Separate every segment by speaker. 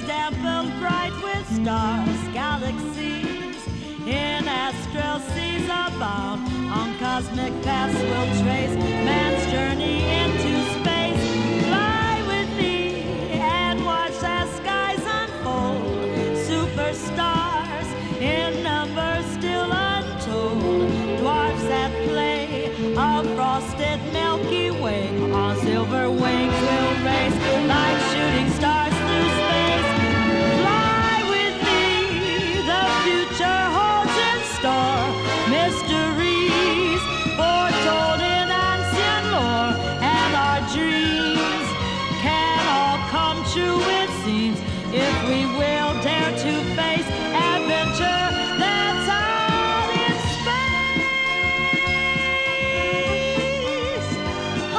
Speaker 1: example bright with stars, galaxies in astral seas abound. On cosmic paths we'll trace man's journey into space. Fly with me and watch as skies unfold. Superstars in numbers still untold. Dwarfs at play, a frosted Milky Way. On silver wings we'll race like shooting stars through space. Fly with me, the future holds in store mysteries foretold in ancient lore, and our dreams can all come true, it seems, if we will dare to face adventure that's out in space. Oh,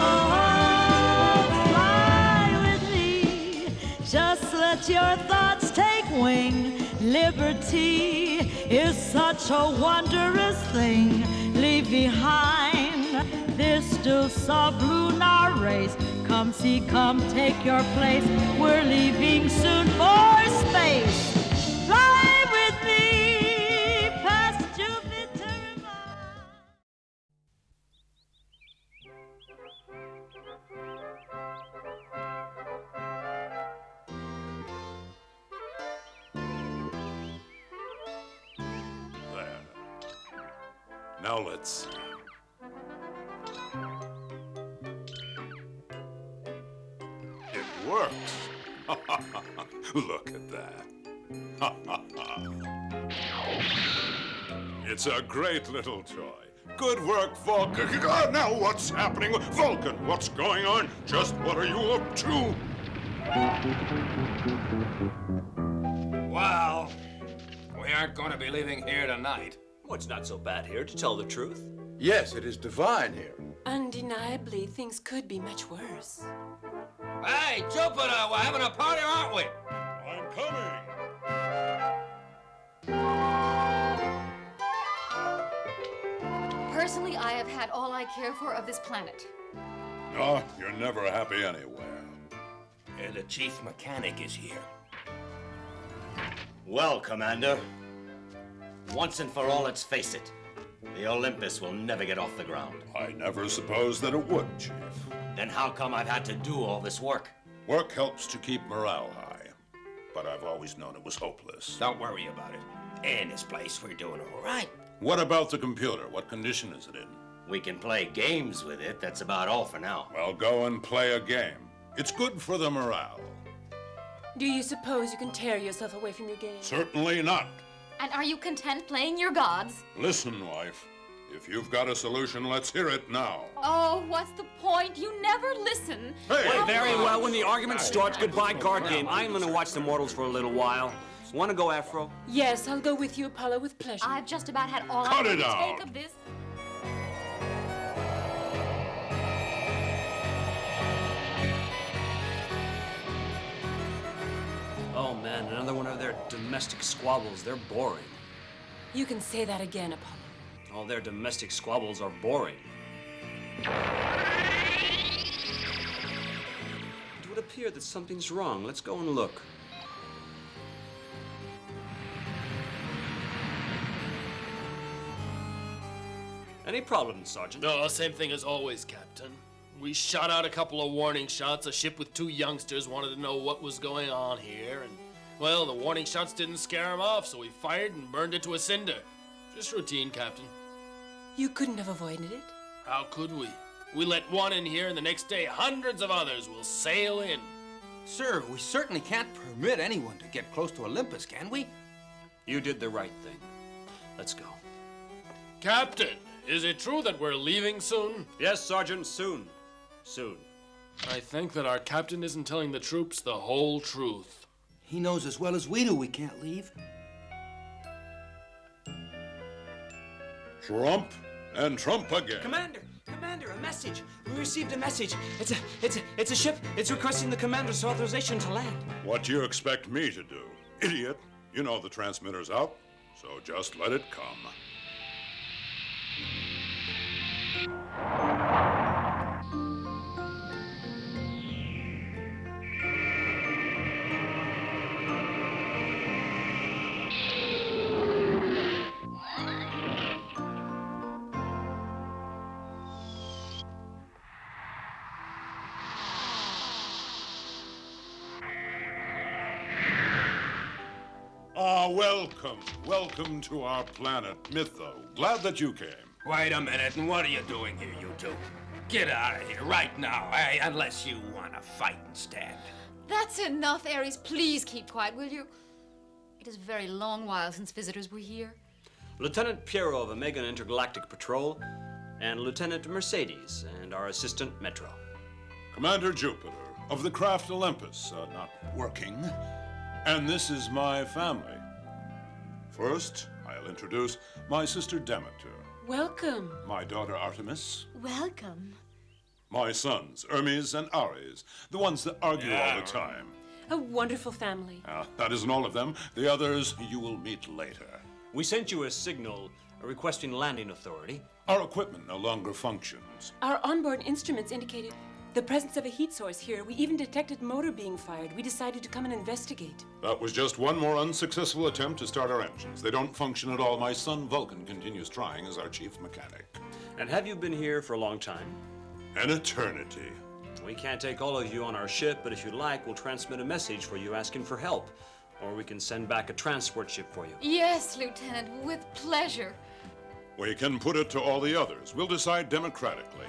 Speaker 1: oh, fly with me. Just let your thoughts take wing. Liberty is such a wondrous thing. Leave behind this still sublunar race. Come see, come take your place. We're leaving soon for space. Fly with me past Jupiter and Mars.
Speaker 2: There. Now let's see. It works. Look at that. It's a great little toy. Good work, Vulcan. Now what's happening? Vulcan, what's going on? Just what are you up to?
Speaker 3: Well, we aren't going to be leaving here tonight.
Speaker 4: Well, it's not so bad here, to tell the truth.
Speaker 5: Yes, it is divine here.
Speaker 6: Undeniably, things could be much worse.
Speaker 3: Hey, Jupiter, we're having a party, aren't we?
Speaker 2: I'm coming.
Speaker 7: Personally, I have had all I care for of this planet.
Speaker 2: Oh, you're never happy anywhere.
Speaker 3: And the chief mechanic is here.
Speaker 4: Well, Commander, once and for all, let's face it. The Olympus will never get off the ground.
Speaker 2: I never supposed that it would, Chief.
Speaker 4: Then how come I've had to do all this work?
Speaker 2: Work helps to keep morale high, but I've always known it was hopeless.
Speaker 3: Don't worry about it. In this place, we're doing all right.
Speaker 2: What about the computer? What condition is it in?
Speaker 4: We can play games with it. That's about all for now.
Speaker 2: Well, go and play a game. It's good for the morale.
Speaker 6: Do you suppose you can tear yourself away from your game?
Speaker 2: Certainly not.
Speaker 7: And are you content playing your gods?
Speaker 2: Listen, wife. If you've got a solution, let's hear it now.
Speaker 7: Oh, what's the point? You never listen.
Speaker 2: Hey!
Speaker 8: Very well, when the argument starts, goodbye card game. I'm gonna watch the mortals for a little while. Wanna go, Afro?
Speaker 6: Yes, I'll go with you, Apollo, with pleasure.
Speaker 7: I've just about had all
Speaker 2: Cut
Speaker 7: I
Speaker 2: it
Speaker 7: can
Speaker 2: out.
Speaker 7: take of this.
Speaker 8: Oh man, another one of their domestic squabbles. They're boring.
Speaker 6: You can say that again, Apollo.
Speaker 8: All their domestic squabbles are boring. It would appear that something's wrong. Let's go and look. Any problems, Sergeant?
Speaker 9: No, same thing as always, Captain. We shot out a couple of warning shots. A ship with two youngsters wanted to know what was going on here, and, well, the warning shots didn't scare them off, so we fired and burned it to a cinder. Just routine, Captain.
Speaker 6: You couldn't have avoided it.
Speaker 9: How could we? We let one in here, and the next day hundreds of others will sail in.
Speaker 3: Sir, we certainly can't permit anyone to get close to Olympus, can we?
Speaker 8: You did the right thing. Let's go.
Speaker 9: Captain, is it true that we're leaving soon?
Speaker 8: Yes, Sergeant, soon. Soon.
Speaker 9: I think that our captain isn't telling the troops the whole truth.
Speaker 3: He knows as well as we do we can't leave.
Speaker 2: Trump and Trump again.
Speaker 8: Commander, a message. We received a message. It's a ship. It's requesting the commander's authorization to land.
Speaker 2: What do you expect me to do? Idiot. You know the transmitter's out. So just let it come. Welcome to our planet, Mytho. Glad that you came.
Speaker 5: Wait a minute, and what are you doing here, you two? Get out of here right now, unless you want to fight instead.
Speaker 7: That's enough, Ares. Please keep quiet, will you? It is a very long while since visitors were here.
Speaker 8: Lieutenant Piero of Omega Intergalactic Patrol, and Lieutenant Mercedes, and our assistant Metro.
Speaker 2: Commander Jupiter of the craft Olympus, not working. And this is my family. First, I'll introduce my sister Demeter,
Speaker 6: Welcome.
Speaker 2: my daughter Artemis,
Speaker 7: Welcome.
Speaker 2: my sons Hermes and Ares, the ones that argue all the time.
Speaker 6: A wonderful family.
Speaker 2: That isn't all of them. The others you will meet later.
Speaker 8: We sent you a signal requesting landing authority.
Speaker 2: Our equipment no longer functions.
Speaker 6: Our onboard instruments indicated the presence of a heat source here. We even detected motor being fired. We decided to come and investigate.
Speaker 2: That was just one more unsuccessful attempt to start our engines. They don't function at all. My son Vulcan continues trying as our chief mechanic.
Speaker 8: And have you been here for a long time?
Speaker 2: An eternity.
Speaker 8: We can't take all of you on our ship, but if you'd like, we'll transmit a message for you asking for help. Or we can send back a transport ship for you.
Speaker 7: Yes, Lieutenant, with pleasure.
Speaker 2: We can put it to all the others. We'll decide democratically.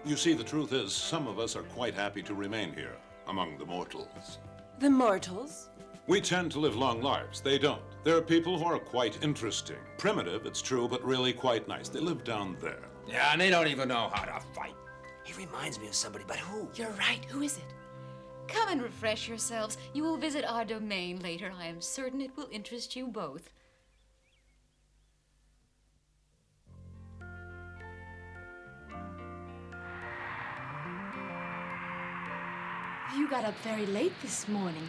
Speaker 2: You see, the truth is, some of us are quite happy to remain here, among the mortals.
Speaker 6: The mortals?
Speaker 2: We tend to live long lives. They don't. There are people who are quite interesting. Primitive, it's true, but really quite nice. They live down there.
Speaker 5: Yeah, and they don't even know how to fight.
Speaker 8: He reminds me of somebody, but who?
Speaker 6: You're right. Who is it?
Speaker 7: Come and refresh yourselves. You will visit our domain later. I am certain it will interest you both.
Speaker 10: You got up very late this morning.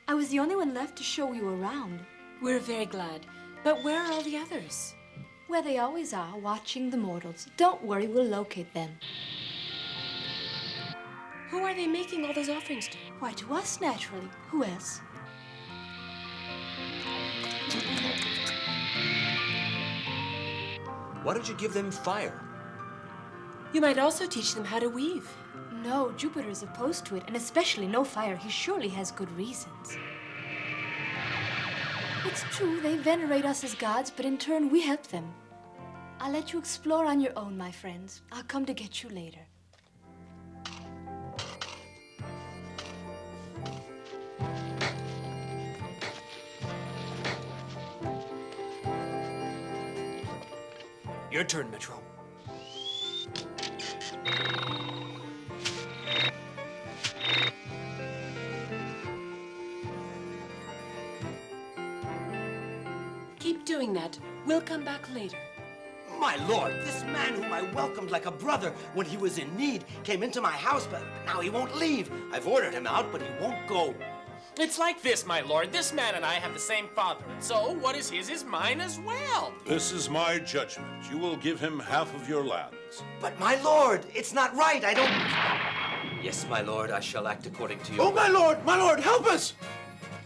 Speaker 10: I was the only one left to show you around.
Speaker 6: We're very glad. But where are all the others?
Speaker 10: Where they always are, watching the mortals. Don't worry, we'll locate them.
Speaker 6: Who are they making all those offerings to?
Speaker 10: Why, to us, naturally. Who else?
Speaker 8: Why don't you give them fire?
Speaker 6: You might also teach them how to weave.
Speaker 10: No, Jupiter is opposed to it, and especially no fire. He surely has good reasons. It's true, they venerate us as gods, but in turn, we help them. I'll let you explore on your own, my friends. I'll come to get you later.
Speaker 8: Your turn, Metro.
Speaker 6: Keep doing that. We'll come back later.
Speaker 11: My lord, this man whom I welcomed like a brother when he was in need came into my house, but now he won't leave. I've ordered him out, but he won't go.
Speaker 9: It's like this, my lord. This man and I have the same father, and so what is his is mine as well.
Speaker 2: This is my judgment. You will give him half of your lands.
Speaker 11: But my lord, it's not right. I don't... Yes, my lord, I shall act according to your...
Speaker 5: Oh, my lord, help us!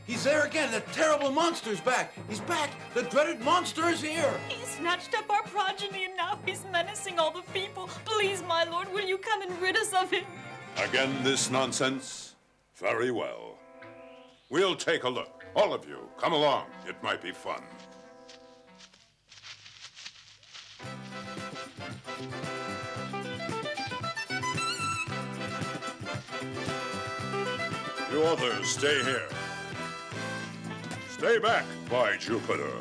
Speaker 5: He's there again. The terrible monster's back. He's back. The dreaded monster is here.
Speaker 12: He snatched up our progeny and now he's menacing all the people. Please, my lord, will you come and rid us of him?
Speaker 2: Again, this nonsense? Very well. We'll take a look. All of you, come along. It might be fun. You others, stay here. Stay back, by Jupiter.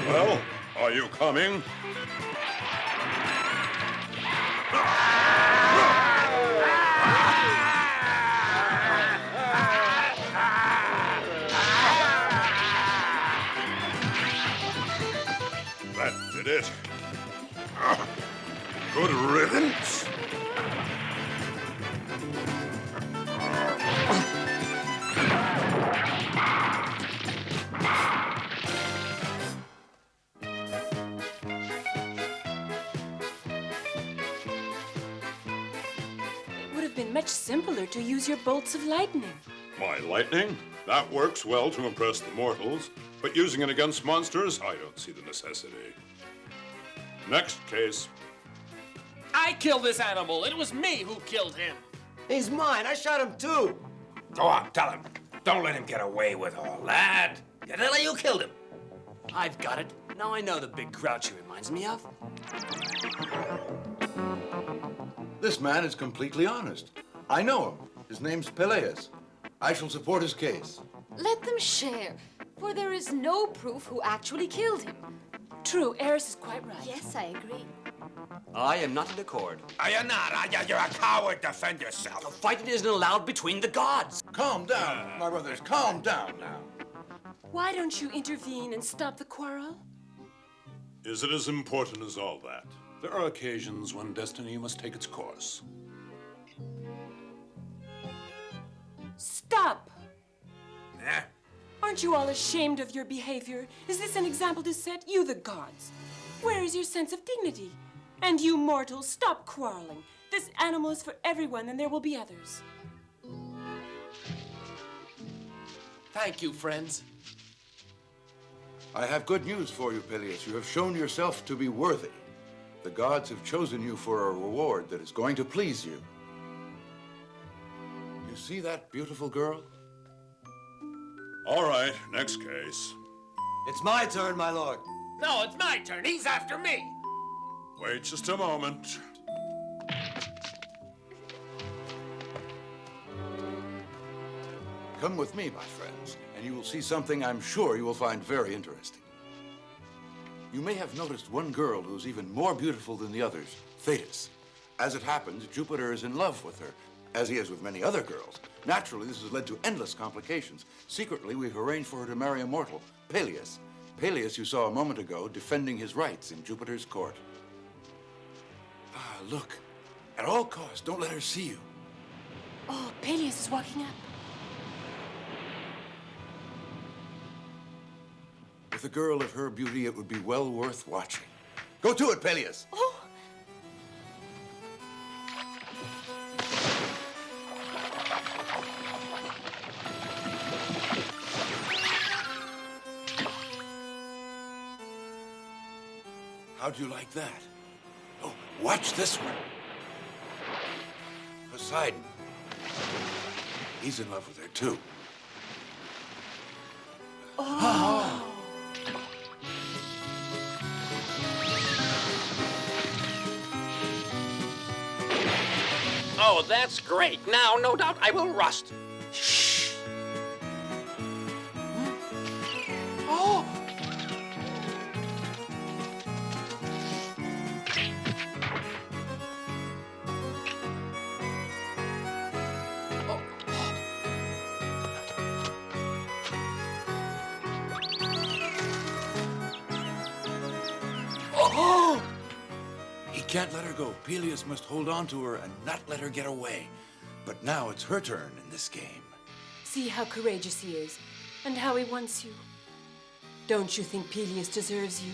Speaker 2: Well, are you coming? That did it. Good riddance.
Speaker 6: simpler to use your bolts of lightning.
Speaker 2: My lightning? That works well to impress the mortals, but using it against monsters, I don't see the necessity. Next case.
Speaker 9: I killed this animal. It was me who killed him.
Speaker 11: He's mine. I shot him too.
Speaker 5: Go on, tell him. Don't let him get away with all that. Tell him you killed him.
Speaker 8: I've got it. Now I know the big grouch he reminds me of.
Speaker 13: This man is completely honest. I know him. His name's Peleus. I shall support his case.
Speaker 7: Let them share, for there is no proof who actually killed him.
Speaker 6: True, Eris is quite right.
Speaker 10: Yes, I agree.
Speaker 8: I am not in accord.
Speaker 5: You're not. You're a coward. Defend yourself.
Speaker 8: Fighting isn't allowed between the gods.
Speaker 13: Calm down, my brothers. Calm down now.
Speaker 6: Why don't you intervene and stop the quarrel?
Speaker 2: Is it as important as all that? There are occasions when destiny must take its course.
Speaker 6: Stop!
Speaker 5: Eh?
Speaker 6: Aren't you all ashamed of your behavior? Is this an example to set you the gods? Where is your sense of dignity? And you mortals, stop quarreling. This animal is for everyone, and there will be others.
Speaker 9: Thank you, friends.
Speaker 13: I have good news for you, Peleus. You have shown yourself to be worthy. The gods have chosen you for a reward that is going to please you. You see that beautiful girl?
Speaker 2: All right, next case.
Speaker 11: It's my turn, my lord.
Speaker 9: No, it's my turn. He's after me.
Speaker 2: Wait just a moment.
Speaker 13: Come with me, my friends, and you will see something I'm sure you will find very interesting. You may have noticed one girl who's even more beautiful than the others, Thetis. As it happens, Jupiter is in love with her, as he is with many other girls. Naturally, this has led to endless complications. Secretly, we've arranged for her to marry a mortal, Peleus. Peleus, you saw a moment ago, defending his rights in Jupiter's court. Ah, look. At all costs, don't let her see you.
Speaker 6: Oh, Peleus is walking up.
Speaker 13: With a girl of her beauty, it would be well worth watching. Go to it, Peleus!
Speaker 6: Oh!
Speaker 13: How'd you like that? Oh, watch this one. Poseidon. He's in love with her, too.
Speaker 6: Oh!
Speaker 5: Oh, that's great. Now, no doubt, I will rust.
Speaker 6: Shh! Oh!
Speaker 13: Oh! He can't let her go. Peleus must hold on to her and not let her get away. But now it's her turn in this game.
Speaker 6: See how courageous he is, and how he wants you. Don't you think Peleus deserves you?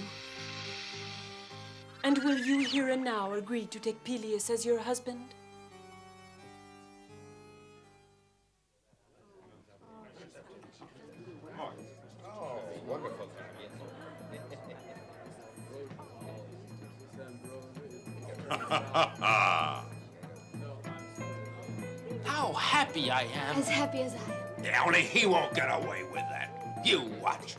Speaker 6: And will you here and now agree to take Peleus as your husband?
Speaker 9: How happy I am.
Speaker 10: As happy as I am.
Speaker 5: Yeah, only he won't get away with that. You watch.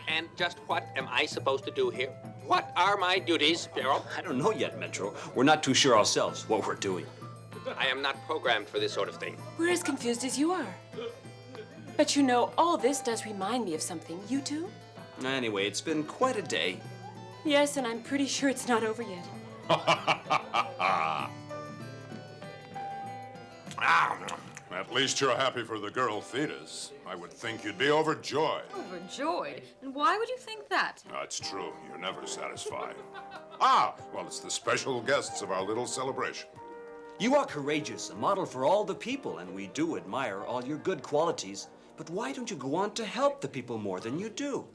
Speaker 5: And just what am I supposed to do here? What are my duties, Sparrow?
Speaker 8: I don't know yet, Metro. We're not too sure ourselves what we're doing.
Speaker 5: I am not programmed for this sort of thing.
Speaker 6: We're as confused as you are. But you know, all this does remind me of something. You too?
Speaker 8: Anyway, it's been quite a day.
Speaker 6: Yes, and I'm pretty sure it's not over yet.
Speaker 2: At least you're happy for the girl, Thetis. I would think you'd be overjoyed.
Speaker 7: Overjoyed? And why would you think that?
Speaker 2: That's true. You're never satisfied. Well, it's the special guests of our little celebration.
Speaker 8: You are courageous, a model for all the people, and we do admire all your good qualities. But why don't you go on to help the people more than you do?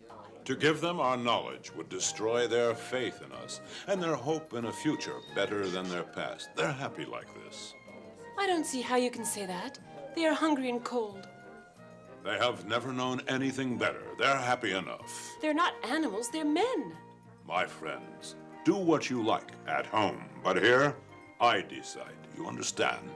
Speaker 2: To give them our knowledge would destroy their faith in us and their hope in a future better than their past. They're happy like this.
Speaker 6: I don't see how you can say that. They are hungry and cold.
Speaker 2: They have never known anything better. They're happy enough.
Speaker 6: They're not animals, they're men.
Speaker 2: My friends, do what you like at home, but here, I decide. You understand?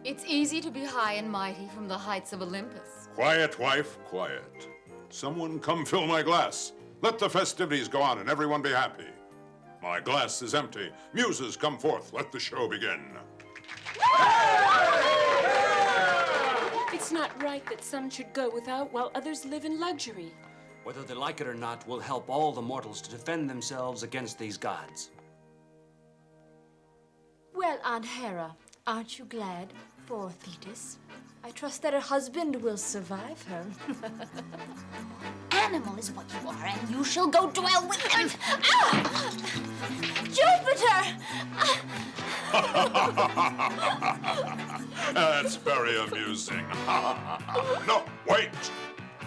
Speaker 7: It's easy to be high and mighty from the heights of Olympus.
Speaker 2: Quiet, wife, quiet. Someone come fill my glass. Let the festivities go on and everyone be happy. My glass is empty. Muses, come forth. Let the show begin.
Speaker 6: It's not right that some should go without while others live in luxury.
Speaker 8: Whether they like it or not, we'll help all the mortals to defend themselves against these gods.
Speaker 10: Well, Aunt Hera, aren't you glad for Thetis? I trust that her husband will survive her.
Speaker 14: Animal is what you are, and you shall go dwell with him.
Speaker 10: Jupiter!
Speaker 2: That's very amusing. No, wait!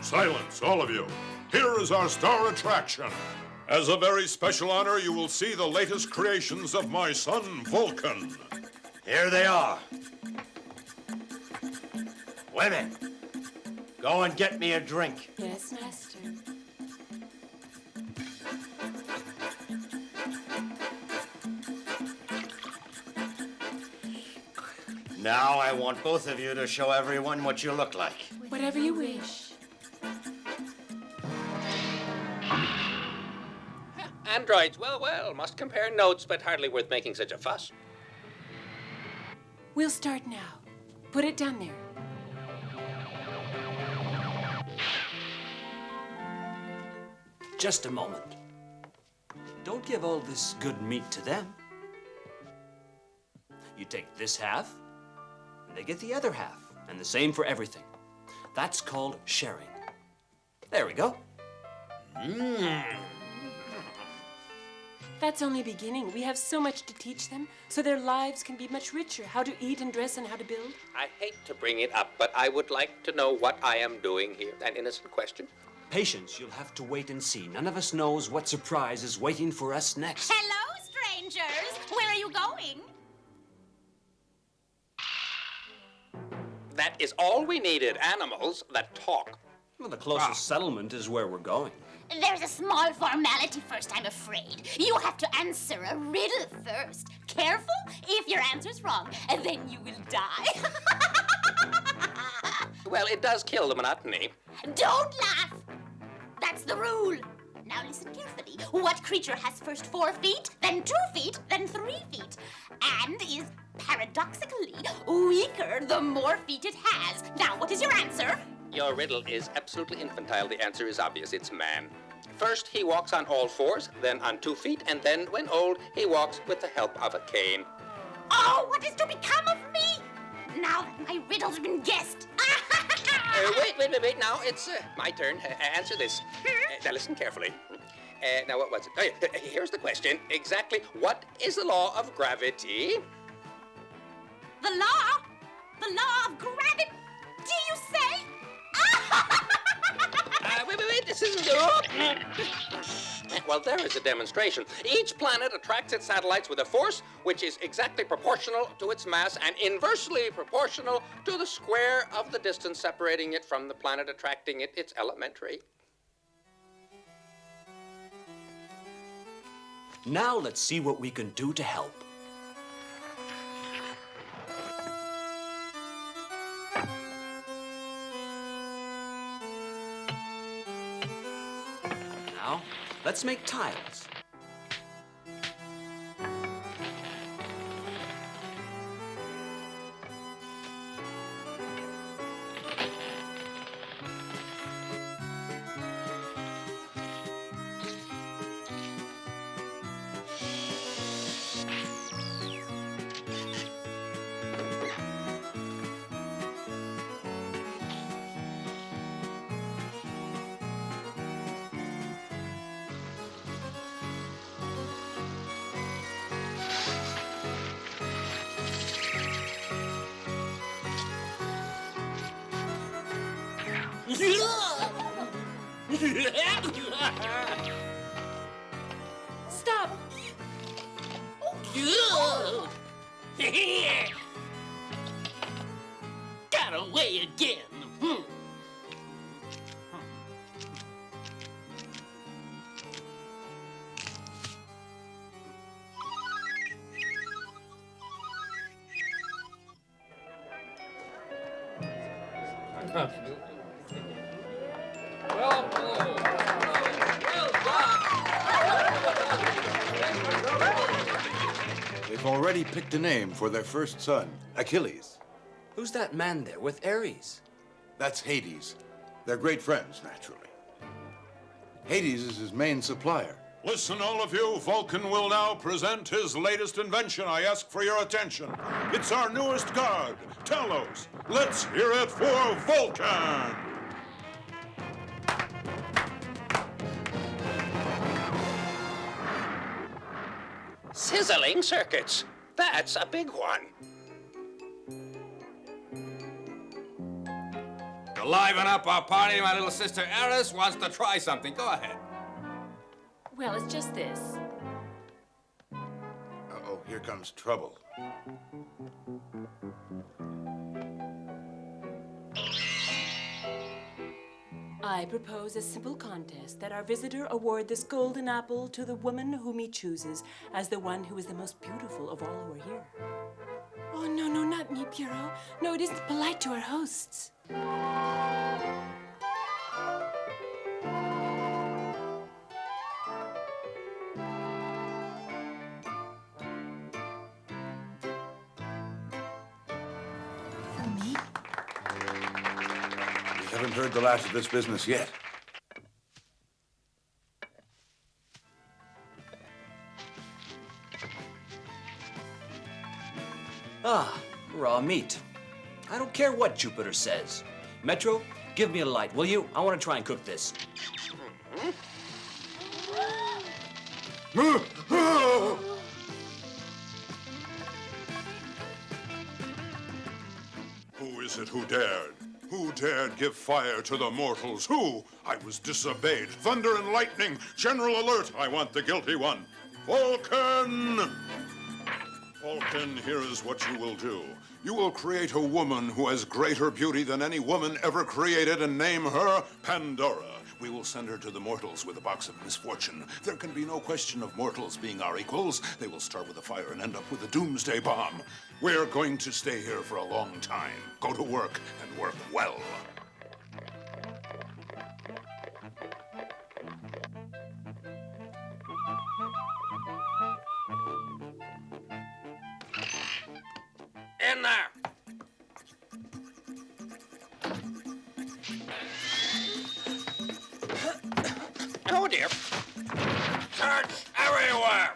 Speaker 2: Silence, all of you. Here is our star attraction. As a very special honor, you will see the latest creations of my son, Vulcan.
Speaker 4: Here they are. Women, go and get me a drink.
Speaker 6: Yes, Master.
Speaker 4: Now I want both of you to show everyone what you look like.
Speaker 6: Whatever you wish.
Speaker 15: Androids, well, must compare notes, but hardly worth making such a fuss.
Speaker 6: We'll start now. Put it down there.
Speaker 8: Just a moment. Don't give all this good meat to them. You take this half, and they get the other half, and the same for everything. That's called sharing. There we go.
Speaker 6: That's only beginning. We have so much to teach them, so their lives can be much richer. How to eat and dress and how to build.
Speaker 15: I hate to bring it up, but I would like to know what I am doing here. An innocent question.
Speaker 8: Patience, you'll have to wait and see. None of us knows what surprise is waiting for us next.
Speaker 14: Hello, strangers. Where are you going?
Speaker 15: That is all we needed, animals that talk.
Speaker 8: Well, the closest settlement is where we're going.
Speaker 14: There's a small formality first, I'm afraid. You have to answer a riddle first. Careful, if your answer's wrong, and then you will die.
Speaker 15: Well, it does kill the monotony.
Speaker 14: Don't laugh. That's the rule. Now listen carefully. What creature has first 4 feet, then 2 feet, then 3 feet, and is paradoxically weaker the more feet it has? Now, what is your answer?
Speaker 15: Your riddle is absolutely infantile. The answer is obvious. It's man. First, he walks on all 4s, then on 2 feet, and then, when old, he walks with the help of a cane.
Speaker 14: Oh, what is to become of me? Now that my riddle's been guessed.
Speaker 15: Wait. Now it's my turn. Answer this. Now listen carefully. Now, what was it? Oh, yeah. Here's the question. Exactly what is the law of gravity?
Speaker 14: The law of gravity, you say?
Speaker 15: Wait, this isn't... Well, there is a demonstration. Each planet attracts its satellites with a force which is exactly proportional to its mass and inversely proportional to the square of the distance separating it from the planet attracting it. It's elementary.
Speaker 8: Now let's see what we can do to help. Now, let's make tiles.
Speaker 6: Stop!
Speaker 9: Got away again.
Speaker 13: They've already picked a name for their first son, Achilles.
Speaker 11: Who's that man there with Ares?
Speaker 13: That's Hades. They're great friends, naturally. Hades is his main supplier.
Speaker 2: Listen, all of you. Vulcan will now present his latest invention. I ask for your attention. It's our newest god, Talos. Let's hear it for Vulcan.
Speaker 15: Sizzling circuits. That's a big one.
Speaker 5: To liven up our party, my little sister Eris wants to try something. Go ahead.
Speaker 6: Well, it's just this.
Speaker 13: Uh-oh, here comes trouble.
Speaker 6: I propose a simple contest that our visitor award this golden apple to the woman whom he chooses as the one who is the most beautiful of all who are here. Oh, no, no, not me, Pierrot. No, it isn't polite to our hosts.
Speaker 13: We haven't heard the last of this business yet.
Speaker 16: Ah, raw meat. I don't care what Jupiter says. Metro, give me a light, will you? I want to try and cook this.
Speaker 2: Who is it who dared? Who dared give fire to the mortals? Who? I was disobeyed. Thunder and lightning. General alert. I want the guilty one. Vulcan! Vulcan, here is what you will do. You will create a woman who has greater beauty than any woman ever created and name her Pandora. We will send her to the mortals with a box of misfortune. There can be no question of mortals being our equals. They will start with a fire and end up with a doomsday bomb. We're going to stay here for a long time. Go to work and work well.
Speaker 15: In there. Oh, dear.
Speaker 5: Search everywhere.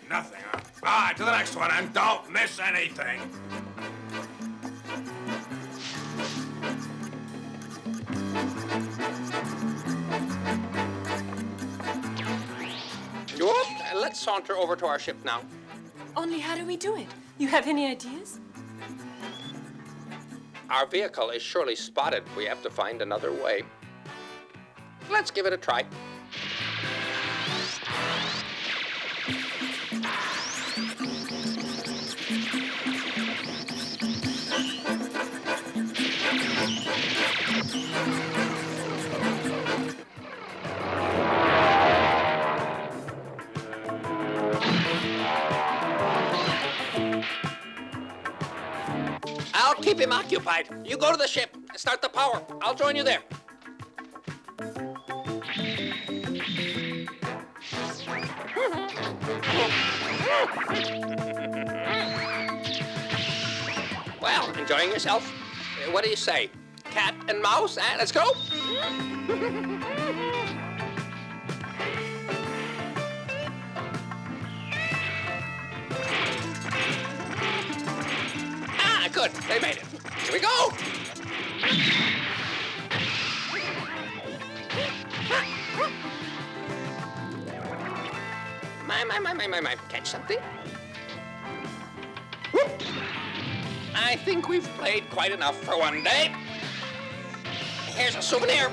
Speaker 5: Nothing, huh? All right, to the next one, and don't miss anything.
Speaker 15: Whoop, let's saunter over to our ship now.
Speaker 6: Only how do we do it? You have any ideas?
Speaker 15: Our vehicle is surely spotted. We have to find another way. Let's give it a try. I'll keep him occupied. You go to the ship. Start the power. I'll join you there. Well, enjoying yourself? What do you say? Cat and mouse? Let's go. Good, they made it. Here we go. Catch something? Whoop. I think we've played quite enough for one day. Here's a souvenir.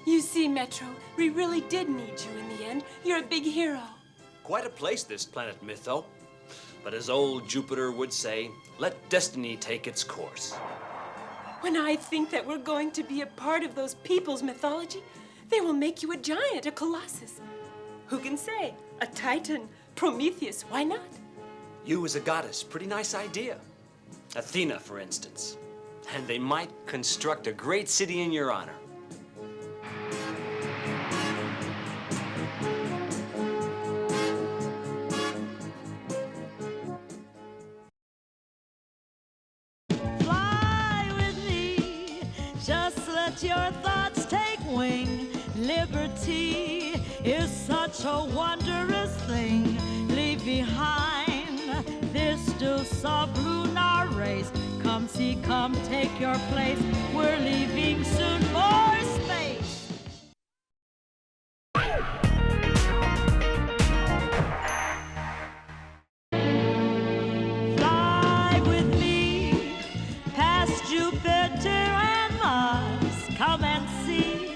Speaker 6: You see, Metro, we really did need you in the end. You're a big hero.
Speaker 16: Quite a place, this planet Mytho. But as old Jupiter would say, let destiny take its course.
Speaker 6: When I think that we're going to be a part of those people's mythology, they will make you a giant, a colossus. Who can say? A titan, Prometheus, why not?
Speaker 16: You as a goddess, pretty nice idea. Athena, for instance. And they might construct a great city in your honor.
Speaker 1: Just let your thoughts take wing. Liberty is such a wondrous thing. Leave behind this still sublunar race. Come see, come take your place. We're leaving soon for space. Fly with me past Jupiter. Come and see,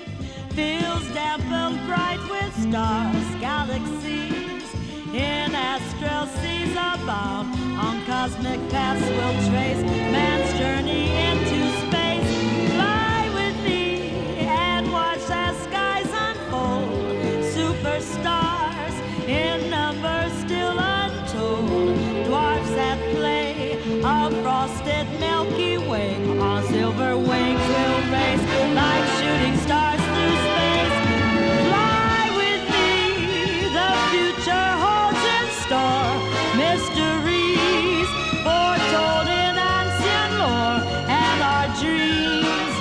Speaker 1: fields dappled bright with stars, galaxies in astral seas abound. On cosmic paths we'll trace man's journey into space. Fly with me and watch as skies unfold. Superstars in numbers still untold. Dwarfs at play, a frosted Milky Way. On silver wings we'll race like shooting stars through space. Fly with me, the future holds in store mysteries foretold in ancient lore, and our dreams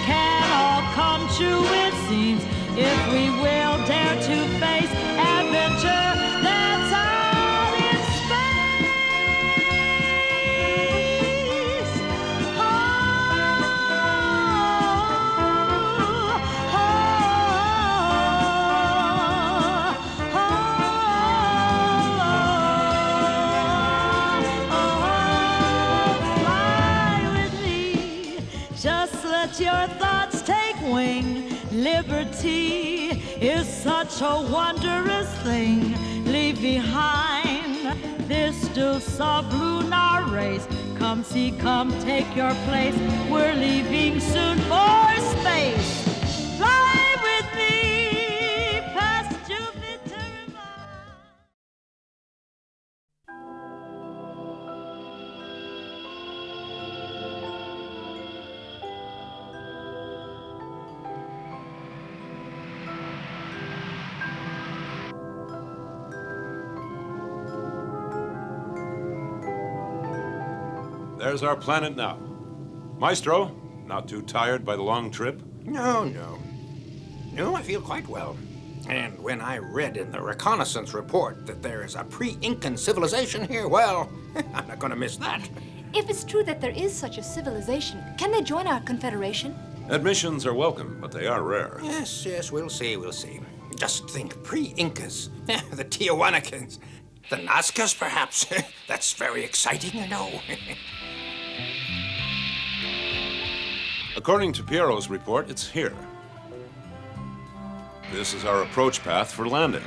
Speaker 1: can all come true, it seems, if we will dare to face adventure that's out in space. Your thoughts take wing. Liberty is such a wondrous thing. Leave behind this still sublunar race. Come see, come take your place. We're leaving soon for space. Fly with me past Jupiter and Mars.
Speaker 2: There's our planet now. Maestro, not too tired by the long trip?
Speaker 3: No. No, I feel quite well. And when I read in the reconnaissance report that there is a pre-Incan civilization here, well, I'm not going to miss that.
Speaker 10: If it's true that there is such a civilization, can they join our confederation?
Speaker 2: Admissions are welcome, but they are rare.
Speaker 3: Yes, we'll see. Just think, pre-Incas, the Tiahuanacans, the Nazcas, perhaps. That's very exciting, you know.
Speaker 2: According to Piero's report, it's here. This is our approach path for landing.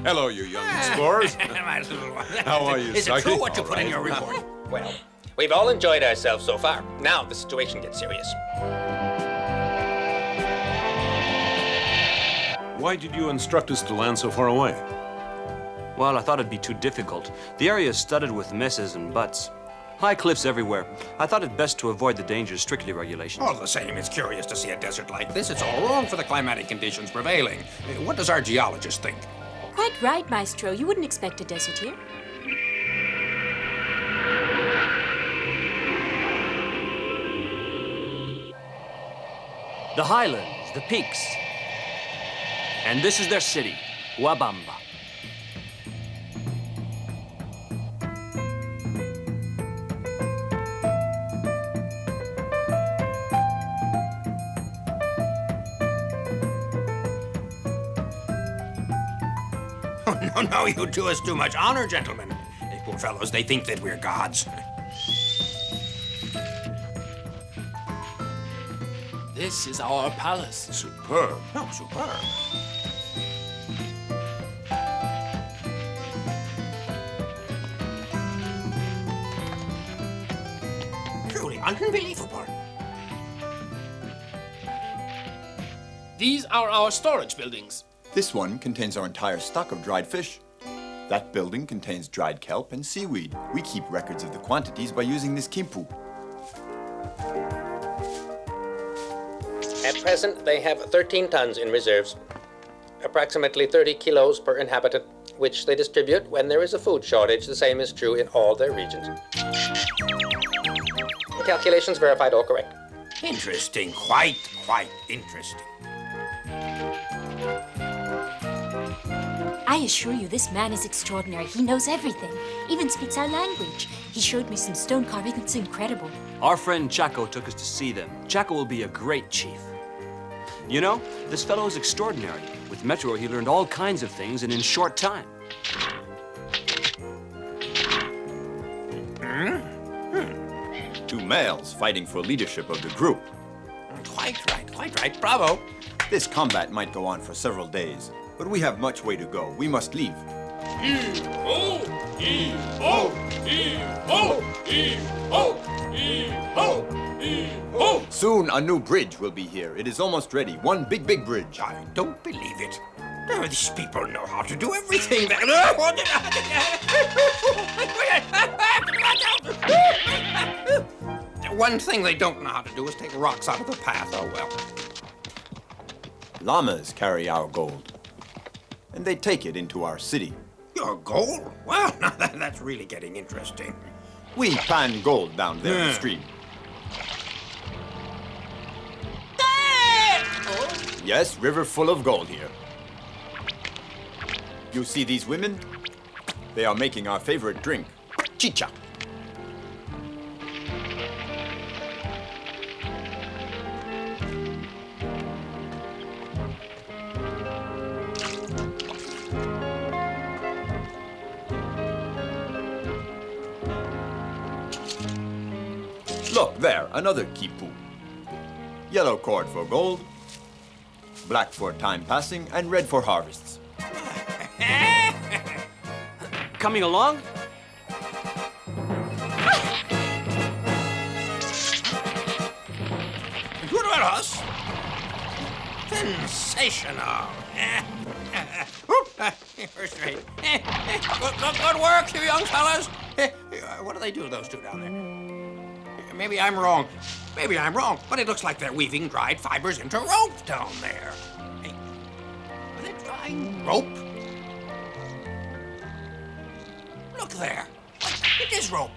Speaker 2: Hello, you young explorers.
Speaker 3: My little one.
Speaker 2: How are you,
Speaker 3: Is it
Speaker 2: Psyche?
Speaker 3: true what you
Speaker 2: All
Speaker 3: put in
Speaker 2: right.
Speaker 3: your report?
Speaker 15: Well, we've all enjoyed ourselves so far. Now the situation gets serious.
Speaker 2: Why did you instruct us to land so far away?
Speaker 8: Well, I thought it'd be too difficult. The area is studded with messes and butts. High cliffs everywhere. I thought it best to avoid the dangers, strictly regulations.
Speaker 3: All the same, it's curious to see a desert like this. It's all wrong for the climatic conditions prevailing. What does our geologist think?
Speaker 17: Quite right, Maestro. You wouldn't expect a desert here.
Speaker 8: the highlands, the peaks. And this is their city, Wabamba.
Speaker 3: Oh, no, you do us too much honor, gentlemen. Hey, poor fellows, they think that we're gods.
Speaker 9: This is our palace.
Speaker 13: Superb.
Speaker 3: Oh, superb. Truly unbelievable.
Speaker 9: These are our storage buildings.
Speaker 18: This one contains our entire stock of dried fish. That building contains dried kelp and seaweed. We keep records of the quantities by using this kimpu.
Speaker 15: At present, they have 13 tons in reserves, approximately 30 kilos per inhabitant, which they distribute when there is a food shortage. The same is true in all their regions. The calculations verified all correct.
Speaker 3: Interesting, quite interesting.
Speaker 17: I assure you, this man is extraordinary. He knows everything, even speaks our language. He showed me some stone carving. It's incredible.
Speaker 8: Our friend Chaco took us to see them. Chaco will be a great chief. You know, this fellow is extraordinary. With Metro, he learned all kinds of things and in short time.
Speaker 18: Two males fighting for leadership of the group.
Speaker 3: Quite right. Bravo.
Speaker 18: This combat might go on for several days, but we have much way to go. We must leave. Soon a new bridge will be here. It is almost ready. One big bridge.
Speaker 3: I don't believe it. Oh, these people know how to do everything. One thing they don't know how to do is take rocks out of the path. Oh, well.
Speaker 18: Llamas carry our gold, and they take it into our city.
Speaker 3: Your gold? Well, now that's really getting interesting.
Speaker 18: We pan gold down there the stream. Yes, river full of gold here. You see these women? They are making our favorite drink, chicha. Look, there, another kipu. Yellow cord for gold, black for time passing, and red for harvests.
Speaker 8: Coming along?
Speaker 3: What about us? Sensational. First rate. Good work, you young fellas. What do they do, those two down there? Maybe I'm wrong, but it looks like they're weaving dried fibers into rope down there. Hey, are they drying rope? Look there. It is rope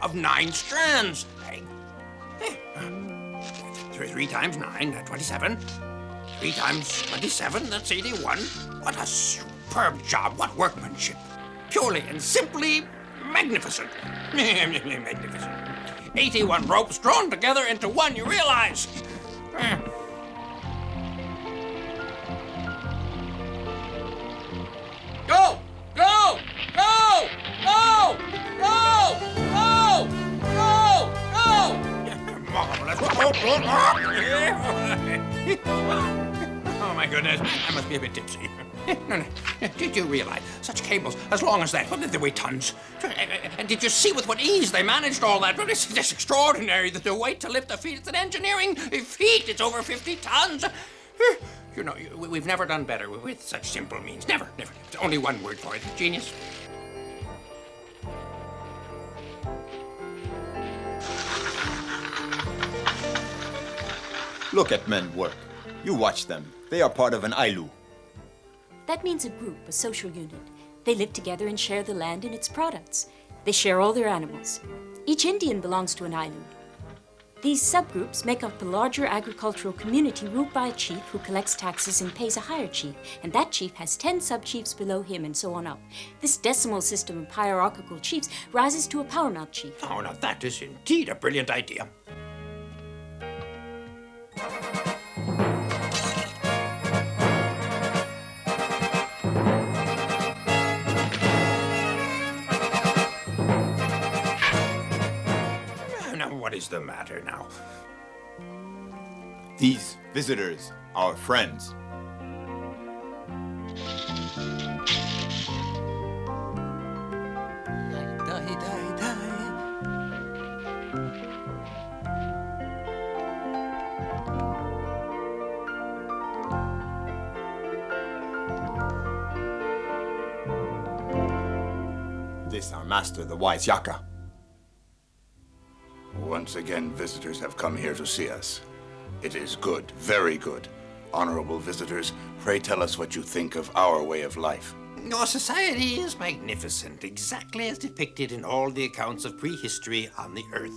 Speaker 3: of 9 strands. Hey. 3 times 9, 27. 3 times 27, that's 81. What a superb job, what workmanship. Purely and simply magnificent. Magnificent. 81 ropes drawn together into one, you realize? Go! Go! Go! Go! Go! Go! Go! Go! Marvelous. Oh, my goodness. I must be a bit tipsy. No. Did you realize such cables, as long as that, they weigh tons? And did you see with what ease they managed all that? It's just extraordinary that the weight to lift a feat. It's an engineering feat. It's over 50 tons. You know, we've never done better with such simple means. Never. There's only one word for it. Genius.
Speaker 18: Look at men work. You watch them. They are part of an ailu.
Speaker 17: That means a group, a social unit. They live together and share the land and its products. They share all their animals. Each Indian belongs to an island. These subgroups make up a larger agricultural community ruled by a chief who collects taxes and pays a higher chief, and that chief has 10 sub-chiefs below him and so on up. This decimal system of hierarchical chiefs rises to a power-mount chief.
Speaker 3: Oh, now that is indeed a brilliant idea. What is the matter now?
Speaker 18: These visitors are friends. This our master, the wise Yaka.
Speaker 13: Once again, visitors have come here to see us. It is good, very good. Honorable visitors, pray tell us what you think of our way of life.
Speaker 3: Your society is magnificent, exactly as depicted in all the accounts of prehistory on the Earth.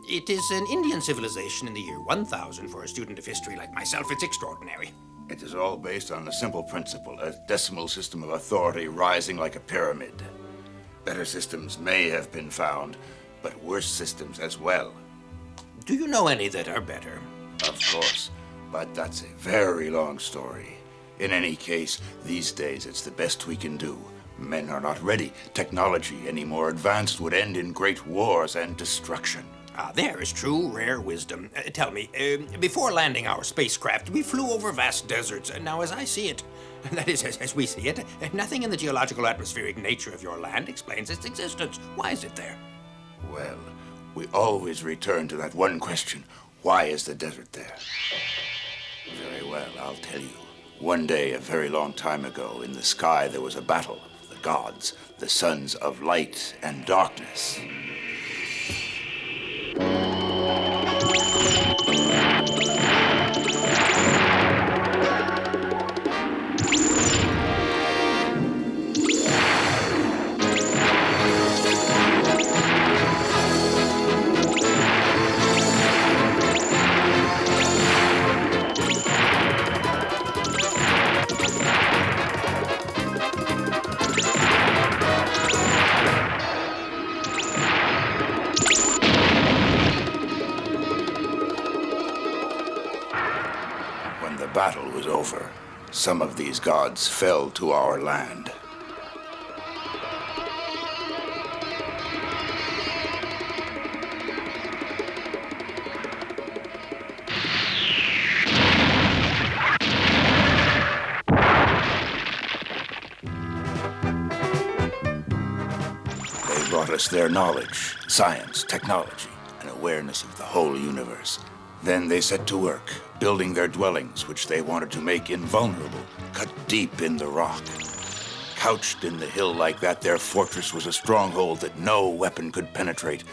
Speaker 3: It is an Indian civilization in the year 1000. For a student of history like myself, it's extraordinary.
Speaker 13: It is all based on a simple principle, a decimal system of authority rising like a pyramid. Better systems may have been found, but worse systems as well.
Speaker 3: Do you know any that are better?
Speaker 13: Of course, but that's a very long story. In any case, these days it's the best we can do. Men are not ready. Technology any more advanced would end in great wars and destruction.
Speaker 3: Ah, there is true, rare wisdom. Tell me, before landing our spacecraft, we flew over vast deserts. Now, as I see it, that is, as we see it, nothing in the geological atmospheric nature of your land explains its existence. Why is it there?
Speaker 13: Well, we always return to that one question. Why is the desert there? Very well, I'll tell you. One day, a very long time ago, in the sky there was a battle. The gods, the sons of light and darkness. The battle was over. Some of these gods fell to our land. They brought us their knowledge, science, technology, and awareness of the whole universe. Then they set to work, building their dwellings, which they wanted to make invulnerable, cut deep in the rock. Couched in the hill like that, their fortress was a stronghold that no weapon could penetrate,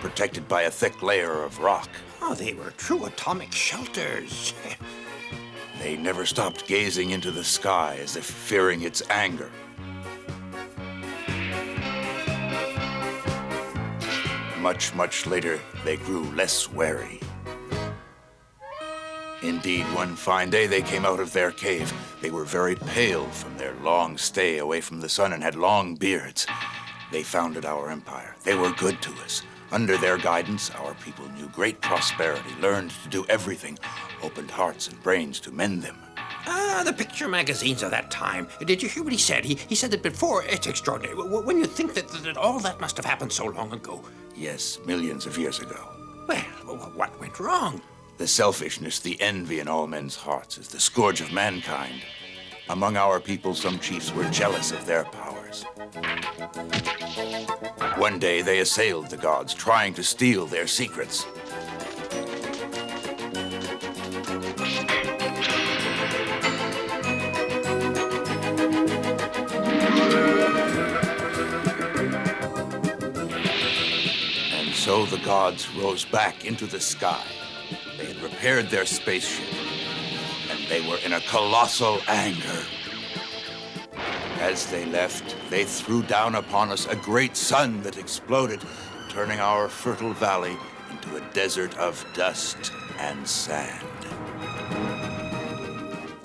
Speaker 13: protected by a thick layer of rock.
Speaker 3: Oh, they were true atomic shelters.
Speaker 13: They never stopped gazing into the sky as if fearing its anger. Much, much later, they grew less wary. Indeed, one fine day they came out of their cave. They were very pale from their long stay away from the sun and had long beards. They founded our empire. They were good to us. Under their guidance, our people knew great prosperity, learned to do everything, opened hearts and brains to mend them.
Speaker 3: Ah, the picture magazines of that time. Did you hear what he said? He said that before. It's extraordinary. When you think that all that must have happened so long ago.
Speaker 13: Yes, millions of years ago.
Speaker 3: Well, what went wrong?
Speaker 13: The selfishness, the envy in all men's hearts is the scourge of mankind. Among our people, some chiefs were jealous of their powers. One day, they assailed the gods, trying to steal their secrets. And so the gods rose back into the sky. They had repaired their spaceship, and they were in a colossal anger. As they left, they threw down upon us a great sun that exploded, turning our fertile valley into a desert of dust and sand.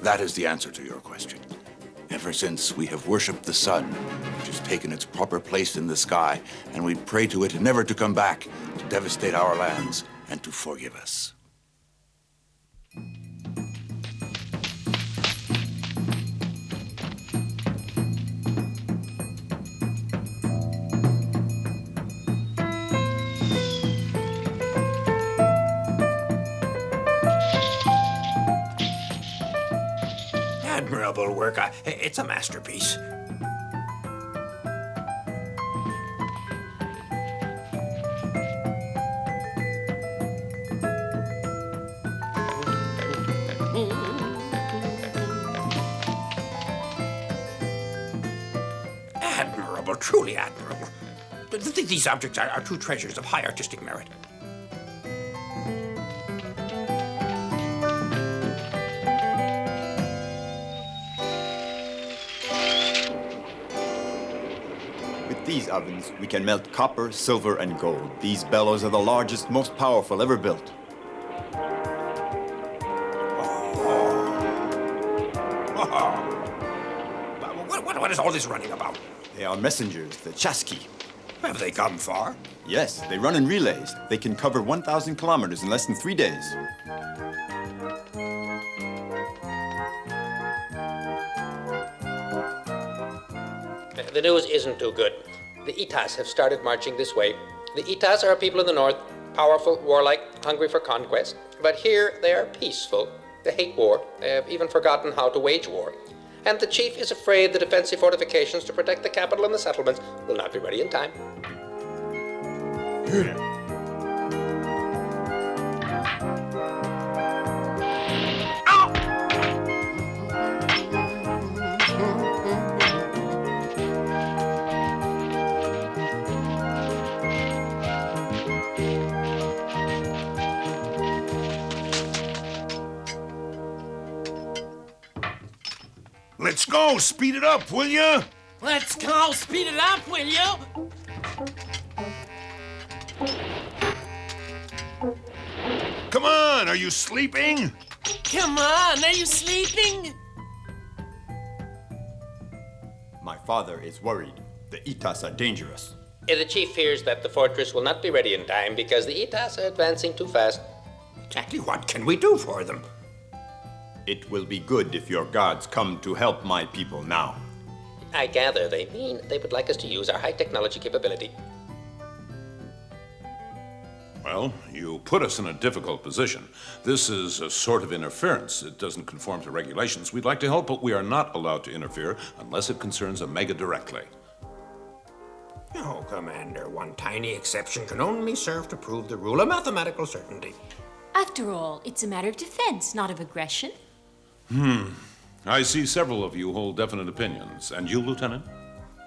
Speaker 13: That is the answer to your question. Ever since we have worshipped the sun, which has taken its proper place in the sky, and we pray to it never to come back to devastate our lands and to forgive us.
Speaker 3: Admirable work. It's a masterpiece. Admirable, truly admirable. These objects are true treasures of high artistic merit.
Speaker 18: With these ovens, we can melt copper, silver, and gold. These bellows are the largest, most powerful ever built.
Speaker 3: What is all this running about?
Speaker 18: They are messengers, the chasqui.
Speaker 3: Have they come far?
Speaker 18: Yes, they run in relays. They can cover 1,000 kilometers in less than 3 days.
Speaker 15: The news isn't too good. The Itas have started marching this way. The Itas are a people in the north, powerful, warlike, hungry for conquest. But here they are peaceful. They hate war. They have even forgotten how to wage war. And the chief is afraid the defensive fortifications to protect the capital and the settlements will not be ready in time.
Speaker 2: Let's go! Speed it up, will you?
Speaker 9: Let's go! Speed it up, will you?
Speaker 2: Come on, are you sleeping?
Speaker 9: Come on, are you sleeping?
Speaker 18: My father is worried. The Itas are dangerous.
Speaker 15: The chief fears that the fortress will not be ready in time because the Itas are advancing too fast.
Speaker 3: Exactly what can we do for them?
Speaker 18: It will be good if your gods come to help my people now.
Speaker 15: I gather they mean they would like us to use our high technology capability.
Speaker 2: Well, you put us in a difficult position. This is a sort of interference. It doesn't conform to regulations. We'd like to help, but we are not allowed to interfere unless it concerns Omega directly.
Speaker 3: Oh, Commander, one tiny exception can only serve to prove the rule of mathematical certainty.
Speaker 17: After all, it's a matter of defense, not of aggression.
Speaker 2: I see several of you hold definite opinions. And you, Lieutenant?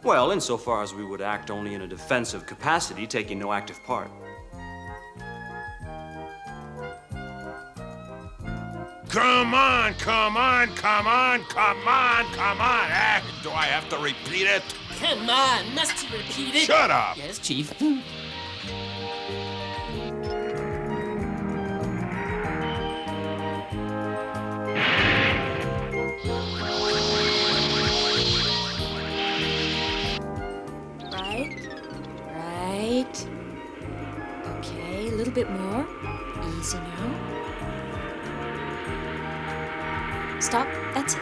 Speaker 8: Well, insofar as we would act only in a defensive capacity, taking no active part.
Speaker 2: Come on, come on, come on, come on, come on. Do I have to repeat it?
Speaker 9: Come on, must you repeat it?
Speaker 2: Shut up!
Speaker 9: Yes, Chief.
Speaker 17: Right. Okay, a little bit more. Easy now. Stop. That's it.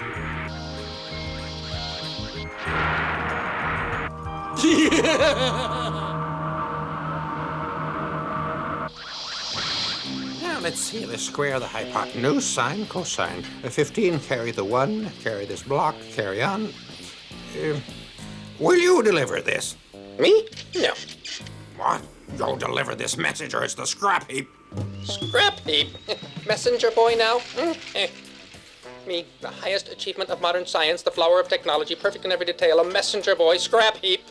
Speaker 3: Now let's see. The square, the hypotenuse, sine, cosine. 15, carry the 1, carry this block, carry on. Will you deliver this?
Speaker 15: Me? No.
Speaker 3: What? You'll deliver this message or it's the scrap heap.
Speaker 15: Scrap heap? Messenger boy now? Me, the highest achievement of modern science, the flower of technology, perfect in every detail, a messenger boy, scrap heap.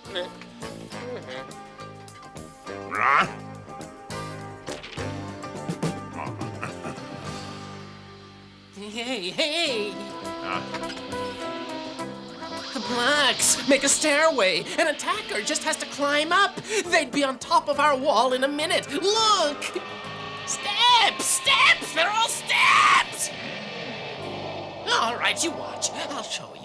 Speaker 9: Hey, hey! Relax. Make a stairway. An attacker just has to climb up. They'd be on top of our wall in a minute. Look! Steps! Steps! They're all steps! All right, you watch. I'll show you.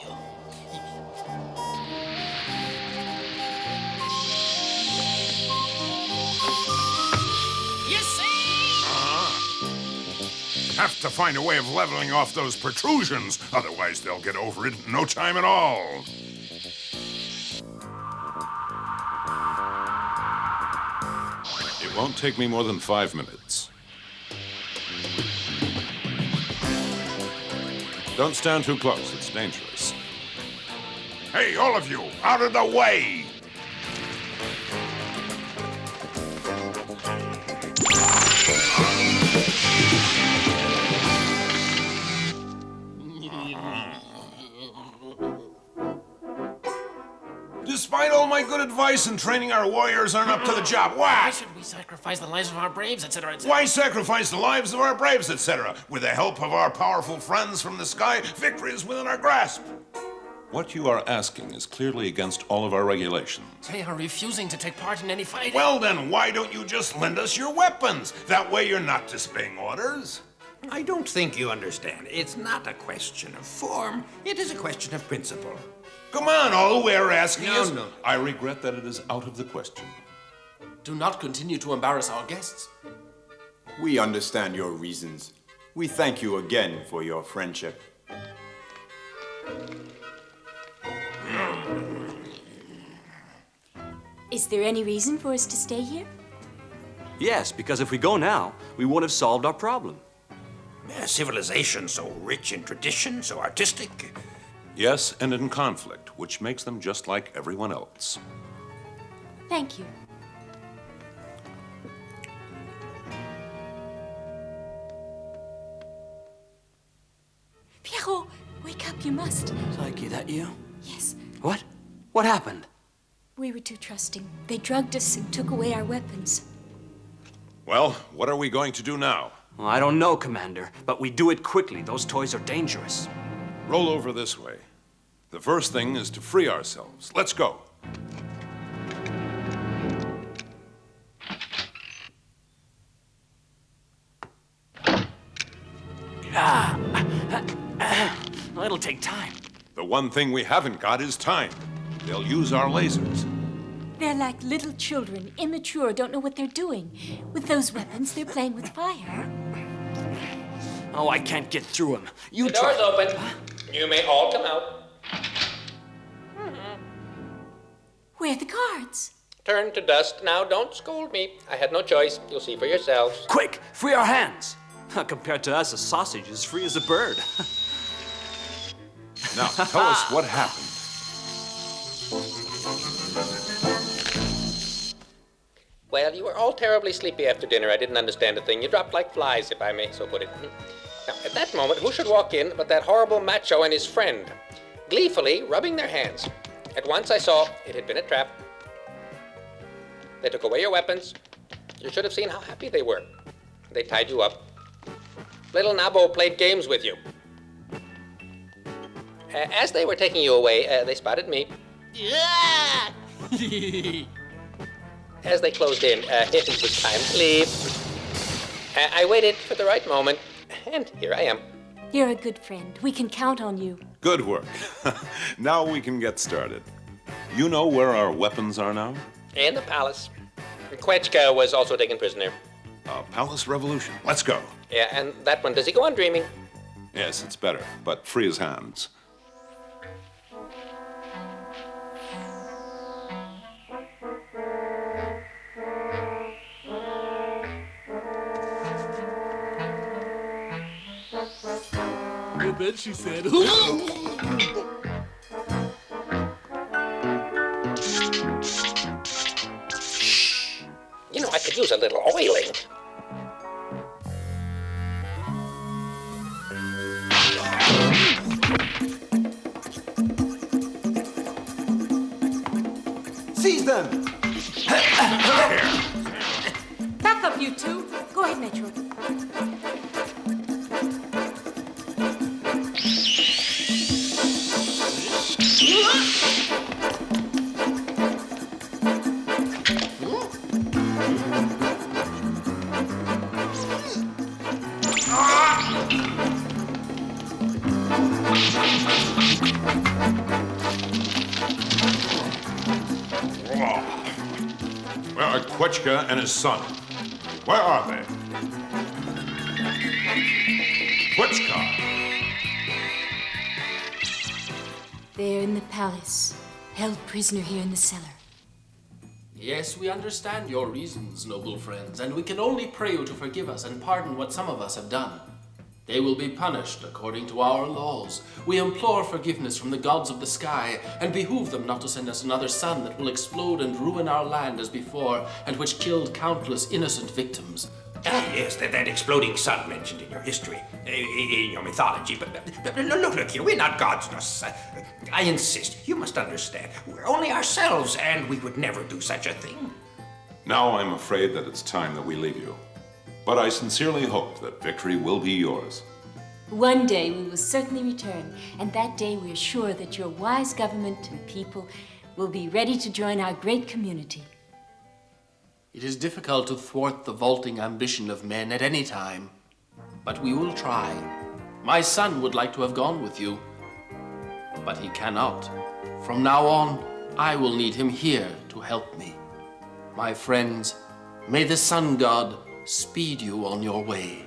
Speaker 9: You see?
Speaker 2: Have to find a way of leveling off those protrusions, otherwise they'll get over it in no time at all. It won't take me more than 5 minutes. Don't stand too close, it's dangerous. Hey, all of you, out of the way! Despite all my good advice and training, our warriors aren't up to the job.
Speaker 9: Why
Speaker 2: Why?
Speaker 9: should we sacrifice the lives of our braves, etc., etc.?
Speaker 2: Why sacrifice the lives of our braves, etc.? With the help of our powerful friends from the sky, victory is within our grasp. What you are asking is clearly against all of our regulations.
Speaker 9: They are refusing to take part in any fighting.
Speaker 2: Well, then, why don't you just lend us your weapons? That way you're not disobeying orders.
Speaker 3: I don't think you understand. It's not a question of form. It is a question of principle.
Speaker 2: Come on, all we're asking
Speaker 3: No,
Speaker 2: is...
Speaker 3: no.
Speaker 2: I regret that it is out of the question.
Speaker 9: Do not continue to embarrass our guests.
Speaker 18: We understand your reasons. We thank you again for your friendship.
Speaker 17: Is there any reason for us to stay here?
Speaker 8: Yes, because if we go now, we won't have solved our problem.
Speaker 3: A civilization so rich in tradition, so artistic.
Speaker 2: Yes, and in conflict, which makes them just like everyone else.
Speaker 17: Thank you. Pierrot, wake up, you must.
Speaker 8: Psyche, that you?
Speaker 17: Yes,
Speaker 8: What? What happened?
Speaker 17: we were too trusting. They drugged us and took away our weapons.
Speaker 2: Well, what are we going to do now?
Speaker 8: Well, I don't know, Commander, but we do it quickly. Those toys are dangerous.
Speaker 2: Roll over this way. The first thing is to free ourselves. Let's go.
Speaker 8: Well, it'll take time.
Speaker 2: The one thing we haven't got is time. They'll use our lasers.
Speaker 17: They're like little children, immature, don't know what they're doing. With those weapons, they're playing with fire.
Speaker 8: Oh, I can't get through them. You
Speaker 15: The
Speaker 8: try.
Speaker 15: door's open. You may all come out.
Speaker 17: Where are the guards?
Speaker 15: Turn to dust. Now, don't scold me. I had no choice. You'll see for yourselves.
Speaker 8: Quick, free our hands. Compared to us, a sausage is free as a bird.
Speaker 2: Now, tell us what happened.
Speaker 15: Well, you were all terribly sleepy after dinner. I didn't understand a thing. You dropped like flies, if I may so put it. Now, at that moment, who should walk in but that horrible macho and his friend, gleefully rubbing their hands. At once I saw it had been a trap. They took away your weapons. You should have seen how happy they were. They tied you up. Little Nabo played games with you. As they were taking you away, they spotted me.
Speaker 9: Yeah!
Speaker 15: As they closed in, it was time to leave. I waited for the right moment, and here I am.
Speaker 17: You're a good friend. We can count on you.
Speaker 2: Good work. Now we can get started. You know where our weapons are now?
Speaker 15: In the palace. Quechka was also taken prisoner.
Speaker 2: A palace revolution. Let's go.
Speaker 15: Yeah, and that one, does he go on dreaming?
Speaker 2: Yes, it's better, but free his hands.
Speaker 9: I bet she said.
Speaker 15: You know, I could use a little oiling.
Speaker 18: Seize them!
Speaker 17: Back up, you two. Go ahead, Metro.
Speaker 2: are Quechka and his son. Where are they? Quechka!
Speaker 17: They're in the palace, held prisoner here in the cellar.
Speaker 9: Yes, we understand your reasons, noble friends, and we can only pray you to forgive us and pardon what some of us have done. They will be punished according to our laws. We implore forgiveness from the gods of the sky and behoove them not to send us another sun that will explode and ruin our land as before and which killed countless innocent victims.
Speaker 3: Ah, yes, that exploding sun mentioned in your history, in your mythology. But look here, we're not gods, no. I insist, you must understand. We're only ourselves, and we would never do such a thing.
Speaker 2: Now I'm afraid that it's time that we leave you. But I sincerely hope that victory will be yours.
Speaker 17: One day we will certainly return, and that day we are sure that your wise government and people will be ready to join our great community.
Speaker 9: It is difficult to thwart the vaulting ambition of men at any time, but we will try. My son would like to have gone with you, but he cannot. From now on, I will need him here to help me. My friends, may the sun god speed you on your way.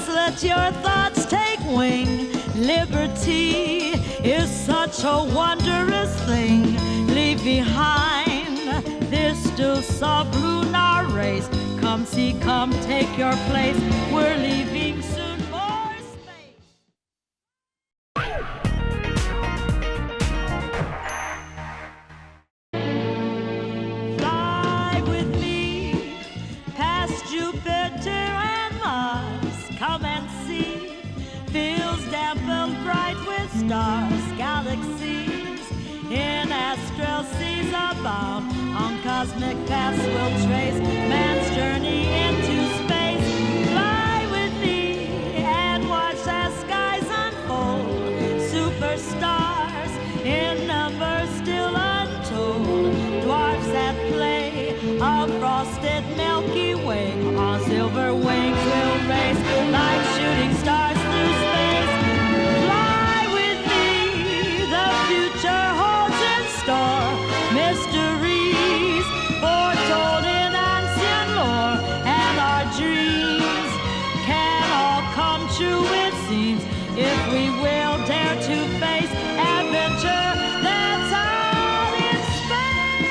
Speaker 1: Let your thoughts take wing. Liberty is such a wondrous thing. Leave behind this still sublunar race. Come see, come take your place. We're leaving soon for space. Fly with me past Jupiter and Mars. Come and see, fields dappled bright with stars, galaxies in astral seas abound. On cosmic paths we'll trace man's journey into space. Fly with me and watch as skies unfold. Superstars in numbers still untold. Dwarfs at play, a frosted Milky Way. On silver wings we'll race like shooting stars through space. Fly with me, the future holds in store mysteries foretold in ancient lore, and our dreams can all come true, it seems, if we will dare to face adventure that's out in space.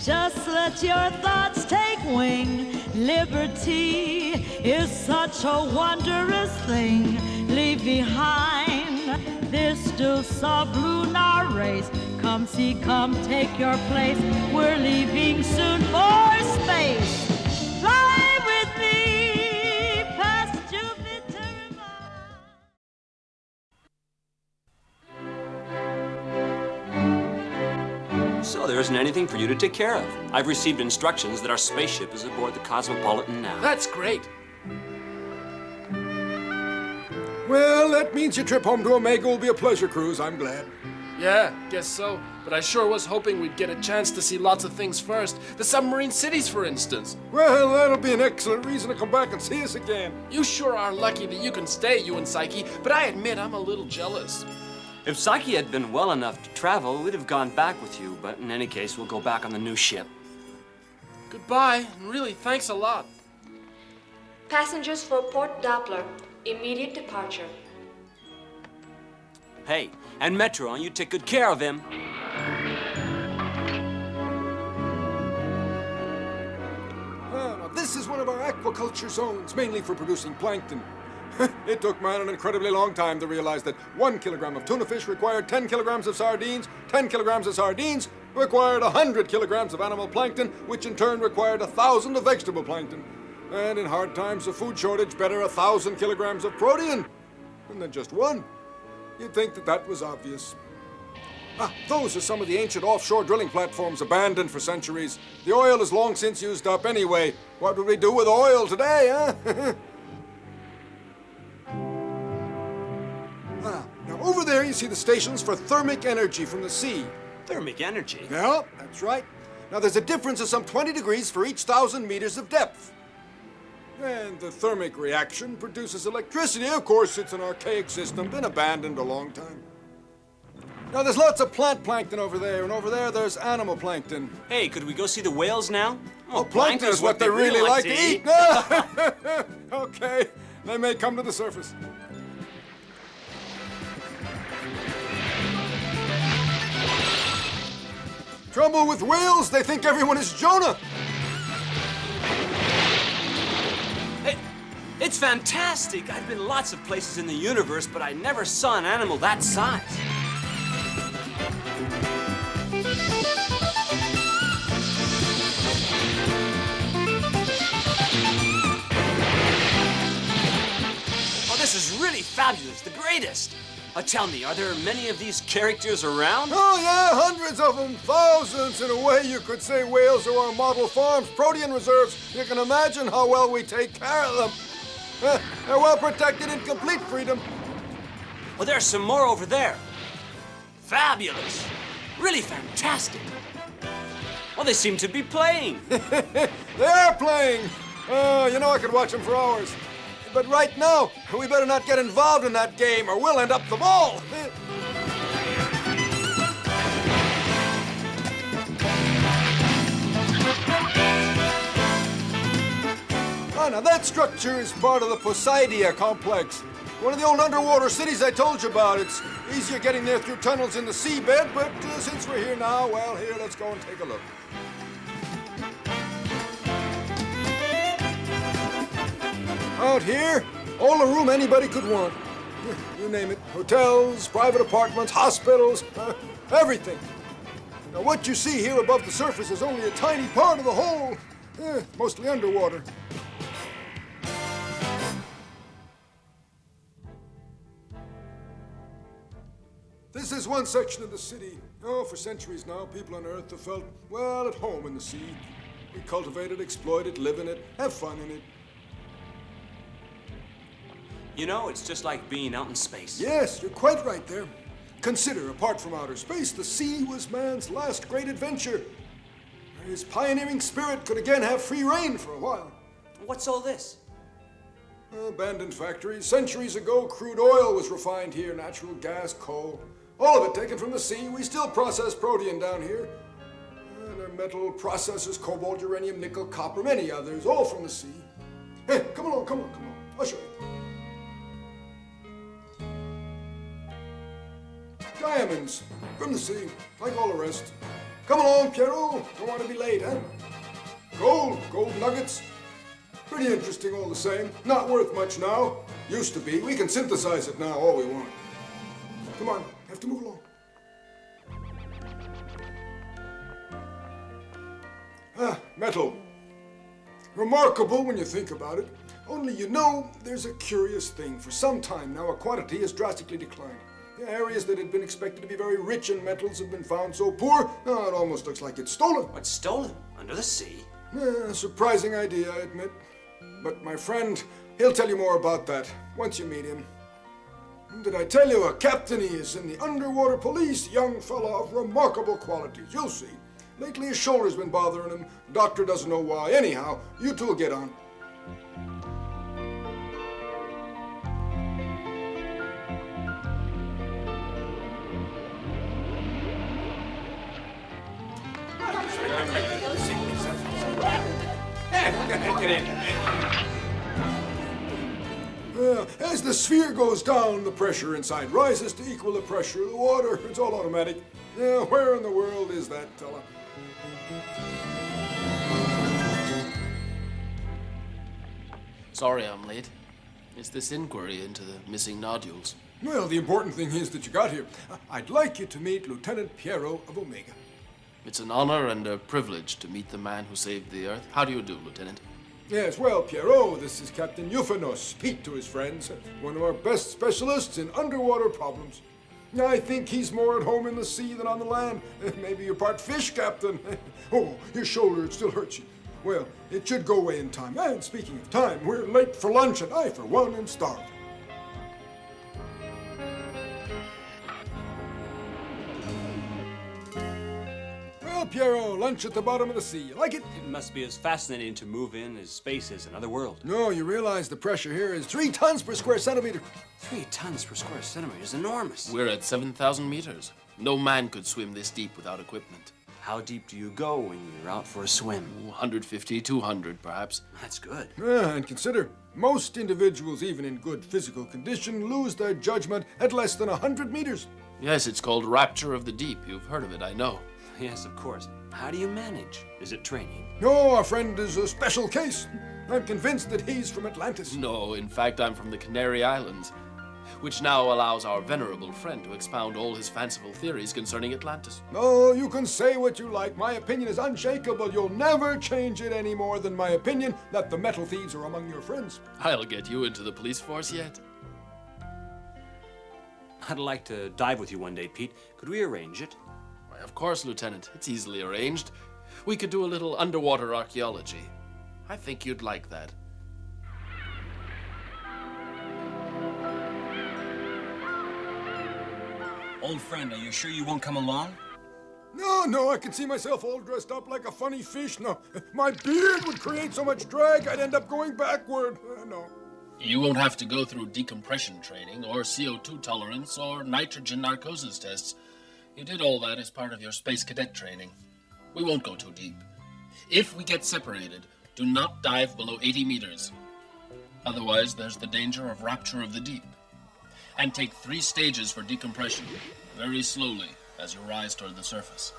Speaker 1: Just let your thoughts take wing. Liberty is such a wondrous thing. Leave behind this still sublunar race. Come see, come take your place. We're leaving soon for space. Fly with me past Jupiter and Mars.
Speaker 8: So there isn't anything for you to take care of. I've received instructions that our spaceship is aboard the Cosmopolitan now.
Speaker 9: That's great.
Speaker 19: Well, that means your trip home to Omega will be a pleasure cruise. I'm glad.
Speaker 9: Yeah, guess so. But I sure was hoping we'd get a chance to see lots of things first. The submarine cities, for instance.
Speaker 19: Well, that'll be an excellent reason to come back and see us again.
Speaker 9: You sure are lucky that you can stay, you and Psyche, but I admit I'm a little jealous.
Speaker 8: If Psyche had been well enough to travel, we'd have gone back with you, but in any case, we'll go back on the new ship.
Speaker 9: Goodbye, and really, thanks a lot.
Speaker 10: Passengers for Port Doppler, immediate departure.
Speaker 8: Hey, and Metro, you take good care of him.
Speaker 19: Now this is one of our aquaculture zones, mainly for producing plankton. It took man an incredibly long time to realize that 1 kilogram of tuna fish required 10 kilograms of sardines, 10 kilograms of sardines required 100 kilograms of animal plankton, which in turn required 1,000 of vegetable plankton. And in hard times of food shortage, better 1,000 kilograms of protein than just one. You'd think that that was obvious. Those are some of the ancient offshore drilling platforms abandoned for centuries. The oil is long since used up anyway. What would we do with oil today, huh? Now over there you see the stations for thermic energy from the sea.
Speaker 8: Thermic energy?
Speaker 19: Yeah, that's right. Now there's a difference of some 20 degrees for each 1,000 meters of depth. And the thermic reaction produces electricity. Of course, it's an archaic system, been abandoned a long time. Now, there's lots of plant plankton over there, and over there, there's animal plankton.
Speaker 8: Hey, could we go see the whales now?
Speaker 19: Oh, plankton is what they really like to eat. Okay, they may come to the surface. Trouble with whales, they think everyone is Jonah.
Speaker 8: It's fantastic. I've been lots of places in the universe, but I never saw an animal that size. Oh, this is really fabulous, the greatest. Tell me, are there many of these characters around?
Speaker 19: Oh, yeah, hundreds of them, thousands. In a way, you could say whales are our model farms, protein reserves. You can imagine how well we take care of them. They're well protected in complete freedom.
Speaker 8: Well, there's some more over there. Fabulous. Really fantastic. Well, they seem to be playing.
Speaker 19: They are playing. You know, I could watch them for hours. But right now, we better not get involved in that game or we'll end up the ball. Now that structure is part of the Poseidia complex. One of the old underwater cities I told you about. It's easier getting there through tunnels in the seabed, but since we're here now, well, here, let's go and take a look. Out here, all the room anybody could want. You name it. Hotels, private apartments, hospitals, everything. Now what you see here above the surface is only a tiny part of the whole. Mostly underwater. This is one section of the city. Oh, for centuries now, people on Earth have felt, well, at home in the sea. We cultivate it, exploit it, live in it, have fun in it.
Speaker 8: You know, it's just like being out in space.
Speaker 19: Yes, you're quite right there. Consider, apart from outer space, the sea was man's last great adventure. His pioneering spirit could again have free reign for a while.
Speaker 8: What's all this?
Speaker 19: Abandoned factories. Centuries ago, crude oil was refined here, natural gas, coal. All of it taken from the sea. We still process protein down here. There are metal processors, cobalt, uranium, nickel, copper, many others, all from the sea. Hey, come along, come on. I'll show you. Diamonds, from the sea, like all the rest. Come along, Piero. Don't want to be late, huh? Gold nuggets. Pretty interesting all the same. Not worth much now. Used to be. We can synthesize it now all we want. Come on, have to move along. Metal. Remarkable when you think about it. Only you know, there's a curious thing. For some time now, our quantity has drastically declined. The areas that had been expected to be very rich in metals have been found so poor, it almost looks like it's stolen.
Speaker 8: What's stolen? Under the sea?
Speaker 19: Surprising idea, I admit. But my friend, he'll tell you more about that once you meet him. Did I tell you a captain he is in the underwater police? Young fella of remarkable qualities. You'll see. Lately his shoulder's been bothering him. Doctor doesn't know why. Anyhow, you two will get on. As the sphere goes down, the pressure inside rises to equal the pressure of the water. It's all automatic. Where in the world is that fella?
Speaker 9: Sorry I'm late. It's this inquiry into the missing nodules.
Speaker 19: Well, the important thing is that you got here. I'd like you to meet Lieutenant Piero of Omega.
Speaker 9: It's an honor and a privilege to meet the man who saved the Earth. How do you do, Lieutenant?
Speaker 19: Yes, well, Pierrot, this is Captain Euphanos, Pete to his friends, one of our best specialists in underwater problems. I think he's more at home in the sea than on the land. Maybe you're part fish, Captain. Oh, your shoulder, it still hurts you. Well, it should go away in time. And speaking of time, we're late for lunch, and I, for one, am starving. Well, Pierrot, lunch at the bottom of the sea. You like it?
Speaker 8: It must be as fascinating to move in as space is another world.
Speaker 19: No, you realize the pressure here is 3 tons per square centimeter.
Speaker 8: 3 tons per square centimeter is enormous.
Speaker 9: We're at 7,000 meters. No man could swim this deep without equipment.
Speaker 8: How deep do you go when you're out for a swim?
Speaker 9: 150, 200, perhaps.
Speaker 8: That's good.
Speaker 19: And consider, most individuals, even in good physical condition, lose their judgment at less than 100 meters.
Speaker 9: Yes, it's called rapture of the deep. You've heard of it, I know.
Speaker 8: Yes, of course. How do you manage? Is it training?
Speaker 19: No, our friend is a special case. I'm convinced that he's from Atlantis.
Speaker 9: No, in fact, I'm from the Canary Islands, which now allows our venerable friend to expound all his fanciful theories concerning Atlantis.
Speaker 19: Oh, you can say what you like. My opinion is unshakable. You'll never change it any more than my opinion that the metal thieves are among your friends.
Speaker 9: I'll get you into the police force yet.
Speaker 8: I'd like to dive with you one day, Pete. Could we arrange it?
Speaker 9: Why, of course, Lieutenant. It's easily arranged. We could do a little underwater archaeology. I think you'd like that.
Speaker 16: Old friend, are you sure you won't come along?
Speaker 19: No, I can see myself all dressed up like a funny fish. No, my beard would create so much drag, I'd end up going backward. No.
Speaker 9: You won't have to go through decompression training, or CO2 tolerance, or nitrogen narcosis tests. You did all that as part of your space cadet training. We won't go too deep. If we get separated, do not dive below 80 meters. Otherwise, there's the danger of rapture of the deep. And take 3 stages for decompression, very slowly, as you rise toward the surface.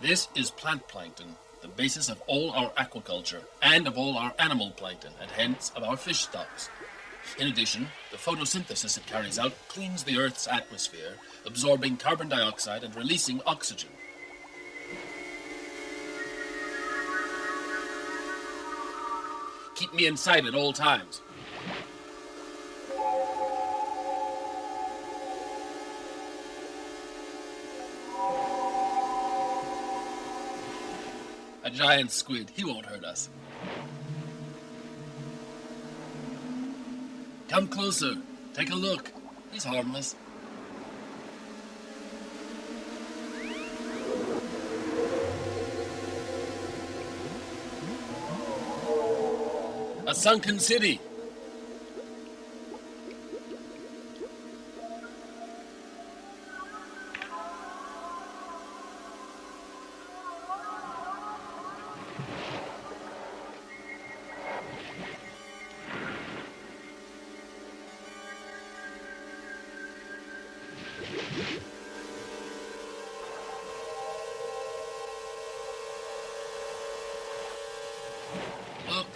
Speaker 9: This is plant plankton, the basis of all our aquaculture, and of all our animal plankton, and hence of our fish stocks. In addition, the photosynthesis it carries out cleans the Earth's atmosphere, absorbing carbon dioxide and releasing oxygen. Keep me in sight at all times. A giant squid. He won't hurt us. Come closer. Take a look. He's harmless. A sunken city. Look.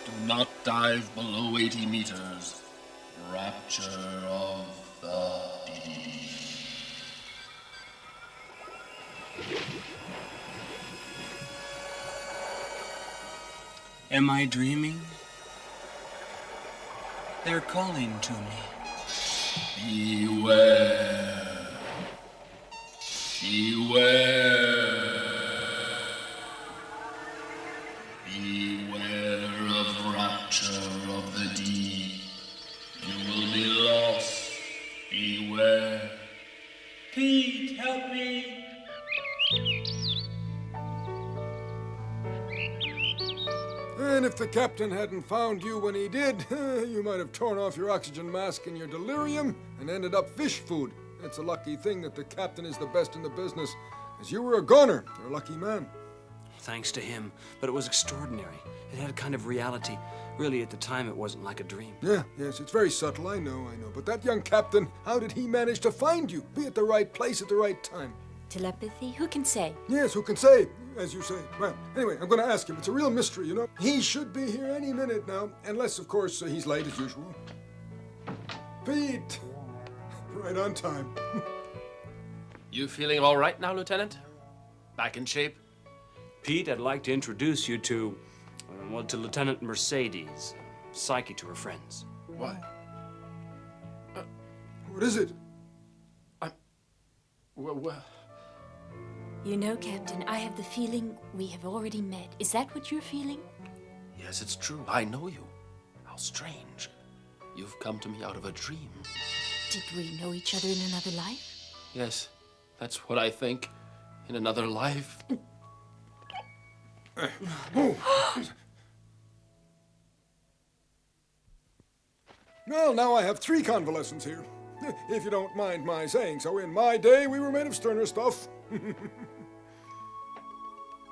Speaker 9: Do not dive below 80 meters. Rapture of the deep.
Speaker 16: Am I dreaming? They're calling to me.
Speaker 9: Beware. Beware. Beware of rapture of the deep. You will be lost. Beware.
Speaker 16: Pete, help me!
Speaker 19: And if the captain hadn't found you when he did, you might have torn off your oxygen mask in your delirium and ended up fish food. It's a lucky thing that the captain is the best in the business. As you were a gunner, you're a lucky man.
Speaker 8: Thanks to him, but it was extraordinary. It had a kind of reality. Really, at the time, it wasn't like a dream.
Speaker 19: Yes, it's very subtle, I know. But that young captain, how did he manage to find you? Be at the right place at the right time.
Speaker 17: Telepathy? Who can say?
Speaker 19: Yes, who can say, as you say. Well, anyway, I'm going to ask him. It's a real mystery, you know. He should be here any minute now, unless, of course, he's late as usual. Pete! Right on time.
Speaker 9: You feeling all right now, Lieutenant? Back in shape?
Speaker 8: Pete, I'd like to introduce you to Lieutenant Mercedes, Psyche to her friends.
Speaker 9: What?
Speaker 19: What is it?
Speaker 9: Well...
Speaker 17: You know, Captain, I have the feeling we have already met. Is that what you're feeling?
Speaker 9: Yes, it's true. I know you. How strange. You've come to me out of a dream.
Speaker 17: Did we know each other in another life?
Speaker 9: Yes, that's what I think. In another life.
Speaker 19: Well, now I have 3 convalescents here. If you don't mind my saying so, in my day, we were made of sterner stuff.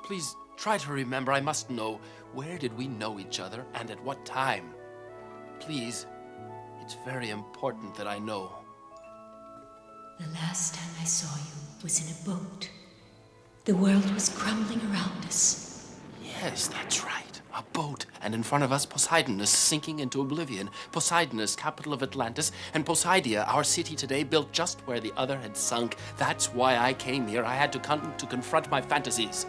Speaker 9: Please, try to remember. I must know. Where did we know each other and at what time? Please. It's very important that I know.
Speaker 17: The last time I saw you was in a boat. The world was crumbling around us.
Speaker 9: Yes, that's right. A boat, and in front of us, Poseidon is sinking into oblivion. Poseidon is capital of Atlantis, and Poseidia, our city today, built just where the other had sunk. That's why I came here. I had to come to confront my fantasies.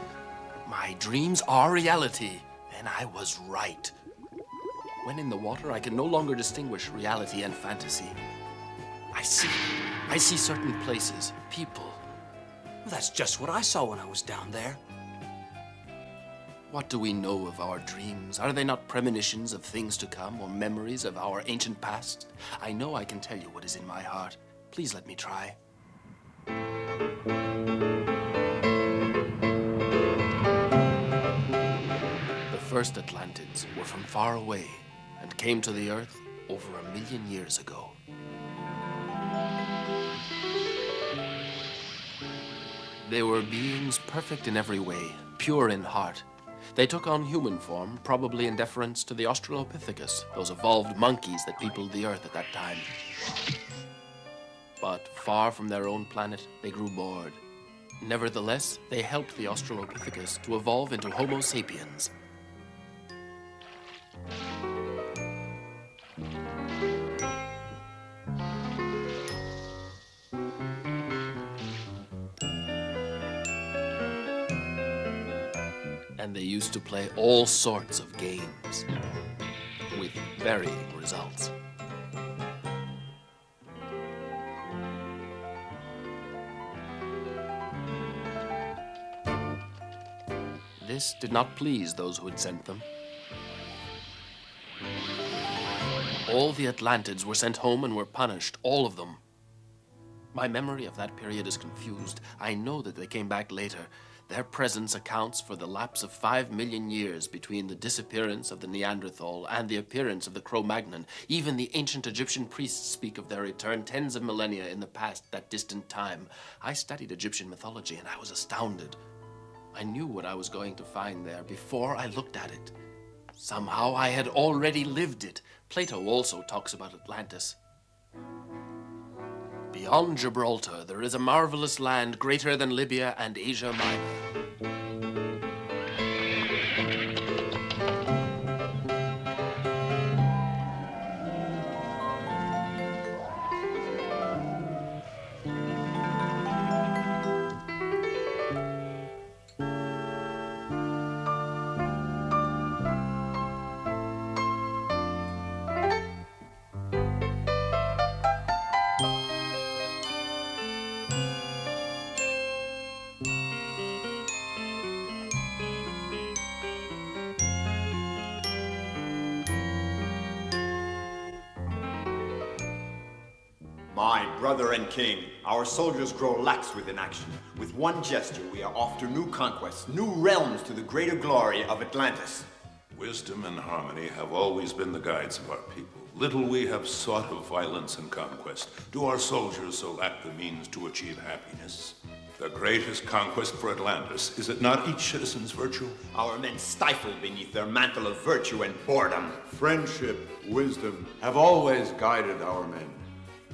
Speaker 9: My dreams are reality, and I was right. When in the water, I can no longer distinguish reality and fantasy. I see certain places, people.
Speaker 8: Well, that's just what I saw when I was down there.
Speaker 9: What do we know of our dreams? Are they not premonitions of things to come or memories of our ancient past? I know I can tell you what is in my heart. Please let me try. The first Atlantids were from far away and came to the Earth over 1 million years ago. They were beings perfect in every way, pure in heart. They took on human form, probably in deference to the Australopithecus, those evolved monkeys that peopled the Earth at that time. But far from their own planet, they grew bored. Nevertheless, they helped the Australopithecus to evolve into Homo sapiens. And they used to play all sorts of games, with varying results. This did not please those who had sent them. All the Atlantids were sent home and were punished, all of them. My memory of that period is confused. I know that they came back later. Their presence accounts for the lapse of 5 million years between the disappearance of the Neanderthal and the appearance of the Cro-Magnon. Even the ancient Egyptian priests speak of their return tens of millennia in the past, that distant time. I studied Egyptian mythology and I was astounded. I knew what I was going to find there before I looked at it. Somehow I had already lived it. Plato also talks about Atlantis. Beyond Gibraltar, there is a marvelous land greater than Libya and Asia Minor.
Speaker 18: My brother and king, our soldiers grow lax with inaction. With one gesture, we are off to new conquests, new realms to the greater glory of Atlantis.
Speaker 2: Wisdom and harmony have always been the guides of our people. Little we have sought of violence and conquest. Do our soldiers so lack the means to achieve happiness? The greatest conquest for Atlantis, is it not each citizen's virtue?
Speaker 18: Our men stifle beneath their mantle of virtue and boredom.
Speaker 13: Friendship, wisdom have always guided our men.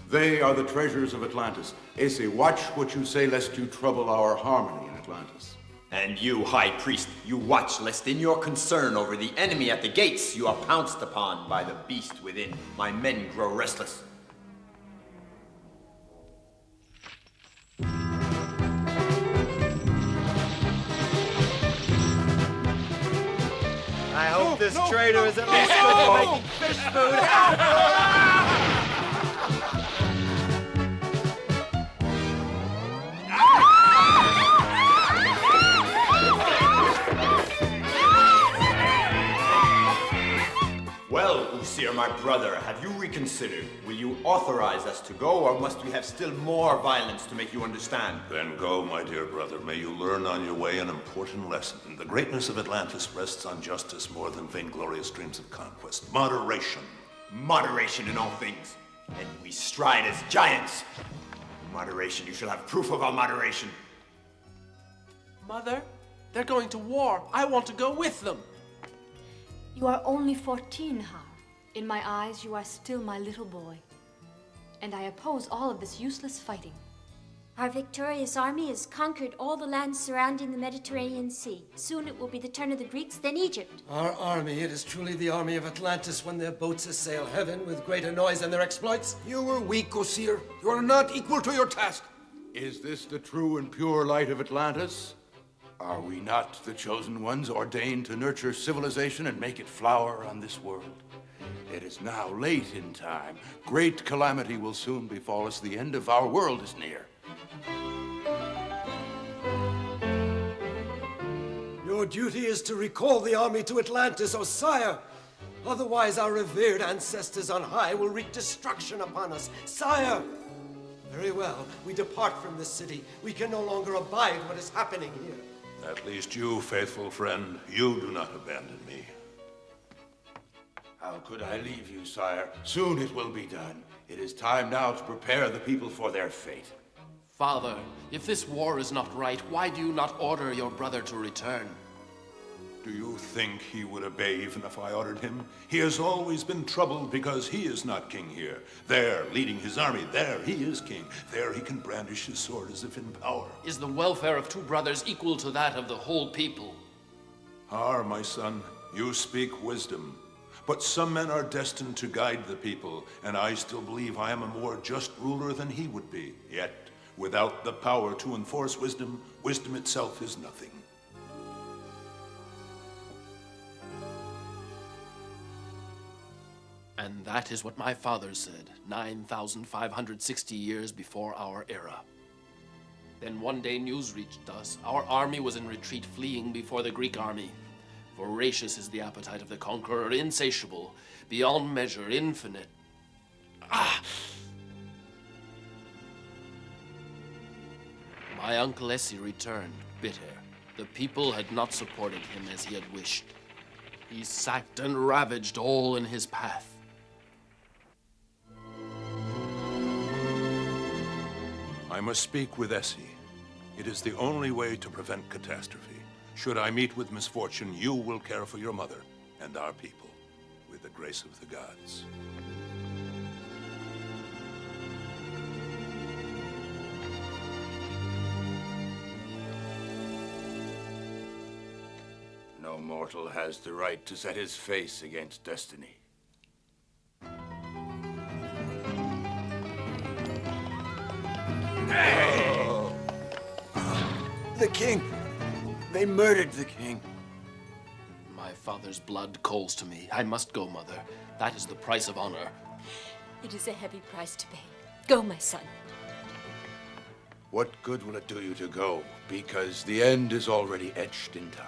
Speaker 13: They are the treasures of Atlantis. Ase, watch what you say lest you trouble our harmony in Atlantis.
Speaker 18: And you, High Priest, you watch lest in your concern over the enemy at the gates you are pounced upon by the beast within. My men grow restless.
Speaker 11: I hope this traitor is at least good at making fish food.
Speaker 18: Well, Usir, my brother, have you reconsidered? Will you authorize us to go, or must we have still more violence to make you understand?
Speaker 2: Then go, my dear brother. May you learn on your way an important lesson. The greatness of Atlantis rests on justice more than vainglorious dreams of conquest. Moderation.
Speaker 18: Moderation in all things. And we stride as giants. Moderation, you shall have proof of our moderation.
Speaker 9: Mother, they're going to war. I want to go with them.
Speaker 10: You are only 14, Har. In my eyes, you are still my little boy. And I oppose all of this useless fighting.
Speaker 17: Our victorious army has conquered all the lands surrounding the Mediterranean Sea. Soon it will be the turn of the Greeks, then Egypt.
Speaker 11: Our army, it is truly the army of Atlantis when their boats assail heaven with greater noise than their exploits.
Speaker 19: You were weak, Osir. You are not equal to your task.
Speaker 13: Is this the true and pure light of Atlantis? Are we not the chosen ones ordained to nurture civilization and make it flower on this world? It is now late in time. Great calamity will soon befall us. The end of our world is near.
Speaker 11: Your duty is to recall the army to Atlantis, O sire. Otherwise, our revered ancestors on high will wreak destruction upon us. Sire! Very well, we depart from this city. We can no longer abide what is happening here.
Speaker 2: At least you, faithful friend, you do not abandon me.
Speaker 13: How could I leave you, sire? Soon it will be done. It is time now to prepare the people for their fate.
Speaker 9: Father, if this war is not right, why do you not order your brother to return?
Speaker 2: Do you think he would obey even if I ordered him? He has always been troubled because he is not king here. There, leading his army, there he is king. There he can brandish his sword as if in power.
Speaker 9: Is the welfare of two brothers equal to that of the whole people?
Speaker 2: Har, my son, you speak wisdom. But some men are destined to guide the people, and I still believe I am a more just ruler than he would be. Yet, without the power to enforce wisdom, wisdom itself is nothing.
Speaker 9: And that is what my father said 9,560 years before our era. Then one day news reached us. Our army was in retreat, fleeing before the Greek army. Voracious is the appetite of the conqueror, insatiable, beyond measure, infinite. My uncle Essie returned, bitter. The people had not supported him as he had wished. He sacked and ravaged all in his path.
Speaker 2: I must speak with Essie. It is the only way to prevent catastrophe. Should I meet with misfortune, you will care for your mother and our people with the grace of the gods.
Speaker 13: No mortal has the right to set his face against destiny.
Speaker 11: The king! They murdered the king.
Speaker 9: My father's blood calls to me. I must go, Mother. That is the price of honor.
Speaker 17: It is a heavy price to pay. Go, my son.
Speaker 13: What good will it do you to go? Because the end is already etched in time.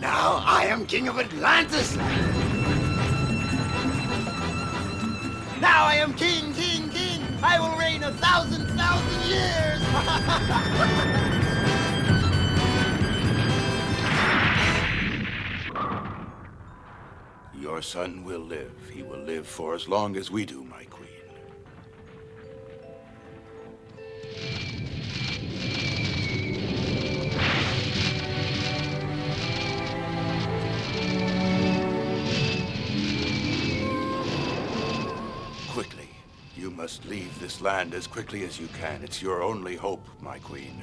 Speaker 20: Now I am king of Atlantis. Now I am king, king, king. I will reign 1,000 years.
Speaker 13: Your son will live. He will live for as long as we do, my queen. Quickly. You must leave this land as quickly as you can. It's your only hope, my queen.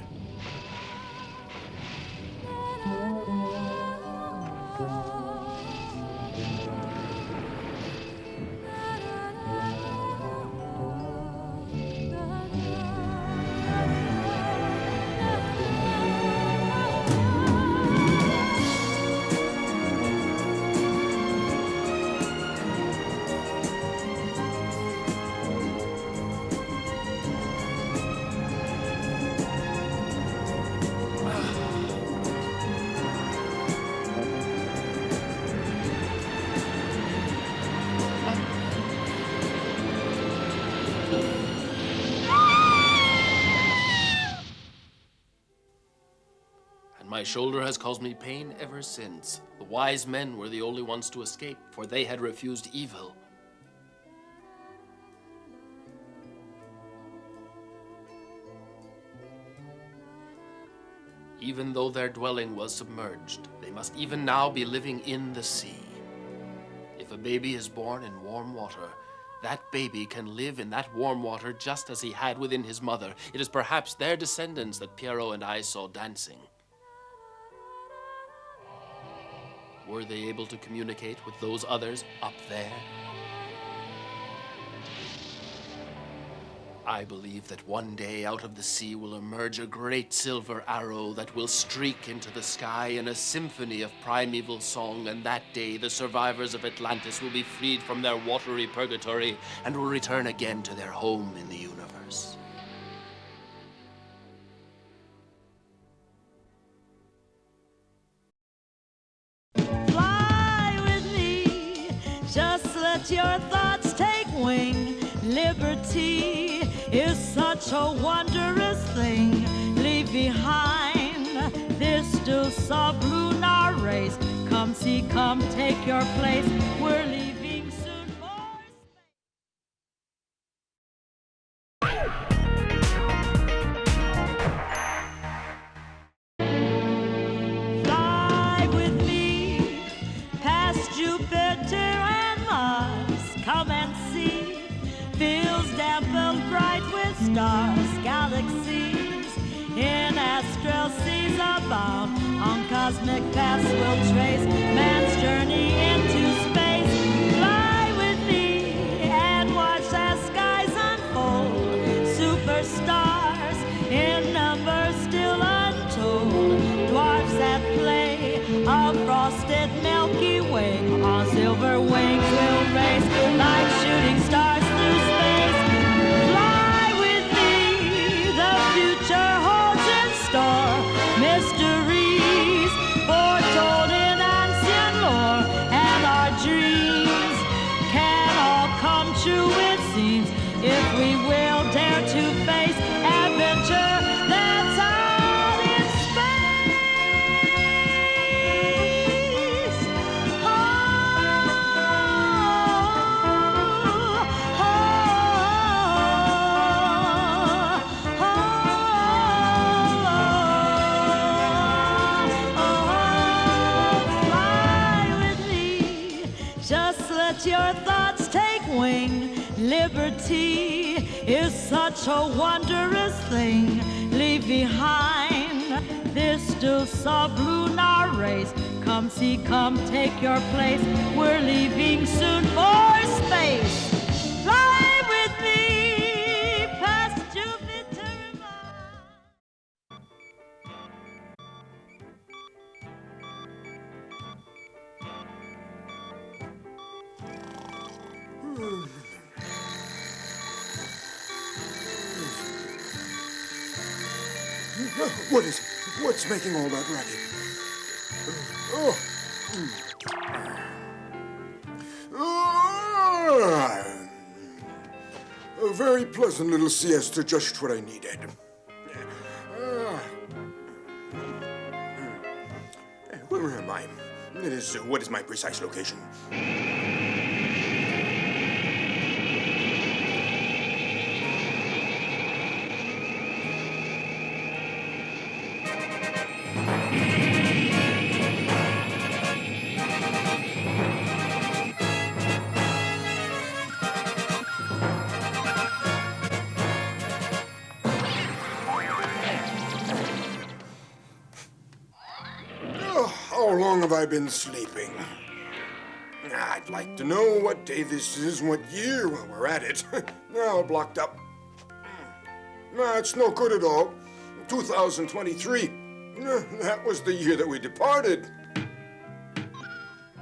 Speaker 9: My shoulder has caused me pain ever since. The wise men were the only ones to escape, for they had refused evil. Even though their dwelling was submerged, they must even now be living in the sea. If a baby is born in warm water, that baby can live in that warm water just as he had within his mother. It is perhaps their descendants that Pierrot and I saw dancing. Were they able to communicate with those others up there? I believe that one day out of the sea will emerge a great silver arrow that will streak into the sky in a symphony of primeval song, and that day the survivors of Atlantis will be freed from their watery purgatory and will return again to their home in the universe.
Speaker 1: Just let your thoughts take wing. Liberty is such a wondrous thing. Leave behind this deuce of lunar race. Come see, come take your place. We're leaving soon for space. Fly with me past Jupiter. Come and see, fields dampened bright with stars, galaxies in astral seas abound. On cosmic paths we'll trace man's journey into space. Fly with me and watch as skies unfold. Superstars in numbers still untold. Dwarfs at play, a frosted Milky Way. On silver wings we'll race like shooting stars through space. Fly with me, the future holds in store mysteries foretold in ancient lore, and our dreams can all come true, it seems, if we will dare to face adventure that's out in space. let your thoughts take wing. Liberty is such a wondrous thing. Leave behind this still sublunar race. Come see, come take your place. We're leaving soon for space. Fly with me past Jupiter and
Speaker 19: What is it? What's making all that racket? A very pleasant little siesta, just what I needed. Where am I? What is my precise location? How long have I been sleeping? I'd like to know what day this is, what year. Well, we're at it. Now blocked up. It's no good at all. 2023. That was the year that we departed.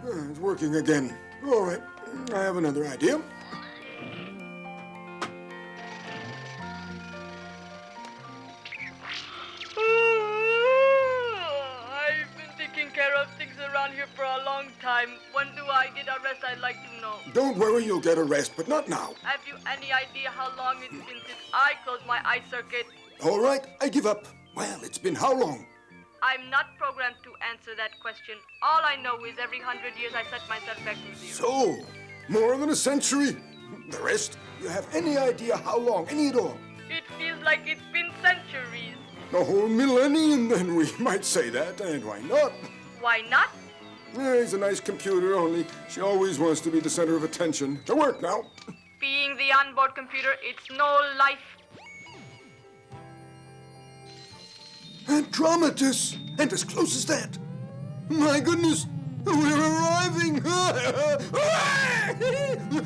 Speaker 19: It's working again. All right, I have another idea.
Speaker 21: For a long time. When do I get a rest? I'd like to know.
Speaker 19: Don't worry, you'll get a rest, but not now.
Speaker 21: Have you any idea how long it's been since I closed my eye circuit?
Speaker 19: All right, I give up. Well, it's been how long?
Speaker 21: I'm not programmed to answer that question. All I know is every 100 years I set myself back to zero.
Speaker 19: So, more than a century. The rest, you have any idea how long, any at all?
Speaker 21: It feels like it's been centuries.
Speaker 19: A whole millennium, then we might say that, and why not?
Speaker 21: Why not?
Speaker 19: He's a nice computer, only she always wants to be the center of attention. To work now.
Speaker 21: Being the onboard computer, it's no life.
Speaker 19: Andromedas! And as close as that! My goodness! We're arriving!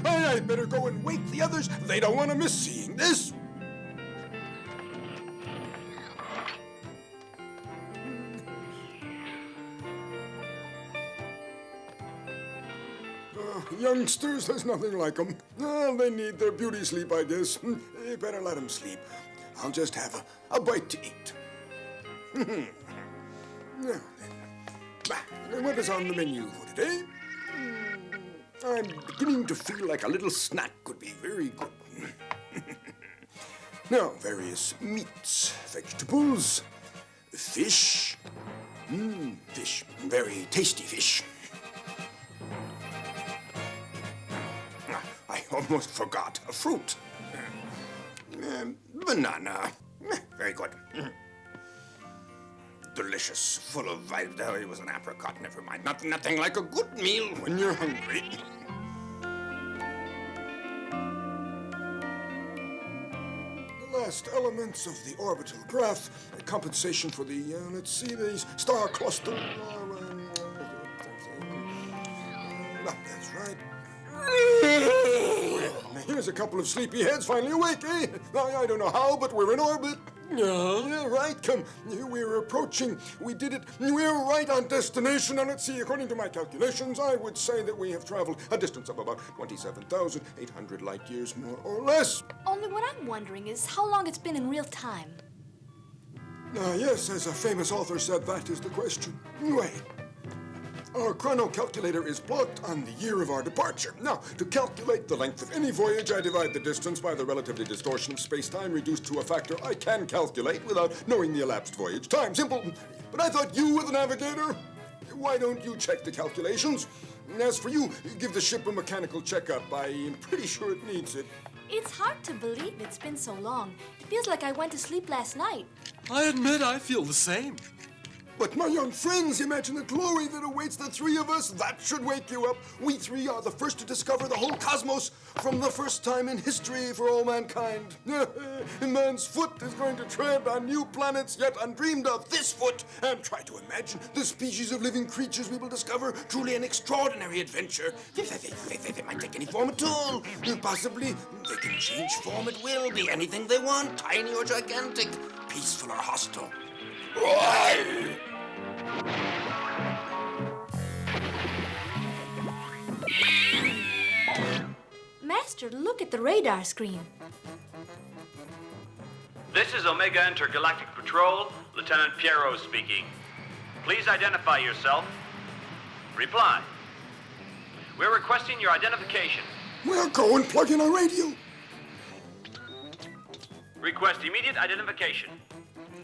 Speaker 19: I'd better go and wake the others. They don't want to miss seeing this. Youngsters, there's nothing like them. They need their beauty sleep, I guess. You better let them sleep. I'll just have a bite to eat. Now then, what is on the menu for today? I'm beginning to feel like a little snack could be very good. Now, various meats, vegetables, fish. Fish, very tasty fish. I almost forgot a fruit. Banana. Very good. Delicious, full of vitamin. Oh, it was an apricot. Never mind. Nothing like a good meal when you're hungry. The last elements of the orbital graph, compensation for the, let's see, the star cluster. That's right. Well, here's a couple of sleepy heads finally awake, eh? I don't know how, but we're in orbit. Yeah, right, come. We're approaching. We did it. We're right on destination. Now, let's see, according to my calculations, I would say that we have traveled a distance of about 27,800 light years, more or less.
Speaker 10: Only what I'm wondering is how long it's been in real time.
Speaker 19: Yes, as a famous author said, that is the question. Anyway, our chrono calculator is blocked on the year of our departure. Now, to calculate the length of any voyage, I divide the distance by the relatively distortion of space-time reduced to a factor I can calculate without knowing the elapsed voyage time. Simple. But I thought you were the navigator. Why don't you check the calculations? As for you, give the ship a mechanical checkup. I'm pretty sure it needs it.
Speaker 10: It's hard to believe it's been so long. It feels like I went to sleep last night.
Speaker 11: I admit I feel the same.
Speaker 19: But my young friends, imagine the glory that awaits the three of us. That should wake you up. We three are the first to discover the whole cosmos from the first time in history for all mankind. Man's foot is going to tread on new planets yet undreamed of. This foot. And try to imagine the species of living creatures we will discover. Truly an extraordinary adventure. They might take any form at all. Possibly they can change form at will, be anything they want, tiny or gigantic, peaceful or hostile. Why?
Speaker 10: Master, look at the radar screen.
Speaker 8: This is Omega Intergalactic Patrol, Lieutenant Pierrot speaking. Please identify yourself. Reply. We're requesting your identification.
Speaker 19: Well, go and plug in our radio.
Speaker 8: Request immediate identification.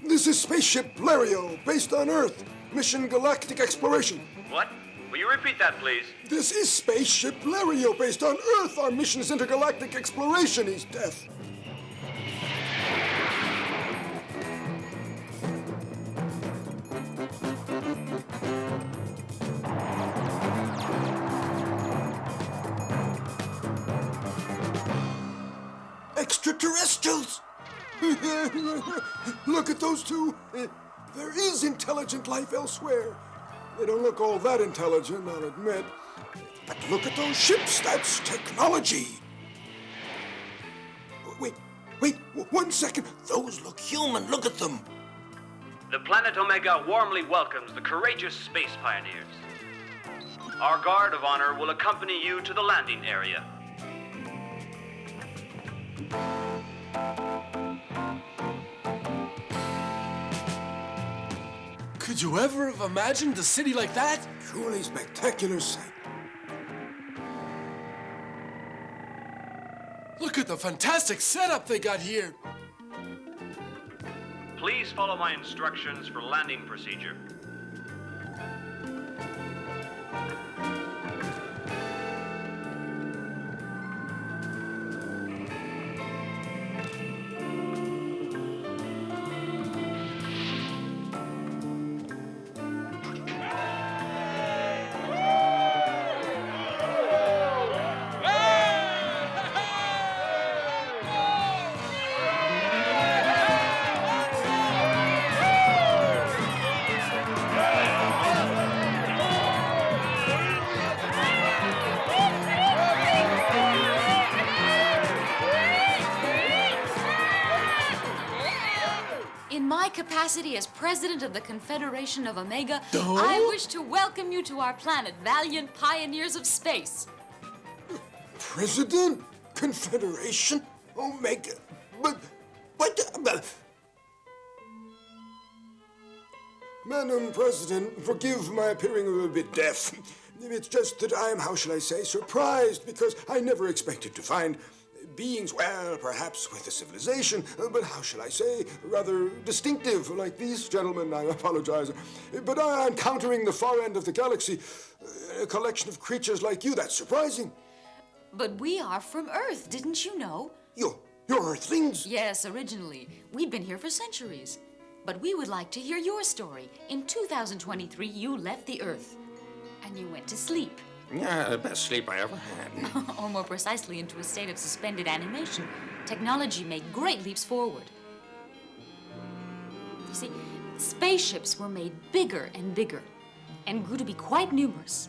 Speaker 19: This is Spaceship Blériot, based on Earth. Mission Galactic Exploration.
Speaker 8: What? Will you repeat that, please?
Speaker 19: This is Spaceship Blériot, based on Earth. Our mission is intergalactic exploration. He's deaf. Extraterrestrials! Look at those two. There is intelligent life elsewhere. They don't look all that intelligent, I'll admit. But look at those ships. That's technology. Wait, 1 second. Those look human. Look at them.
Speaker 8: The planet Omega warmly welcomes the courageous space pioneers. Our guard of honor will accompany you to the landing area.
Speaker 9: Could you ever have imagined a city like that?
Speaker 19: Truly spectacular sight.
Speaker 9: Look at the fantastic setup they got here.
Speaker 8: Please follow my instructions for landing procedure.
Speaker 17: Capacity as president of the Confederation of Omega, I wish to welcome you to our planet, valiant pioneers of space.
Speaker 19: President? Confederation? Omega? But Madam President, forgive my appearing a bit deaf. It's just that I am, how shall I say, surprised because I never expected to find beings, well, perhaps with a civilization, but how shall I say, rather distinctive, like these gentlemen, I apologize. But encountering the far end of the galaxy, a collection of creatures like you, that's surprising.
Speaker 17: But we are from Earth, didn't you know?
Speaker 19: You're Earthlings?
Speaker 17: Yes, originally. We've been here for centuries. But we would like to hear your story. In 2023, you left the Earth, and you went to sleep.
Speaker 3: Yeah, the best sleep I ever had.
Speaker 17: Or more precisely, into a state of suspended animation. Technology made great leaps forward. You see, spaceships were made bigger and bigger, and grew to be quite numerous.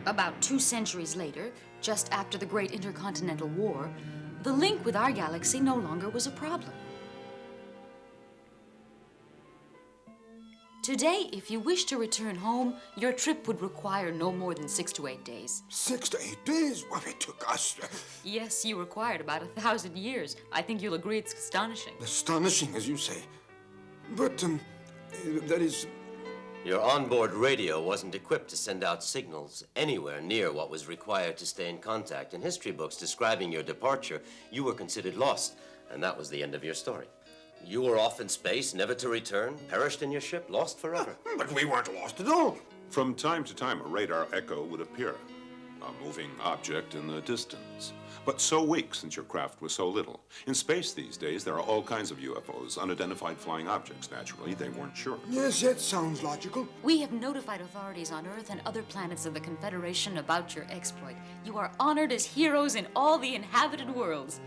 Speaker 17: About 2 centuries later, just after the Great Intercontinental War, the link with our galaxy no longer was a problem. Today, if you wish to return home, your trip would require no more than 6 to 8 days.
Speaker 19: 6 to 8 days? Well, it took us...
Speaker 17: Yes, you required about 1,000 years. I think you'll agree it's astonishing.
Speaker 19: Astonishing, as you say. But, that is...
Speaker 4: Your onboard radio wasn't equipped to send out signals anywhere near what was required to stay in contact. In history books describing your departure, you were considered lost, and that was the end of your story. You were off in space, never to return, perished in your ship, lost forever.
Speaker 19: But we weren't lost at all.
Speaker 2: From time to time, a radar echo would appear. A moving object in the distance. But so weak since your craft was so little. In space these days, there are all kinds of UFOs, unidentified flying objects, naturally. They weren't sure.
Speaker 12: Yes, that sounds logical.
Speaker 17: We have notified authorities on Earth and other planets of the Confederation about your exploit. You are honored as heroes in all the inhabited worlds.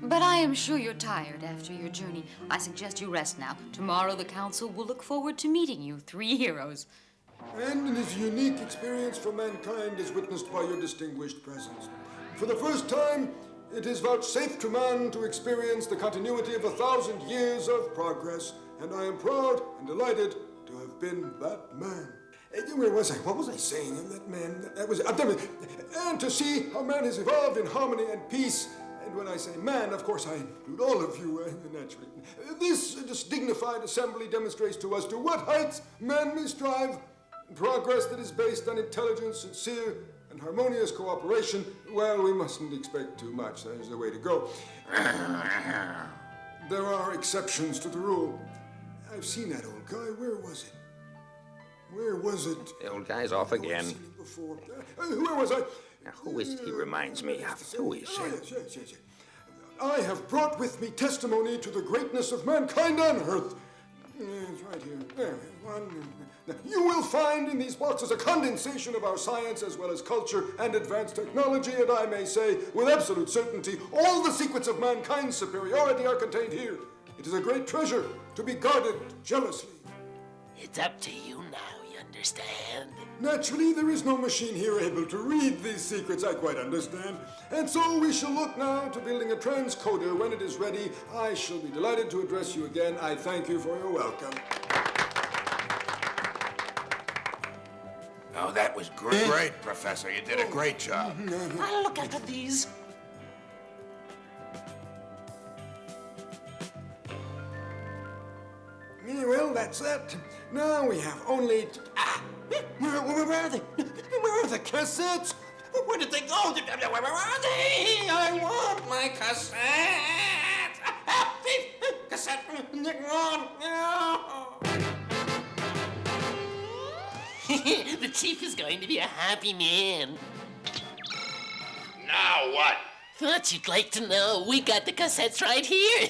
Speaker 17: But I am sure you're tired after your journey. I suggest you rest now. Tomorrow the Council will look forward to meeting you, 3 heroes.
Speaker 12: And it is a unique experience for mankind as witnessed by your distinguished presence. For the first time, it is vouchsafed to man to experience the continuity of 1,000 years of progress, and I am proud and delighted to have been that man. Where was I? What was I saying? That man, that was... and to see how man has evolved in harmony and peace. And when I say man, of course, I include all of you, naturally. This dignified assembly demonstrates to us to what heights man may strive. Progress that is based on intelligence, sincere, and harmonious cooperation, well, we mustn't expect too much. That is the way to go. There are exceptions to the rule. I've seen that old guy. Where was it? Where was it?
Speaker 3: The old guy's off again.
Speaker 12: I've seen it before. Where was I?
Speaker 3: Now, who is it he reminds me of? Who is it?
Speaker 12: Yes. I have brought with me testimony to the greatness of mankind on Earth. It's right here. There, one. Now, you will find in these boxes a condensation of our science as well as culture and advanced technology, and I may say, with absolute certainty, all the secrets of mankind's superiority are contained here. It is a great treasure to be guarded jealously.
Speaker 20: It's up to you now, you understand?
Speaker 12: Naturally, there is no machine here able to read these secrets, I quite understand. And so we shall look now to building a transcoder. When it is ready, I shall be delighted to address you again. I thank you for your welcome.
Speaker 13: Oh, that was great, Professor. You did a great job.
Speaker 20: I'll look after these.
Speaker 12: Well, that's that. Now we have only to... Where are they? Where are the cassettes? Where did they go? Where are they?
Speaker 3: I want my cassette! Cassette!
Speaker 20: The chief is going to be a happy man.
Speaker 5: Now what?
Speaker 20: Thought you'd like to know. We got the cassettes right here.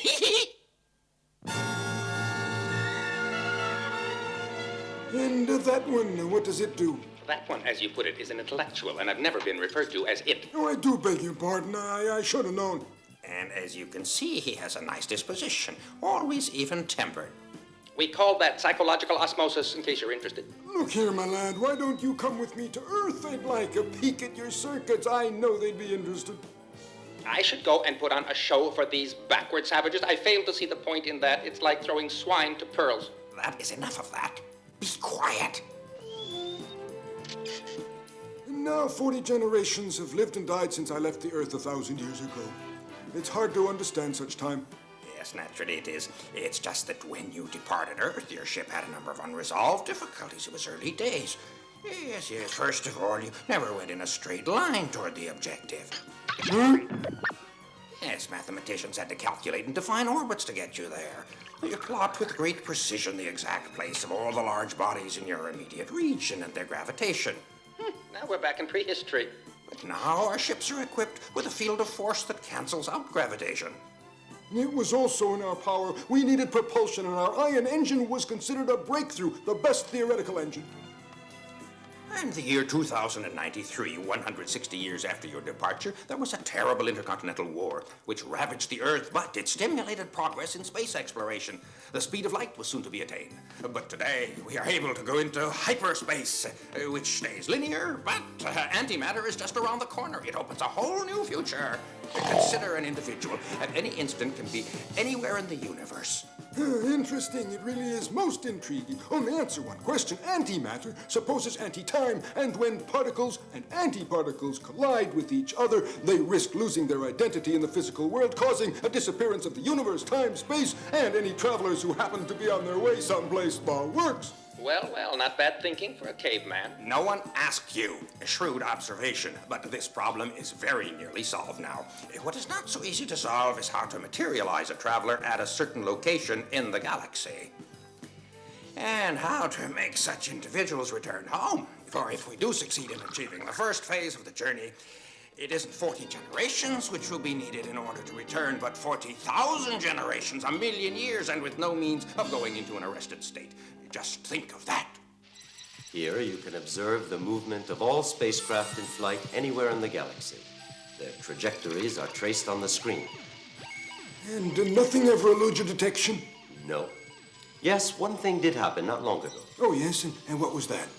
Speaker 12: And that one, what does it do?
Speaker 15: That one, as you put it, is an intellectual, and I've never been referred to as it.
Speaker 12: Oh, I do beg your pardon. I should have known.
Speaker 3: And as you can see, he has a nice disposition, always even-tempered.
Speaker 15: We call that psychological osmosis, in case you're interested.
Speaker 12: Look here, my lad. Why don't you come with me to Earth? I'd like a peek at your circuits. I know they'd be interested.
Speaker 15: I should go and put on a show for these backward savages. I fail to see the point in that. It's like throwing swine to pearls.
Speaker 3: That is enough of that. Be quiet.
Speaker 12: And now 40 generations have lived and died since I left the Earth 1,000 years ago. It's hard to understand such time.
Speaker 3: Yes, naturally it is. It's just that when you departed Earth, your ship had a number of unresolved difficulties. It was early days. Yes. First of all, you never went in a straight line toward the objective. Yes, mathematicians had to calculate and define orbits to get you there. You plot with great precision the exact place of all the large bodies in your immediate region and their gravitation.
Speaker 15: Now we're back in prehistory.
Speaker 3: But now our ships are equipped with a field of force that cancels out gravitation.
Speaker 12: It was also in our power. We needed propulsion, and our ion engine was considered a breakthrough, the best theoretical engine.
Speaker 3: In the year 2093, 160 years after your departure, there was a terrible intercontinental war which ravaged the Earth, but it stimulated progress in space exploration. The speed of light was soon to be attained. But today, we are able to go into hyperspace, which stays linear, but antimatter is just around the corner. It opens a whole new future. Consider an individual at any instant can be anywhere in the universe.
Speaker 12: Interesting. It really is most intriguing. Only answer one question. Antimatter supposes anti-time, and when particles and antiparticles collide with each other, they risk losing their identity in the physical world, causing a disappearance of the universe, time, space, and any travelers who happen to be on their way someplace far worse.
Speaker 15: Well, not bad thinking for a caveman.
Speaker 3: No one asked you. A shrewd observation, but this problem is very nearly solved now. What is not so easy to solve is how to materialize a traveler at a certain location in the galaxy. And how to make such individuals return home. For if we do succeed in achieving the first phase of the journey, it isn't 40 generations which will be needed in order to return, but 40,000 generations, 1,000,000 years, and with no means of going into an arrested state. Just think of that.
Speaker 4: Here you can observe the movement of all spacecraft in flight anywhere in the galaxy. Their trajectories are traced on the screen.
Speaker 12: And nothing ever eludes your detection?
Speaker 4: No. Yes, one thing did happen not long ago.
Speaker 12: Oh, yes, and what was that?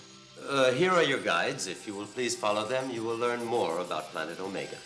Speaker 4: Here are your guides. If you will please follow them, you will learn more about Planet Omega.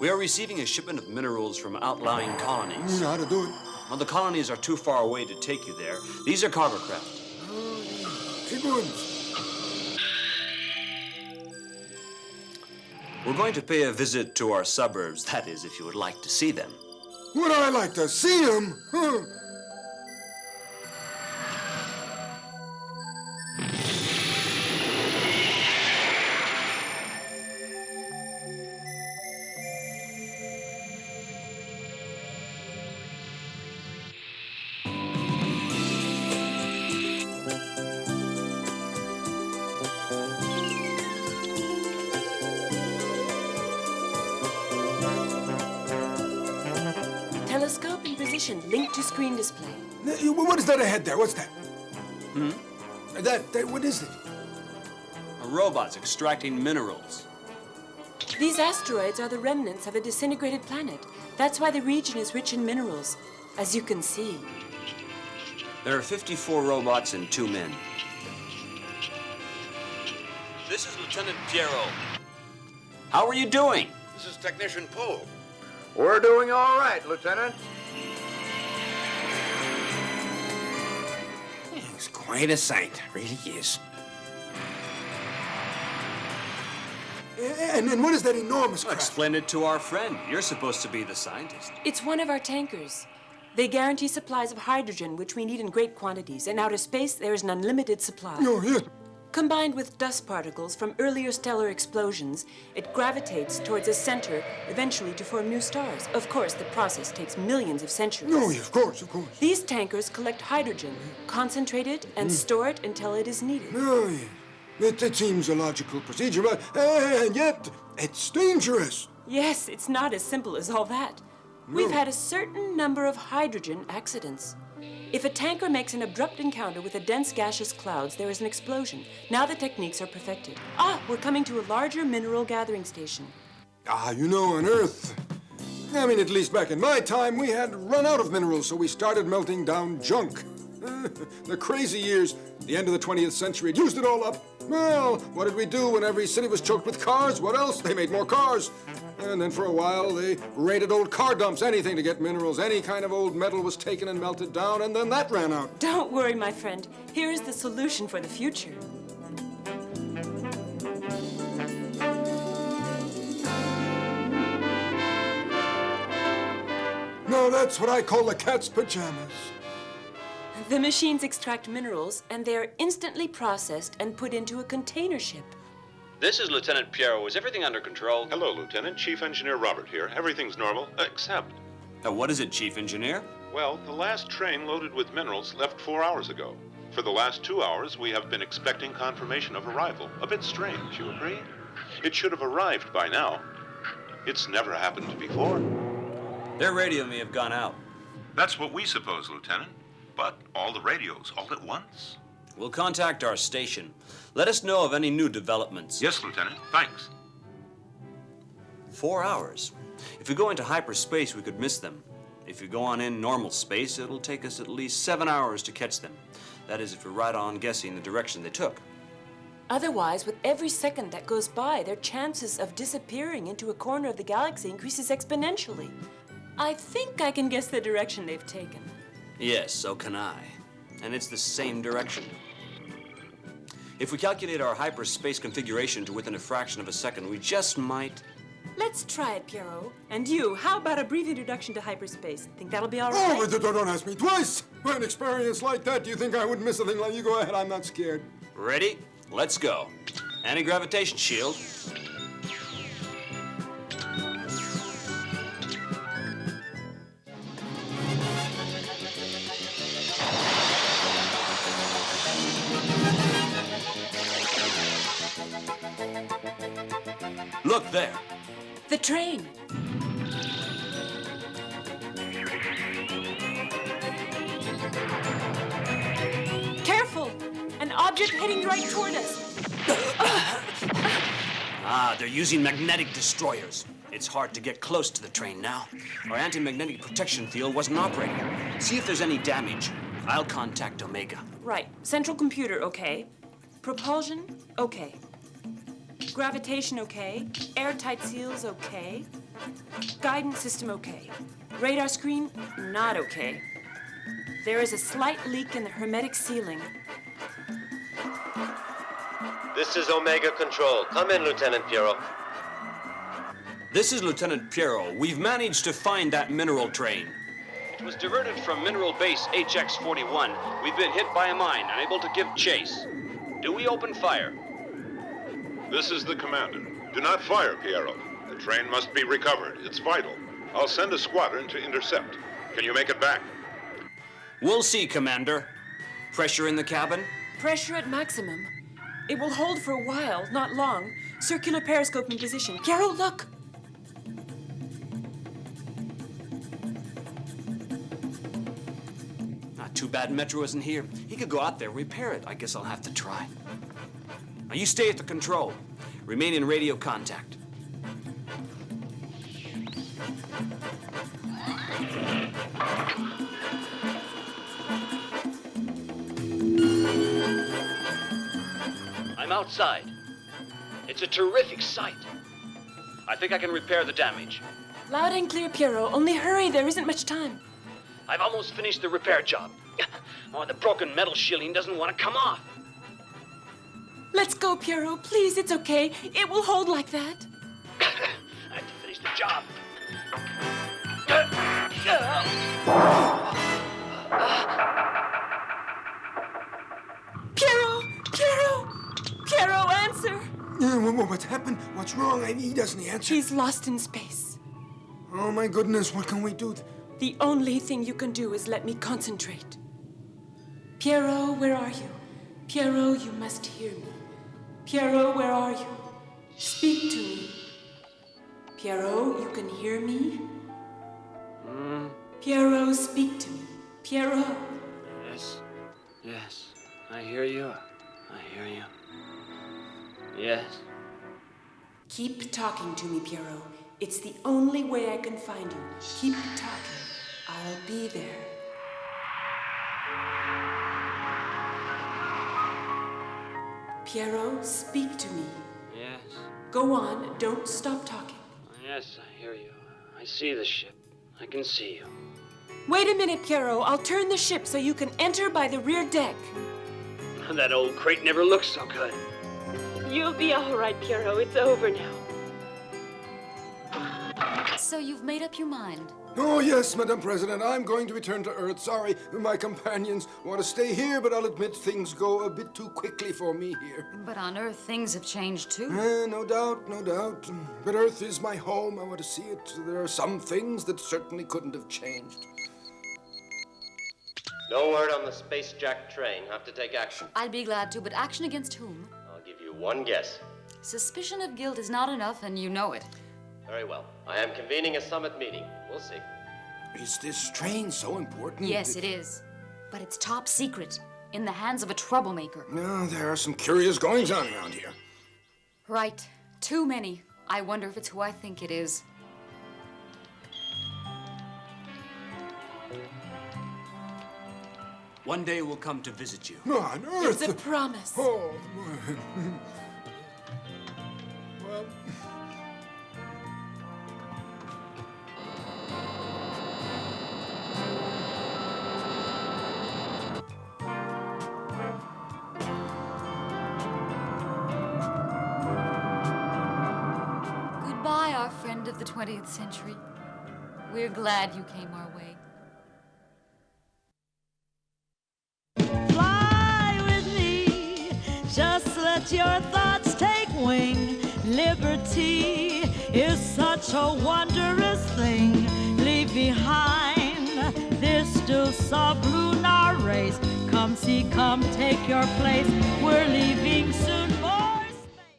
Speaker 16: We are receiving a shipment of minerals from outlying colonies.
Speaker 12: How to do it?
Speaker 16: Well, the colonies are too far away to take you there. These are cargo craft.
Speaker 12: Hey, goods.
Speaker 16: We're going to pay a visit to our suburbs. That is, if you would like to see them.
Speaker 12: Would I like to see him? Huh?
Speaker 6: Telescope in position, linked to screen display.
Speaker 12: What is that ahead there? What's that? What is it?
Speaker 16: Robots extracting minerals.
Speaker 6: These asteroids are the remnants of a disintegrated planet. That's why the region is rich in minerals, as you can see.
Speaker 16: There are 54 robots and 2 men. This is Lieutenant Piero. How are you doing?
Speaker 13: This is Technician Poe.
Speaker 7: We're doing all right, Lieutenant.
Speaker 3: It's quite a sight, really is.
Speaker 12: And what is that enormous craft?
Speaker 16: Explain it to our friend. You're supposed to be the scientist.
Speaker 6: It's one of our tankers. They guarantee supplies of hydrogen, which we need in great quantities. In outer space, there is an unlimited supply.
Speaker 12: Oh, yes.
Speaker 6: Combined with dust particles from earlier stellar explosions, it gravitates towards a center, eventually to form new stars. Of course, the process takes millions of centuries.
Speaker 12: Oh, yeah, of course, of course.
Speaker 6: These tankers collect hydrogen, concentrate it, and store it until it is needed.
Speaker 12: Oh, yeah. It seems a logical procedure, but and yet it's dangerous.
Speaker 6: Yes, it's not as simple as all that.
Speaker 12: No.
Speaker 6: We've had a certain number of hydrogen accidents. If a tanker makes an abrupt encounter with a dense gaseous clouds, there is an explosion. Now the techniques are perfected. We're coming to a larger mineral gathering station.
Speaker 12: You know, on Earth, I mean, at least back in my time, we had run out of minerals, so we started melting down junk. The crazy years, the end of the 20th century, had used it all up. Well, what did we do when every city was choked with cars? What else? They made more cars. And then for a while, they raided old car dumps, anything to get minerals. Any kind of old metal was taken and melted down, and then that ran out.
Speaker 6: Don't worry, my friend. Here is the solution for the future.
Speaker 12: No, that's what I call the cat's pajamas.
Speaker 6: The machines extract minerals, and they are instantly processed and put into a container ship.
Speaker 8: This is Lieutenant Piero. Is everything under control?
Speaker 2: Hello, Lieutenant. Chief Engineer Robert here. Everything's normal, except...
Speaker 16: What is it, Chief Engineer?
Speaker 2: Well, the last train loaded with minerals left 4 hours ago. For the last 2 hours, we have been expecting confirmation of arrival. A bit strange, you agree? It should have arrived by now. It's never happened before.
Speaker 16: Their radio may have gone out.
Speaker 2: That's what we suppose, Lieutenant. But all the radios, all at once?
Speaker 16: We'll contact our station. Let us know of any new developments.
Speaker 2: Yes, Lieutenant. Thanks.
Speaker 16: 4 hours. If we go into hyperspace, we could miss them. If you go on in normal space, it'll take us at least 7 hours to catch them. That is, if we're right on guessing the direction they took.
Speaker 6: Otherwise, with every second that goes by, their chances of disappearing into a corner of the galaxy increases exponentially. I think I can guess the direction they've taken.
Speaker 16: Yes, so can I. And it's the same direction. If we calculate our hyperspace configuration to within a fraction of a second, we just might...
Speaker 6: Let's try it, Pierrot. And you, how about a brief introduction to hyperspace? Think that'll be all right?
Speaker 12: Oh, but don't ask me twice! For an experience like that, do you think I would miss a thing like you? Go ahead, I'm not scared.
Speaker 16: Ready? Let's go. Anti-gravitation shield. Look there.
Speaker 6: The train. Careful! An object heading right toward us.
Speaker 16: Ah, they're using magnetic destroyers. It's hard to get close to the train now. Our anti-magnetic protection field wasn't operating. See if there's any damage. I'll contact Omega.
Speaker 6: Right. Central computer, okay. Propulsion, okay. Gravitation, okay. Airtight seals, okay. Guidance system, okay. Radar screen, not okay. There is a slight leak in the hermetic sealing.
Speaker 4: This is Omega Control. Come in, Lieutenant Pierrot.
Speaker 16: This is Lieutenant Pierrot. We've managed to find that mineral train.
Speaker 8: It was diverted from mineral base HX-41. We've been hit by a mine, unable to give chase. Do we open fire?
Speaker 2: This is the commander. Do not fire, Pierrot. The train must be recovered. It's vital. I'll send a squadron to intercept. Can you make it back?
Speaker 16: We'll see, Commander. Pressure in the cabin?
Speaker 6: Pressure at maximum. It will hold for a while, not long. Circular periscope in position. Pierrot, look!
Speaker 16: Not too bad Metro isn't here. He could go out there, repair it. I guess I'll have to try. Now you stay at the control. Remain in radio contact.
Speaker 8: I'm outside. It's a terrific sight. I think I can repair the damage.
Speaker 6: Loud and clear, Pierrot. Only hurry, there isn't much time.
Speaker 8: I've almost finished the repair job. Oh, the broken metal shielding doesn't want to come off.
Speaker 6: Let's go, Pierrot. Please, it's okay. It will hold like that.
Speaker 8: I have to finish the job.
Speaker 6: Pierrot! Pierrot! Pierrot, answer!
Speaker 12: What's happened? What's wrong? He doesn't answer.
Speaker 6: He's lost in space.
Speaker 12: Oh, my goodness, what can we do?
Speaker 6: The only thing you can do is let me concentrate. Pierrot, where are you? Pierrot, you must hear me. Pierrot, where are you? Speak to me. Pierrot, you can hear me? Pierrot, speak to me. Pierrot.
Speaker 8: Yes, I hear you. I hear you. Yes.
Speaker 6: Keep talking to me, Pierrot. It's the only way I can find you. Keep talking. I'll be there. Pierrot, speak to me.
Speaker 8: Yes.
Speaker 6: Go on, don't stop talking.
Speaker 8: Yes, I hear you. I see the ship. I can see you.
Speaker 6: Wait a minute, Pierrot. I'll turn the ship so you can enter by the rear deck.
Speaker 8: That old crate never looked so good.
Speaker 6: You'll be all right, Pierrot. It's over now.
Speaker 10: So you've made up your mind?
Speaker 12: Oh, yes, Madam President. I'm going to return to Earth. Sorry, my companions want to stay here, but I'll admit things go a bit too quickly for me here.
Speaker 10: But on Earth, things have changed too.
Speaker 12: No doubt, no doubt. But Earth is my home. I want to see it. There are some things that certainly couldn't have changed.
Speaker 4: No word on the Space Jack train. Have to take action.
Speaker 10: I'd be glad to, but action against whom?
Speaker 4: I'll give you one guess.
Speaker 10: Suspicion of guilt is not enough, and you know it.
Speaker 4: Very well. I am convening a summit meeting. We'll see.
Speaker 12: Is this train so important?
Speaker 10: Yes, it is. But it's top secret, in the hands of a troublemaker.
Speaker 12: No, there are some curious goings on around here.
Speaker 10: Right. Too many. I wonder if it's who I think it is.
Speaker 16: One day we'll come to visit you.
Speaker 12: On Earth!
Speaker 6: It's a promise.
Speaker 12: Oh, well...
Speaker 14: 20th century. We're glad you came our way.
Speaker 1: Fly with me, just let your thoughts take wing. Liberty is such a wondrous thing. Leave behind this still sublunar race. Come see, come take your place. We're leaving soon for space.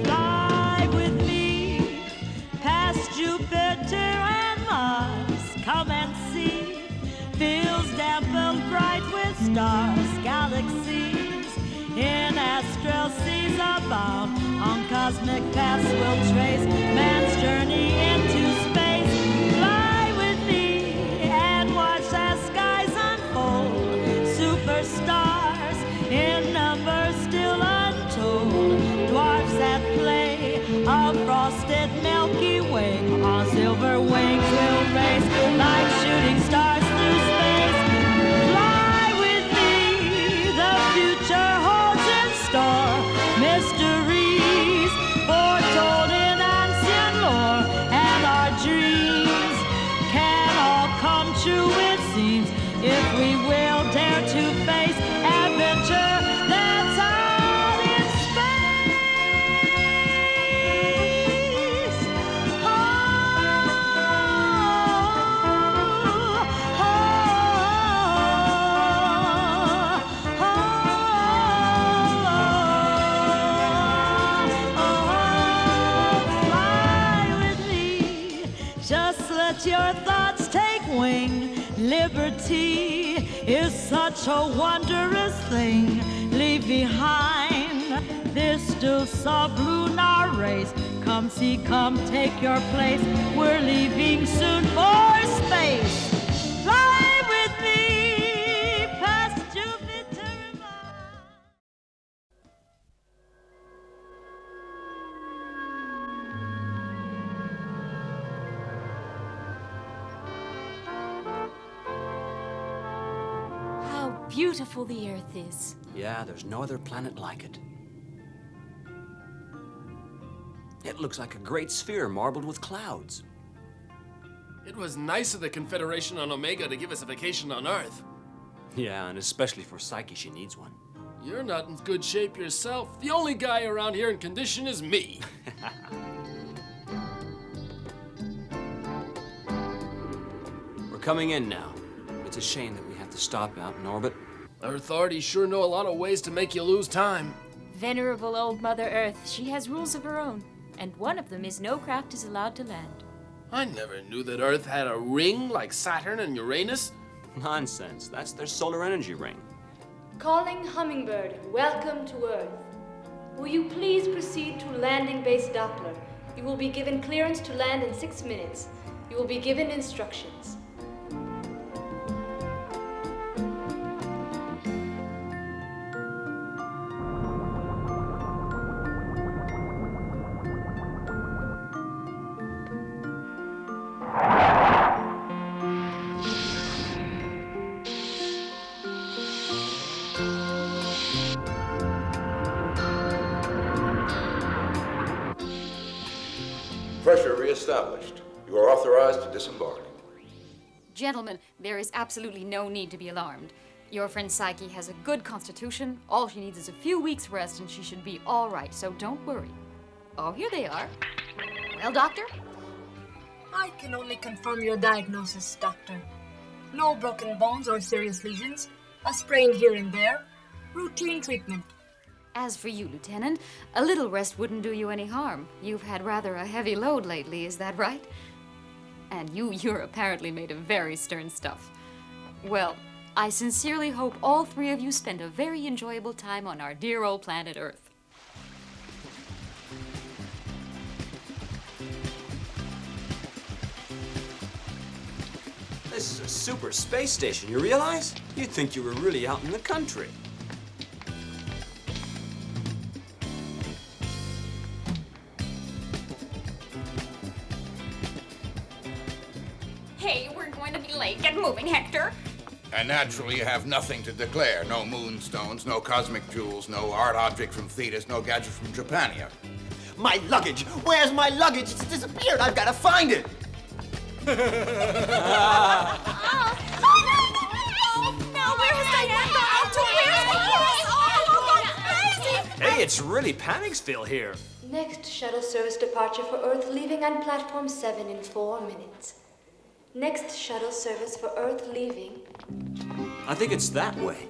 Speaker 1: Fly with me past Jupiter and Mars. Come and see fields dappled bright with stars, galaxies in astral seas abound. On cosmic paths we'll trace man's journey into space. Fly with me and watch as skies unfold. Superstars in numbers still untold. Dwarfs at play, a frosted Milky Way. On silver wings we'll race like shooting stars through space. Fly with me, the future holds in store mysteries foretold in ancient lore, and our dreams can all come true, it seems, if we will dare to face adventure that's out in space. Oh, oh, fly with me, just let your thoughts take wing. Liberty is such a wondrous thing. Leave behind this still sublunar race. Come see, come take your place. We're leaving soon for space. Fly with me past Jupiter and Mars.
Speaker 17: How beautiful the Earth is.
Speaker 16: Yeah, there's no other planet like it. It looks like a great sphere marbled with clouds.
Speaker 9: It was nice of the Confederation on Omega to give us a vacation on Earth.
Speaker 16: Yeah, and especially for Psyche, she needs one.
Speaker 9: You're not in good shape yourself. The only guy around here in condition is me.
Speaker 16: We're coming in now. It's a shame that we have to stop out in orbit.
Speaker 9: Our authorities sure know a lot of ways to make you lose time.
Speaker 17: Venerable old Mother Earth, she has rules of her own, and one of them is no craft is allowed to land.
Speaker 9: I never knew that Earth had a ring like Saturn and Uranus.
Speaker 16: Nonsense. That's their solar energy ring.
Speaker 10: Calling Hummingbird, welcome to Earth. Will you please proceed to landing base Doppler? You will be given clearance to land in 6 minutes. You will be given instructions.
Speaker 13: Pressure reestablished. You are authorized to disembark.
Speaker 14: Gentlemen, there is absolutely no need to be alarmed. Your friend Psyche has a good constitution. All she needs is a few weeks' rest and she should be all right, so don't worry. Oh, here they are. Well, Doctor?
Speaker 22: I can only confirm your diagnosis, Doctor. No broken bones or serious lesions. A sprain here and there. Routine treatment.
Speaker 14: As for you, Lieutenant, a little rest wouldn't do you any harm. You've had rather a heavy load lately, is that right? And you're apparently made of very stern stuff. Well, I sincerely hope all three of you spend a very enjoyable time on our dear old planet Earth.
Speaker 16: This is a super space station, you realize? You'd think you were really out in the country.
Speaker 14: Hey, we're going to be late. Get moving, Hector.
Speaker 13: And naturally, you have nothing to declare. No moonstones, no cosmic jewels, no art object from Thetis, no gadget from Japania.
Speaker 20: My luggage! Where's my luggage? It's disappeared. I've got to find it.
Speaker 1: Now, where has Diane gone to? Where's the
Speaker 16: Hey, it's really Panicsville here.
Speaker 10: Next shuttle service departure for Earth leaving on platform 7 in 4 minutes. Next shuttle service for Earth leaving.
Speaker 16: I think it's that way.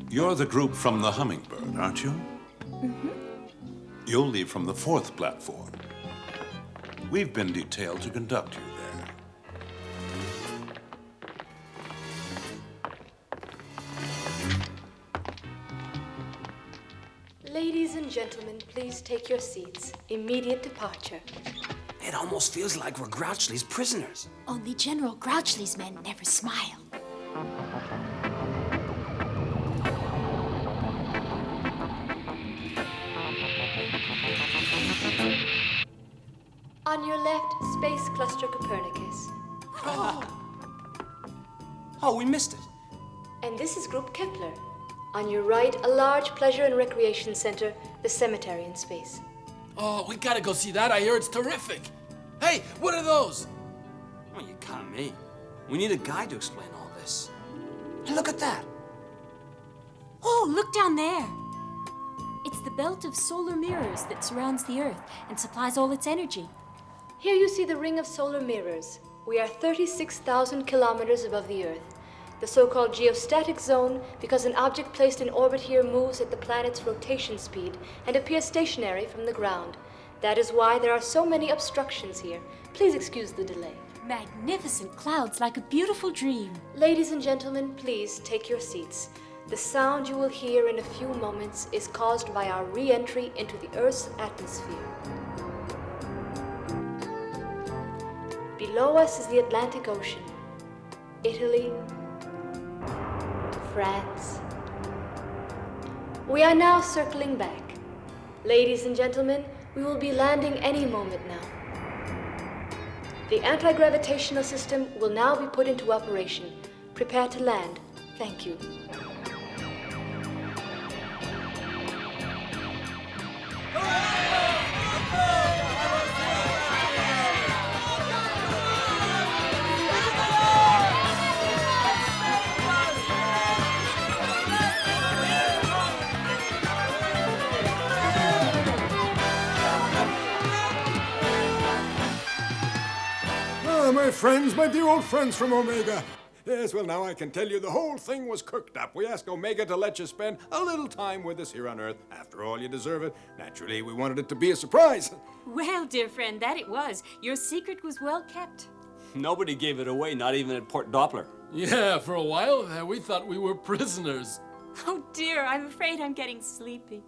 Speaker 18: You're the group from the Hummingbird, aren't you?
Speaker 17: Mm-hmm.
Speaker 18: You'll leave from the 4th platform. We've been detailed to conduct you there.
Speaker 10: Ladies and gentlemen, please take your seats. Immediate departure.
Speaker 5: It almost feels like we're Grouchly's prisoners.
Speaker 17: Only General Grouchly's men never smile.
Speaker 10: On your left, Space Cluster Copernicus.
Speaker 5: Oh, we missed it.
Speaker 10: And this is Group Kepler. On your right, a large pleasure and recreation center, the cemetery in space.
Speaker 9: Oh, we gotta go see that. I hear it's terrific. Hey, what are those?
Speaker 16: Oh, you got me. We need a guide to explain all this. And look at that.
Speaker 17: Oh, look down there. It's the belt of solar mirrors that surrounds the Earth and supplies all its energy.
Speaker 10: Here you see the ring of solar mirrors. We are 36,000 kilometers above the Earth. The so-called geostatic zone, because an object placed in orbit here moves at the planet's rotation speed and appears stationary from the ground. That is why there are so many obstructions here. Please excuse the delay.
Speaker 17: Magnificent clouds like a beautiful dream.
Speaker 10: Ladies and gentlemen, please take your seats. The sound you will hear in a few moments is caused by our re-entry into the Earth's atmosphere. Below us is the Atlantic Ocean, Italy, France. We are now circling back. Ladies and gentlemen, we will be landing any moment now. The anti-gravitational system will now be put into operation. Prepare to land. Thank you.
Speaker 19: My friends, my dear old friends from Omega. Yes, well, now I can tell you the whole thing was cooked up. We asked Omega to let you spend a little time with us here on Earth. After all, you deserve it. Naturally, we wanted it to be a surprise.
Speaker 17: Well, dear friend, that it was. Your secret was well kept.
Speaker 16: Nobody gave it away, not even at Port Doppler.
Speaker 9: Yeah, for a while there, we thought we were prisoners.
Speaker 17: Oh dear, I'm afraid I'm getting sleepy.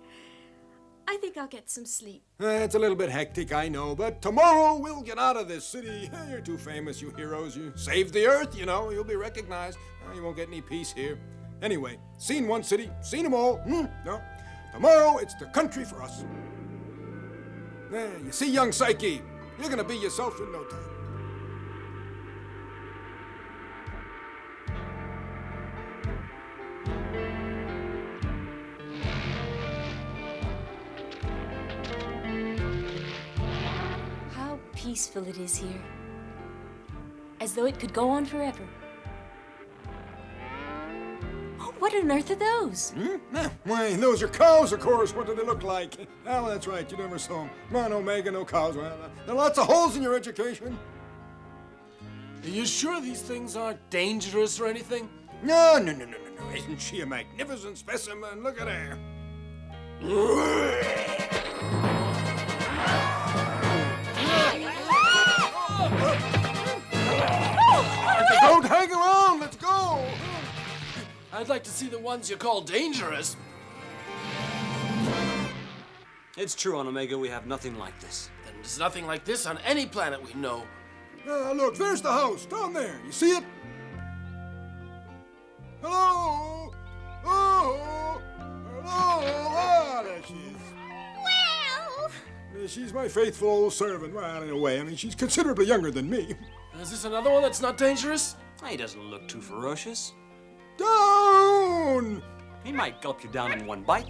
Speaker 17: I think I'll get some sleep.
Speaker 19: It's a little bit hectic, I know, but tomorrow we'll get out of this city. You're too famous, you heroes. You saved the Earth, you know. You'll be recognized. You won't get any peace here. Anyway, seen one city, seen them all. No. Tomorrow, it's the country for us. You see, young Psyche, you're gonna be yourself in no time.
Speaker 17: Peaceful it is here, as though it could go on forever. Oh, what on earth are those?
Speaker 19: Why, those are cows, of course. What do they look like? Oh, that's right, you never saw them. Come on, Omega, no cows. Well, there are lots of holes in your education.
Speaker 9: Are you sure these things aren't dangerous or anything?
Speaker 19: No. Isn't she a magnificent specimen? Look at her. Don't hang around, let's go!
Speaker 9: I'd like to see the ones you call dangerous.
Speaker 16: It's true, on Omega, we have nothing like this.
Speaker 9: Then there's nothing like this on any planet we know.
Speaker 19: Look, there's the house, down there. You see it? Hello? Oh! Hello? Ah, there she is. Well! She's my faithful old servant. Well, in a way, I mean, she's considerably younger than me.
Speaker 9: Is this another one that's not dangerous?
Speaker 16: He doesn't look too ferocious.
Speaker 12: Down!
Speaker 16: He might gulp you down in one bite.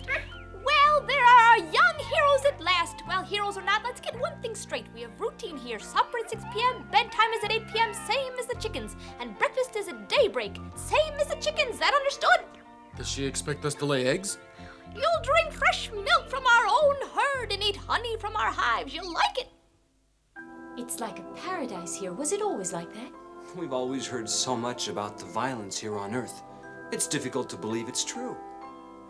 Speaker 11: Well, there are our young heroes at last. Well, heroes or not, let's get one thing straight. We have routine here. Supper at 6 p.m., bedtime is at 8 p.m., same as the chickens. And breakfast is at daybreak, same as the chickens. That understood?
Speaker 9: Does she expect us to lay eggs?
Speaker 11: You'll drink fresh milk from our own herd and eat honey from our hives. You'll like it.
Speaker 17: It's like a paradise here. Was it always like that?
Speaker 16: We've always heard so much about the violence here on Earth. It's difficult to believe it's true.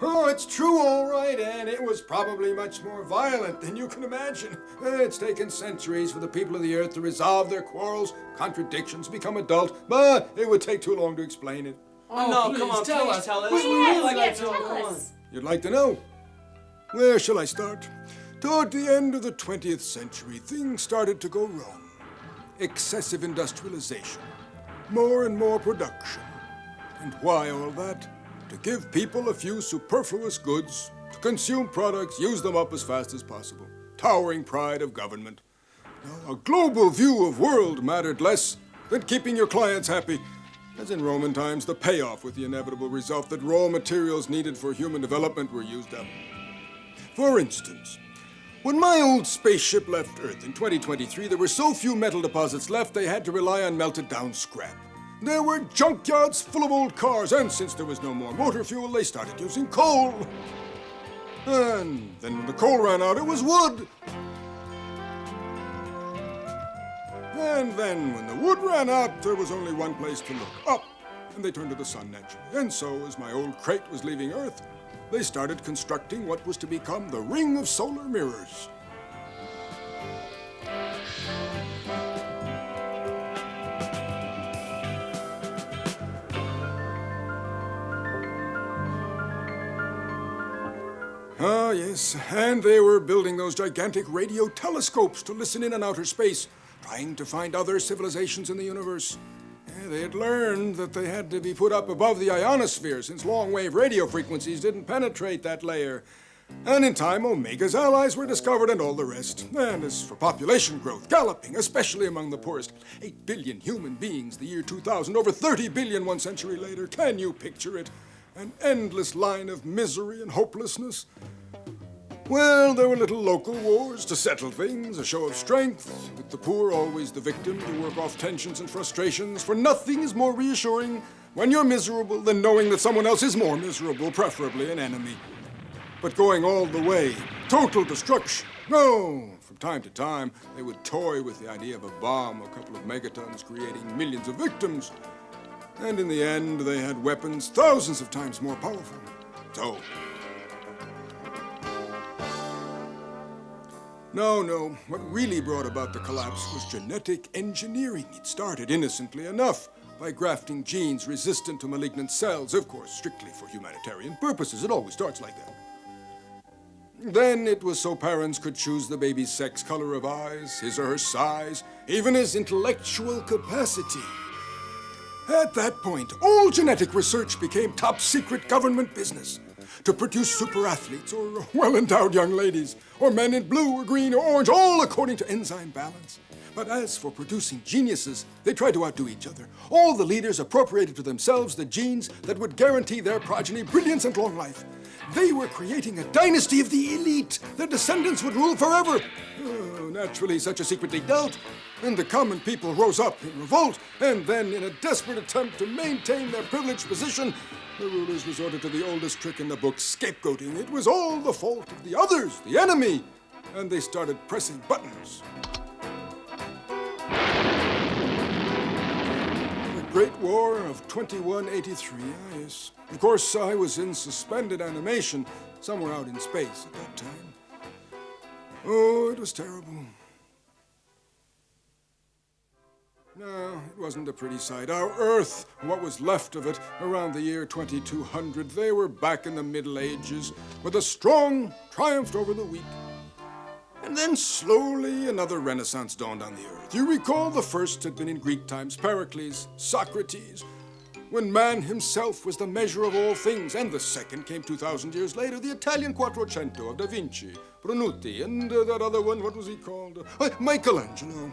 Speaker 12: Oh, it's true, all right, and it was probably much more violent than you can imagine. It's taken centuries for the people of the Earth to resolve their quarrels, contradictions, become adult, but it would take too long to explain it.
Speaker 16: Oh, no, come on, tell us.
Speaker 12: Tell
Speaker 17: us.
Speaker 12: You'd like to know? Where shall I start? Toward the end of the 20th century, things started to go wrong. Excessive industrialization, more and more production. And why all that? To give people a few superfluous goods, to consume products, use them up as fast as possible. Towering pride of government. Now, a global view of world mattered less than keeping your clients happy. As in Roman times, the payoff with the inevitable result that raw materials needed for human development were used up. For instance, when my old spaceship left Earth in 2023, there were so few metal deposits left they had to rely on melted down scrap. There were junkyards full of old cars, and since there was no more motor fuel, they started using coal. And then when the coal ran out, it was wood. And then when the wood ran out, there was only one place to look, up. And they turned to the sun naturally. And so, as my old crate was leaving Earth, they started constructing what was to become the ring of solar mirrors. Ah, yes, and they were building those gigantic radio telescopes to listen in on outer space, trying to find other civilizations in the universe. They had learned that they had to be put up above the ionosphere, since long-wave radio frequencies didn't penetrate that layer. And in time, Omega's allies were discovered and all the rest. And as for population growth, galloping, especially among the poorest, 8 billion human beings the year 2000, over 30 billion 1 century later. Can you picture it? An endless line of misery and hopelessness. Well, there were little local wars to settle things, a show of strength, with the poor always the victim to work off tensions and frustrations, for nothing is more reassuring when you're miserable than knowing that someone else is more miserable, preferably an enemy. But going all the way, total destruction, no. From time to time, they would toy with the idea of a bomb, a couple of megatons creating millions of victims. And in the end, they had weapons thousands of times more powerful. So, no. What really brought about the collapse was genetic engineering. It started innocently enough by grafting genes resistant to malignant cells, of course, strictly for humanitarian purposes. It always starts like that. Then it was so parents could choose the baby's sex, color of eyes, his or her size, even his intellectual capacity. At that point, all genetic research became top-secret government business. To produce super athletes or well-endowed young ladies, or men in blue or green or orange, all according to enzyme balance. But as for producing geniuses, they tried to outdo each other. All the leaders appropriated to themselves the genes that would guarantee their progeny brilliance and long life. They were creating a dynasty of the elite. Their descendants would rule forever. Oh, naturally, such a secret leaked out, and the common people rose up in revolt, and then, in a desperate attempt to maintain their privileged position, the rulers resorted to the oldest trick in the book, scapegoating. It was all the fault of the others, the enemy, and they started pressing buttons. The Great War of 2183, yes. Of course, I was in suspended animation somewhere out in space at that time. Oh, it was terrible. No, it wasn't a pretty sight. Our Earth, what was left of it, around the year 2200, they were back in the Middle Ages, where the strong triumphed over the weak. And then slowly another renaissance dawned on the Earth. You recall the first had been in Greek times, Pericles, Socrates, when man himself was the measure of all things, and the second came 2,000 years later, the Italian Quattrocento of Da Vinci, Brunutti, and that other one, what was he called? Michelangelo.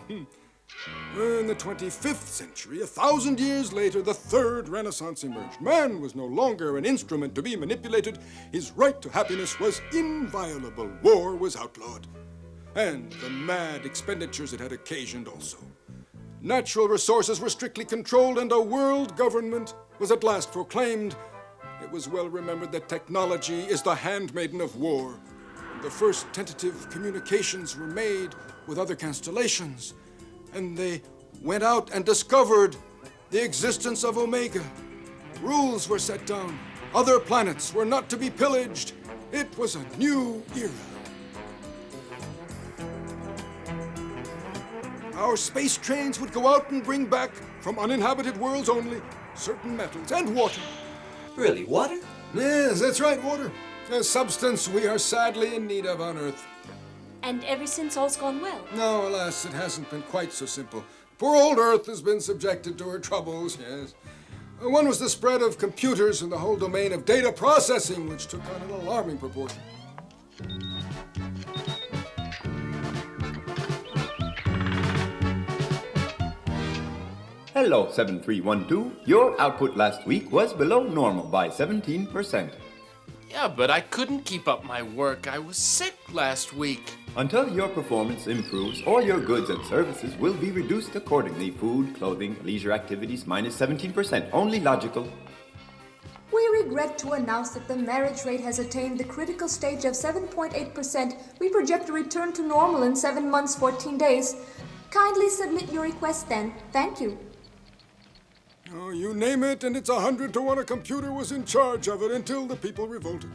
Speaker 12: In the 25th century, 1,000 years later, the third Renaissance emerged. Man was no longer an instrument to be manipulated. His right to happiness was inviolable. War was outlawed. And the mad expenditures it had occasioned also. Natural resources were strictly controlled, and a world government was at last proclaimed. It was well remembered that technology is the handmaiden of war. The first tentative communications were made with other constellations, and they went out and discovered the existence of Omega. Rules were set down. Other planets were not to be pillaged. It was a new era. Our space trains would go out and bring back, from uninhabited worlds only, certain metals and water.
Speaker 16: Really, water?
Speaker 12: Yes, that's right, water. A substance we are sadly in need of on Earth.
Speaker 17: And ever since all's gone well.
Speaker 12: No, alas, it hasn't been quite so simple. Poor old Earth has been subjected to her troubles, yes. One was the spread of computers and the whole domain of data processing, which took on an alarming proportion.
Speaker 15: Hello, 7312. Your output last week was below normal by 17%.
Speaker 9: Yeah, but I couldn't keep up my work. I was sick last week.
Speaker 15: Until your performance improves, all your goods and services will be reduced accordingly. Food, clothing, leisure activities, minus 17%. Only logical.
Speaker 21: We regret to announce that the marriage rate has attained the critical stage of 7.8%. We project a return to normal in 7 months, 14 days. Kindly submit your request then. Thank you.
Speaker 12: Oh, you name it, and it's 100 to 1 a computer was in charge of it until the people revolted.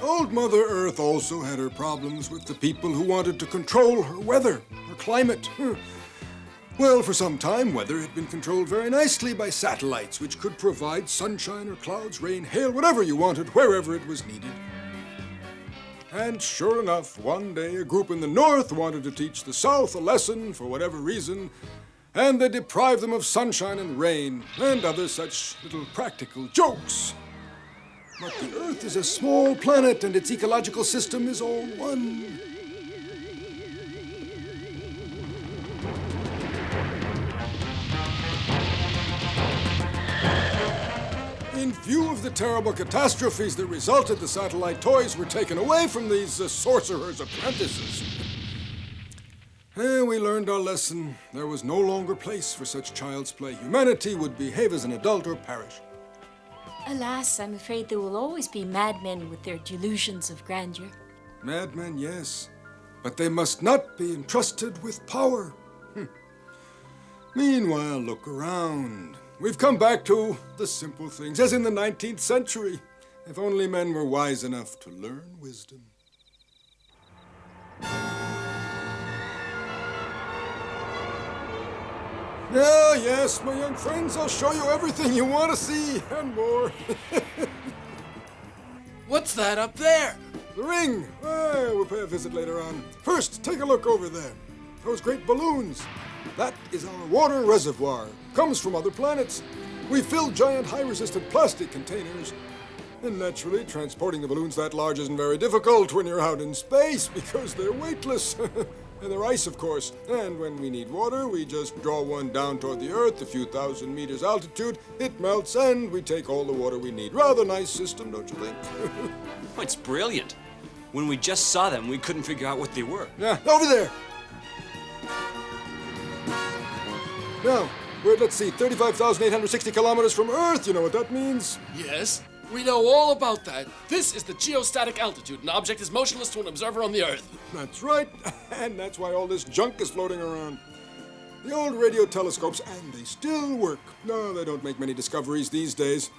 Speaker 12: Old Mother Earth also had her problems with the people who wanted to control her weather, her climate. Well, for some time, weather had been controlled very nicely by satellites, which could provide sunshine or clouds, rain, hail, whatever you wanted, wherever it was needed. And sure enough, one day a group in the north wanted to teach the south a lesson for whatever reason, and they deprived them of sunshine and rain, and other such little practical jokes. But the Earth is a small planet, and its ecological system is all one. In view of the terrible catastrophes that resulted, the satellite toys were taken away from these sorcerers' apprentices. We learned our lesson. There was no longer place for such child's play. Humanity would behave as an adult or perish.
Speaker 17: Alas, I'm afraid there will always be madmen with their delusions of grandeur.
Speaker 12: Madmen, yes, but they must not be entrusted with power. Meanwhile, look around. We've come back to the simple things, as in the 19th century. If only men were wise enough to learn wisdom. Oh, yes, my young friends, I'll show you everything you want to see, and more.
Speaker 9: What's that up there?
Speaker 12: The ring. We'll pay a visit later on. First, take a look over there. Those great balloons. That is our water reservoir. Comes from other planets. We fill giant high-resistant plastic containers. And naturally, transporting the balloons that large isn't very difficult when you're out in space because they're weightless. And they're ice, of course. And when we need water, we just draw one down toward the Earth, a few thousand meters altitude. It melts, and we take all the water we need. Rather nice system, don't you think?
Speaker 16: Oh, it's brilliant. When we just saw them, we couldn't figure out what they were.
Speaker 12: Yeah, over there. Now, we're at, let's see, 35,860 kilometers from Earth. You know what that means?
Speaker 9: Yes, we know all about that. This is the geostatic altitude. An object is motionless to an observer on the Earth.
Speaker 12: That's right. And that's why all this junk is floating around. The old radio telescopes, and they still work. No, they don't make many discoveries these days.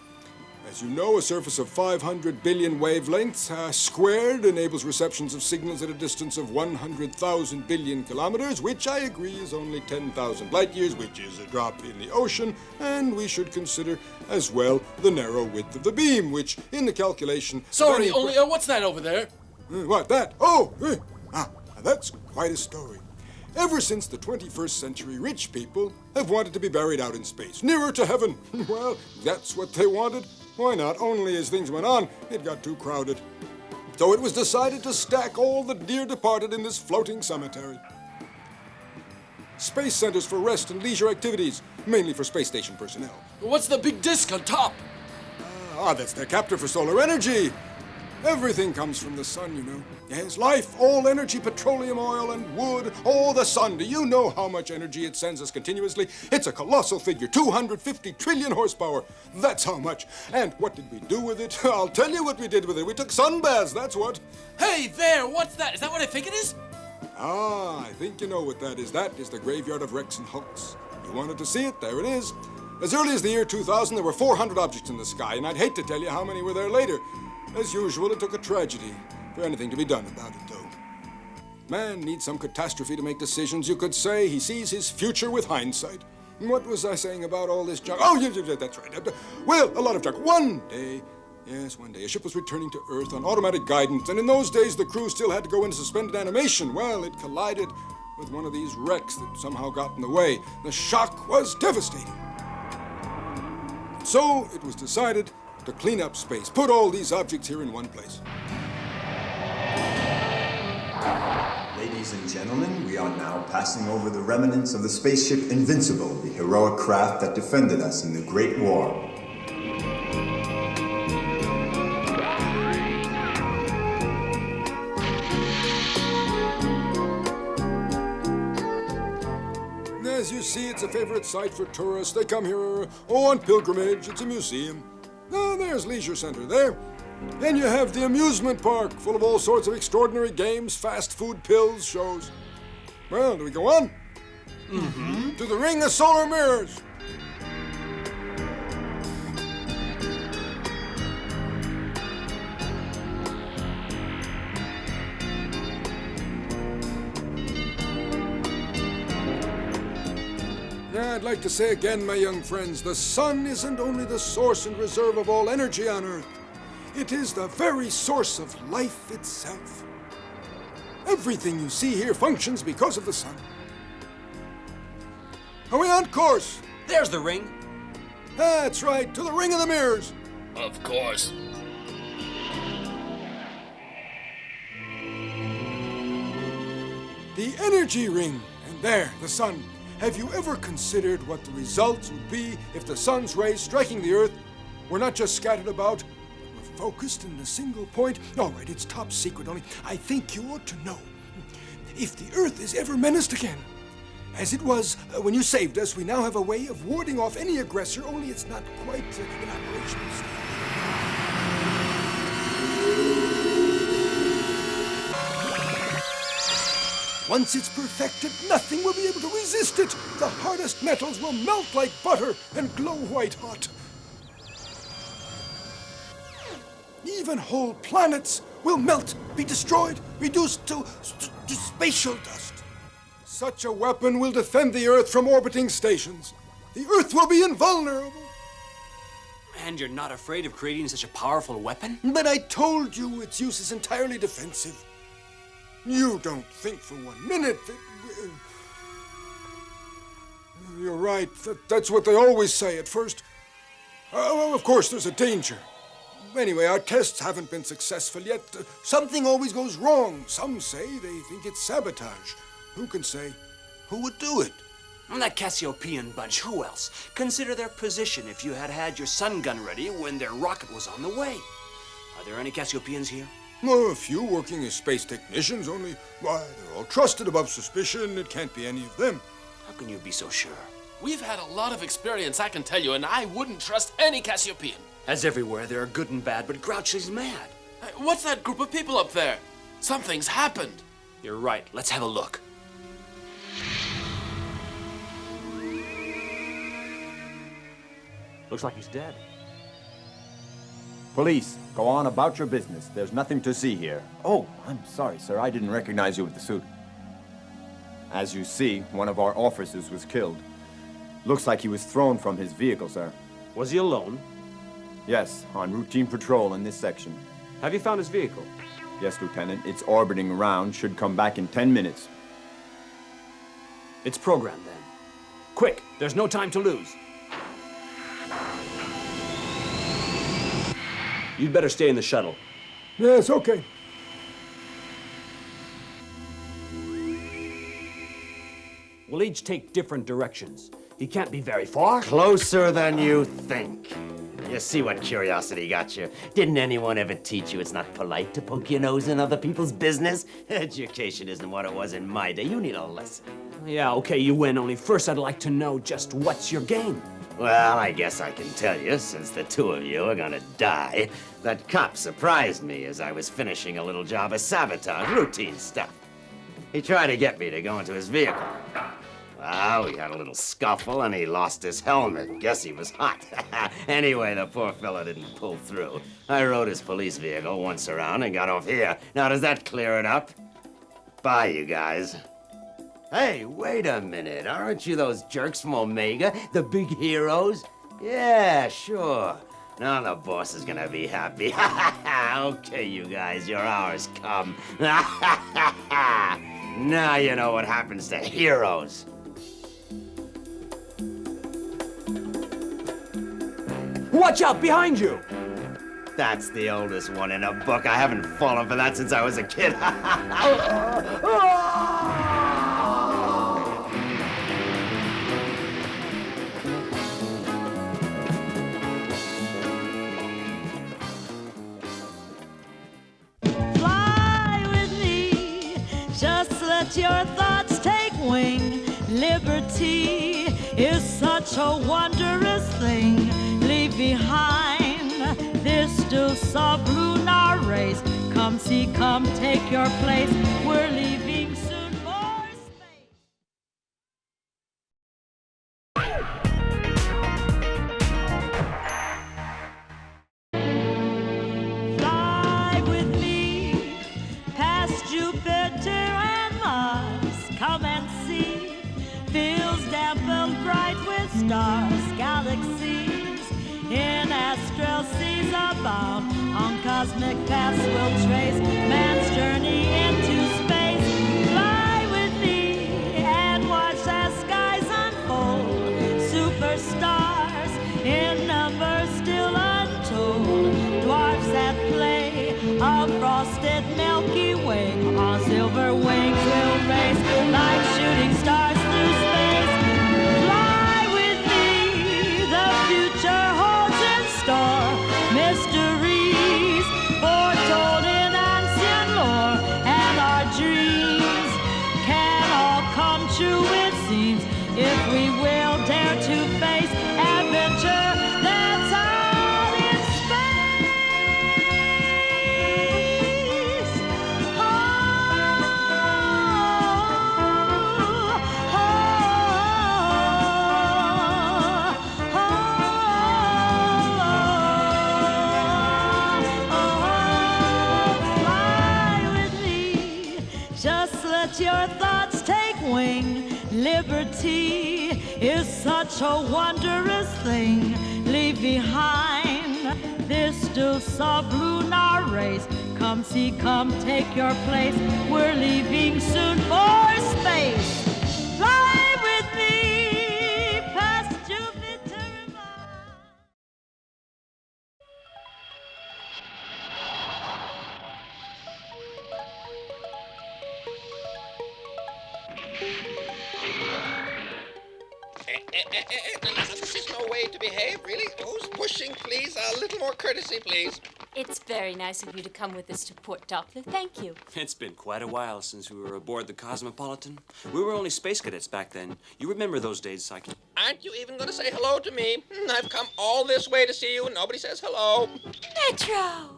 Speaker 12: As you know, a surface of 500 billion wavelengths squared enables receptions of signals at a distance of 100,000 billion kilometers, which I agree is only 10,000 light years, which is a drop in the ocean, and we should consider as well the narrow width of the beam, which, in the calculation...
Speaker 9: Sorry, what's that over there?
Speaker 12: What, that? Oh, that's quite a story. Ever since the 21st century, rich people have wanted to be buried out in space, nearer to heaven. Well, that's what they wanted. Why not? Only as things went on, it got too crowded. So it was decided to stack all the dear departed in this floating cemetery. Space centers for rest and leisure activities, mainly for space station personnel.
Speaker 9: What's the big disc on top?
Speaker 12: That's their capture for solar energy. Everything comes from the sun, you know. Yes, life, all energy, petroleum, oil, and wood. Oh, the sun. Do you know how much energy it sends us continuously? It's a colossal figure, 250 trillion horsepower. That's how much. And what did we do with it? I'll tell you what we did with it. We took sun baths, that's what.
Speaker 9: Hey, there, what's that? Is that what I think it is?
Speaker 12: I think you know what that is. That is the graveyard of wrecks and hulks. You wanted to see it? There it is. As early as the year 2000, there were 400 objects in the sky, and I'd hate to tell you how many were there later. As usual, it took a tragedy for anything to be done about it, though. Man needs some catastrophe to make decisions, you could say. He sees his future with hindsight. What was I saying about all this junk? Oh, yeah, that's right. Well, a lot of junk. One day, a ship was returning to Earth on automatic guidance, and in those days, the crew still had to go into suspended animation. Well, it collided with one of these wrecks that somehow got in the way. The shock was devastating. So it was decided to clean up space, put all these objects here in one place.
Speaker 15: Ladies and gentlemen, we are now passing over the remnants of the spaceship Invincible, the heroic craft that defended us in the Great War.
Speaker 12: As you see, it's a favorite site for tourists. They come here, on pilgrimage. It's a museum. There's Leisure Center there. Then you have the amusement park, full of all sorts of extraordinary games, fast food, pills, shows. Well, do we go on? Mm-hmm. To the Ring of Solar Mirrors. I'd like to say again, my young friends, the sun isn't only the source and reserve of all energy on Earth. It is the very source of life itself. Everything you see here functions because of the sun. Are we on course?
Speaker 16: There's the ring.
Speaker 12: That's right, to the Ring of the Mirrors.
Speaker 9: Of course.
Speaker 12: The energy ring, and there, the sun. Have you ever considered what the results would be if the sun's rays striking the Earth were not just scattered about, but were focused in a single point? All right, it's top secret, only I think you ought to know. If the Earth is ever menaced again, as it was when you saved us, we now have a way of warding off any aggressor, only it's not quite in operational state. Once it's perfected, nothing will be able to resist it. The hardest metals will melt like butter and glow white hot. Even whole planets will melt, be destroyed, reduced to spatial dust. Such a weapon will defend the Earth from orbiting stations. The Earth will be invulnerable.
Speaker 16: And you're not afraid of creating such a powerful weapon?
Speaker 12: But I told you its use is entirely defensive. You don't think for 1 minute that... You're right. That's what they always say at first. Well, of course, there's a danger. Anyway, our tests haven't been successful yet. Something always goes wrong. Some say they think it's sabotage. Who can say? Who would do it?
Speaker 16: That Cassiopean bunch, who else? Consider their position if you had had your sun gun ready when their rocket was on the way. Are there any Cassiopeians here?
Speaker 12: A few working as space technicians, only, why, they're all trusted above suspicion. It can't be any of them.
Speaker 16: How can you be so sure?
Speaker 9: We've had a lot of experience, I can tell you, and I wouldn't trust any Cassiopean.
Speaker 16: As everywhere, there are good and bad, but Grouchy's mad.
Speaker 9: What's that group of people up there? Something's happened.
Speaker 16: You're right. Let's have a look.
Speaker 3: Looks like he's dead. Police, go on about your business. There's nothing to see here. Oh, I'm sorry, sir. I didn't recognize you with the suit. As you see, one of our officers was killed. Looks like he was thrown from his vehicle, sir.
Speaker 16: Was he alone?
Speaker 3: Yes, on routine patrol in this section.
Speaker 16: Have you found his vehicle?
Speaker 3: Yes, Lieutenant. It's orbiting around. Should come back in 10 minutes.
Speaker 2: It's programmed then. Quick, there's no time to lose. You'd better stay in the shuttle.
Speaker 19: Yes, okay.
Speaker 2: We'll each take different directions. He can't be very far.
Speaker 4: Closer than you think. You see what curiosity got you? Didn't anyone ever teach you it's not polite to poke your nose in other people's business? Education isn't what it was in my day. You need a lesson.
Speaker 2: Yeah, okay, you win. Only first I'd like to know just what's your game.
Speaker 4: Well, I guess I can tell you, since the two of you are gonna die, that cop surprised me as I was finishing a little job of sabotage, routine stuff. He tried to get me to go into his vehicle. Well, we had a little scuffle and he lost his helmet. Guess he was hot. Anyway, the poor fella didn't pull through. I rode his police vehicle once around and got off here. Now, does that clear it up? Bye, you guys. Hey, wait a minute. Aren't you those jerks from Omega? The big heroes? Yeah, sure. Now the boss is gonna be happy. Okay, you guys, your hour's come. Now you know what happens to heroes.
Speaker 2: Watch out, behind you!
Speaker 4: That's the oldest one in a book. I haven't fallen for that since I was a kid.
Speaker 1: Fly with me, just let your thoughts take wing. Liberty is such a wondrous thing. Leave behind this still sublunar race. Come see, come take your place. We're leaving soon for space. Fly with me past Jupiter and Mars. Come and see fields dappled bright with stars, galaxies in astral seas abound. On cosmic paths we'll trace man's journey into space. Fly with me and watch as skies unfold. Superstars in numbers still untold. Dwarfs at play, a frosted Milky Way. On silver wings we'll race like shooting stars through space. Fly with me, the future holds in store mysteries foretold in ancient lore, and our dreams can all come true, it seems, if we will dare to face adventure that's out in space. Oh, oh, fly with me, just let your thoughts take wing. Liberty is such a wondrous thing. Leave behind this still sublunar race. Come see, come take your place. We're leaving soon for space. Fly with me past Jupiter and Mars.
Speaker 5: This is no way to behave, really. Who's pushing, please? A little more courtesy, please.
Speaker 17: It's very nice of you to come with us to Port Doppler. Thank you.
Speaker 16: It's been quite a while since we were aboard the Cosmopolitan. We were only space cadets back then. You remember those days, Psyche?
Speaker 5: Aren't you even going to say hello to me? I've come all this way to see you, and nobody says hello.
Speaker 17: Metro!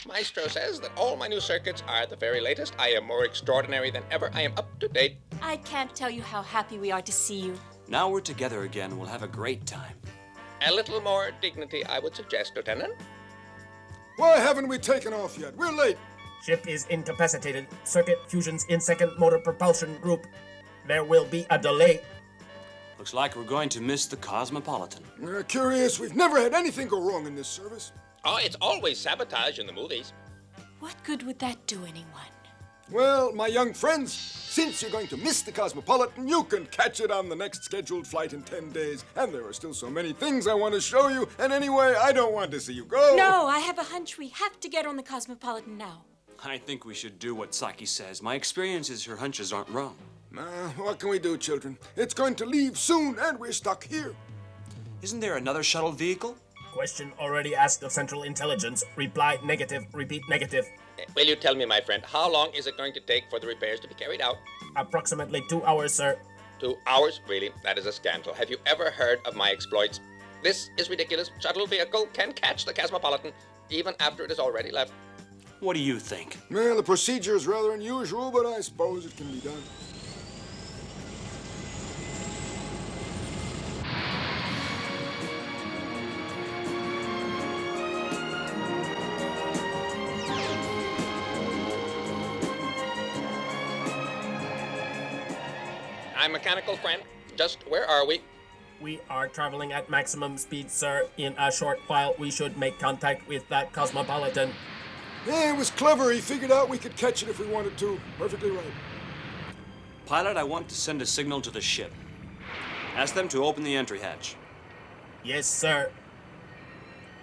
Speaker 5: Maestro says that all my new circuits are the very latest. I am more extraordinary than ever. I am up to date.
Speaker 17: I can't tell you how happy we are to see you.
Speaker 16: Now we're together again. We'll have a great time.
Speaker 5: A little more dignity, I would suggest, Lieutenant.
Speaker 12: Why haven't we taken off yet? We're late.
Speaker 7: Ship is incapacitated. Circuit fusions in second motor propulsion group. There will be a delay.
Speaker 16: Looks like we're going to miss the Cosmopolitan.
Speaker 12: We're curious. We've never had anything go wrong in this service.
Speaker 5: Oh, it's always sabotage in the movies.
Speaker 17: What good would that do anyone?
Speaker 12: Well, my young friends, since you're going to miss the Cosmopolitan, you can catch it on the next scheduled flight in 10 days. And there are still so many things I want to show you. And anyway, I don't want to see you go.
Speaker 17: No, I have a hunch we have to get on the Cosmopolitan now.
Speaker 16: I think we should do what Saki says. My experience is her hunches aren't wrong.
Speaker 12: What can we do, children? It's going to leave soon, and we're stuck here.
Speaker 16: Isn't there another shuttle vehicle?
Speaker 7: Question already asked of Central Intelligence. Reply negative. Repeat negative.
Speaker 6: Will you tell me, my friend, how long is it going to take for the repairs to be carried out?
Speaker 7: Approximately 2 hours, sir.
Speaker 6: 2 hours? Really? That is a scandal. Have you ever heard of my exploits? This is ridiculous. Shuttle vehicle can catch the Cosmopolitan, even after it has already left.
Speaker 16: What do you think?
Speaker 12: Well, the procedure is rather unusual, but I suppose it can be done.
Speaker 6: I'm mechanical friend. Just where are we?
Speaker 7: We are traveling at maximum speed, sir. In a short while, we should make contact with that Cosmopolitan.
Speaker 12: Yeah, it was clever. He figured out we could catch it if we wanted to. Perfectly right.
Speaker 16: Pilot, I want to send a signal to the ship. Ask them to open the entry hatch.
Speaker 7: Yes, sir.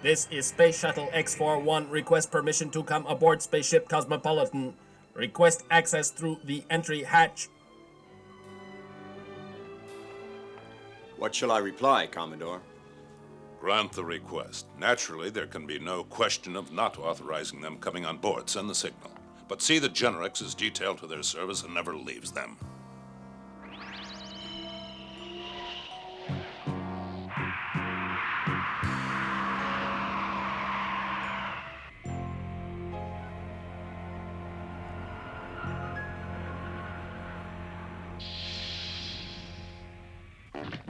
Speaker 7: This is Space Shuttle X-41. Request permission to come aboard Spaceship Cosmopolitan. Request access through the entry hatch.
Speaker 3: What shall I reply, Commodore?
Speaker 18: Grant the request. Naturally, there can be no question of not authorizing them coming on board. Send the signal. But see that Generix is detailed to their service and never leaves them.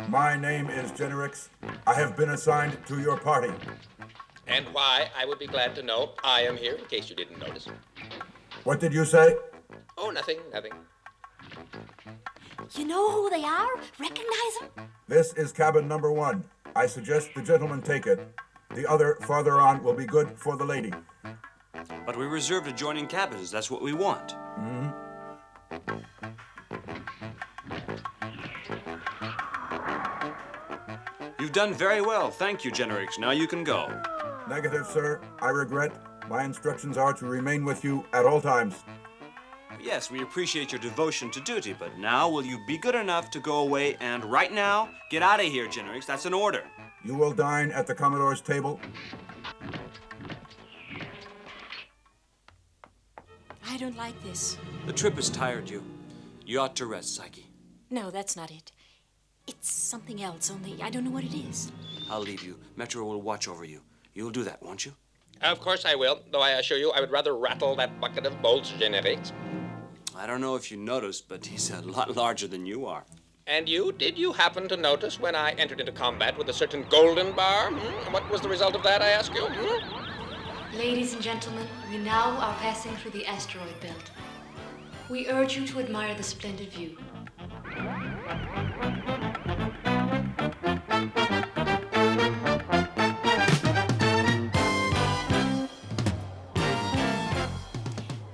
Speaker 8: My name is Generix. I have been assigned to your party.
Speaker 6: And why, I would be glad to know. I am here, in case you didn't notice.
Speaker 8: What did you say?
Speaker 6: Oh, nothing.
Speaker 11: You know who they are? Recognize them?
Speaker 8: This is cabin number 1. I suggest the gentleman take it. The other, farther on, will be good for the lady.
Speaker 16: But we reserved adjoining cabins. That's what we want.
Speaker 8: Mm-hmm.
Speaker 16: You've done very well. Thank you, Generix. Now you can go.
Speaker 8: Negative, sir. I regret. My instructions are to remain with you at all times.
Speaker 16: Yes, we appreciate your devotion to duty, but now will you be good enough to go away and right now get out of here, Generix? That's an order.
Speaker 8: You will dine at the Commodore's table.
Speaker 17: I don't like this.
Speaker 16: The trip has tired you. You ought to rest, Psyche.
Speaker 17: No, that's not it. It's something else, only I don't know what it is.
Speaker 16: I'll leave you. Metro will watch over you. You'll do that, won't you?
Speaker 6: Of course I will, though I assure you I would rather rattle that bucket of bolts, Generix.
Speaker 16: I don't know if you noticed, but he's a lot larger than you are.
Speaker 6: And you? Did you happen to notice when I entered into combat with a certain golden bar? What was the result of that, I ask you?
Speaker 10: Ladies and gentlemen, we now are passing through the asteroid belt. We urge you to admire the splendid view.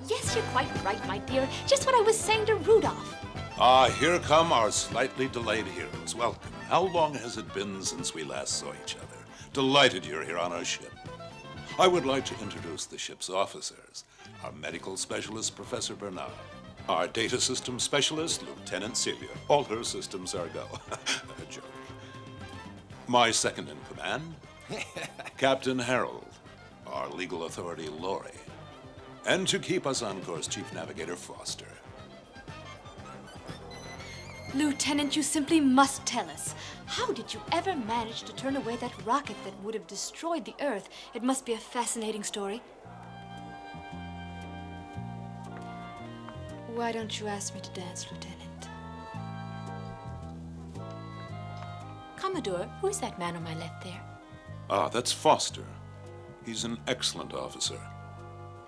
Speaker 11: Yes, you're quite right, my dear. Just what I was saying to Rudolph.
Speaker 18: Here come our slightly delayed heroes. Welcome. How long has it been since we last saw each other? Delighted you're here on our ship. I would like to introduce the ship's officers. Our medical specialist, Professor Bernard. Our data system specialist, Lieutenant Celia. All her systems are go. A joke. My second in command, Captain Harold. Our legal authority, Lori. And to keep us on course, Chief Navigator Foster.
Speaker 11: Lieutenant, you simply must tell us. How did you ever manage to turn away that rocket that would have destroyed the Earth? It must be a fascinating story. Why don't you ask me to dance, Lieutenant?
Speaker 17: Commodore, who is that man on my left there?
Speaker 18: That's Foster. He's an excellent officer.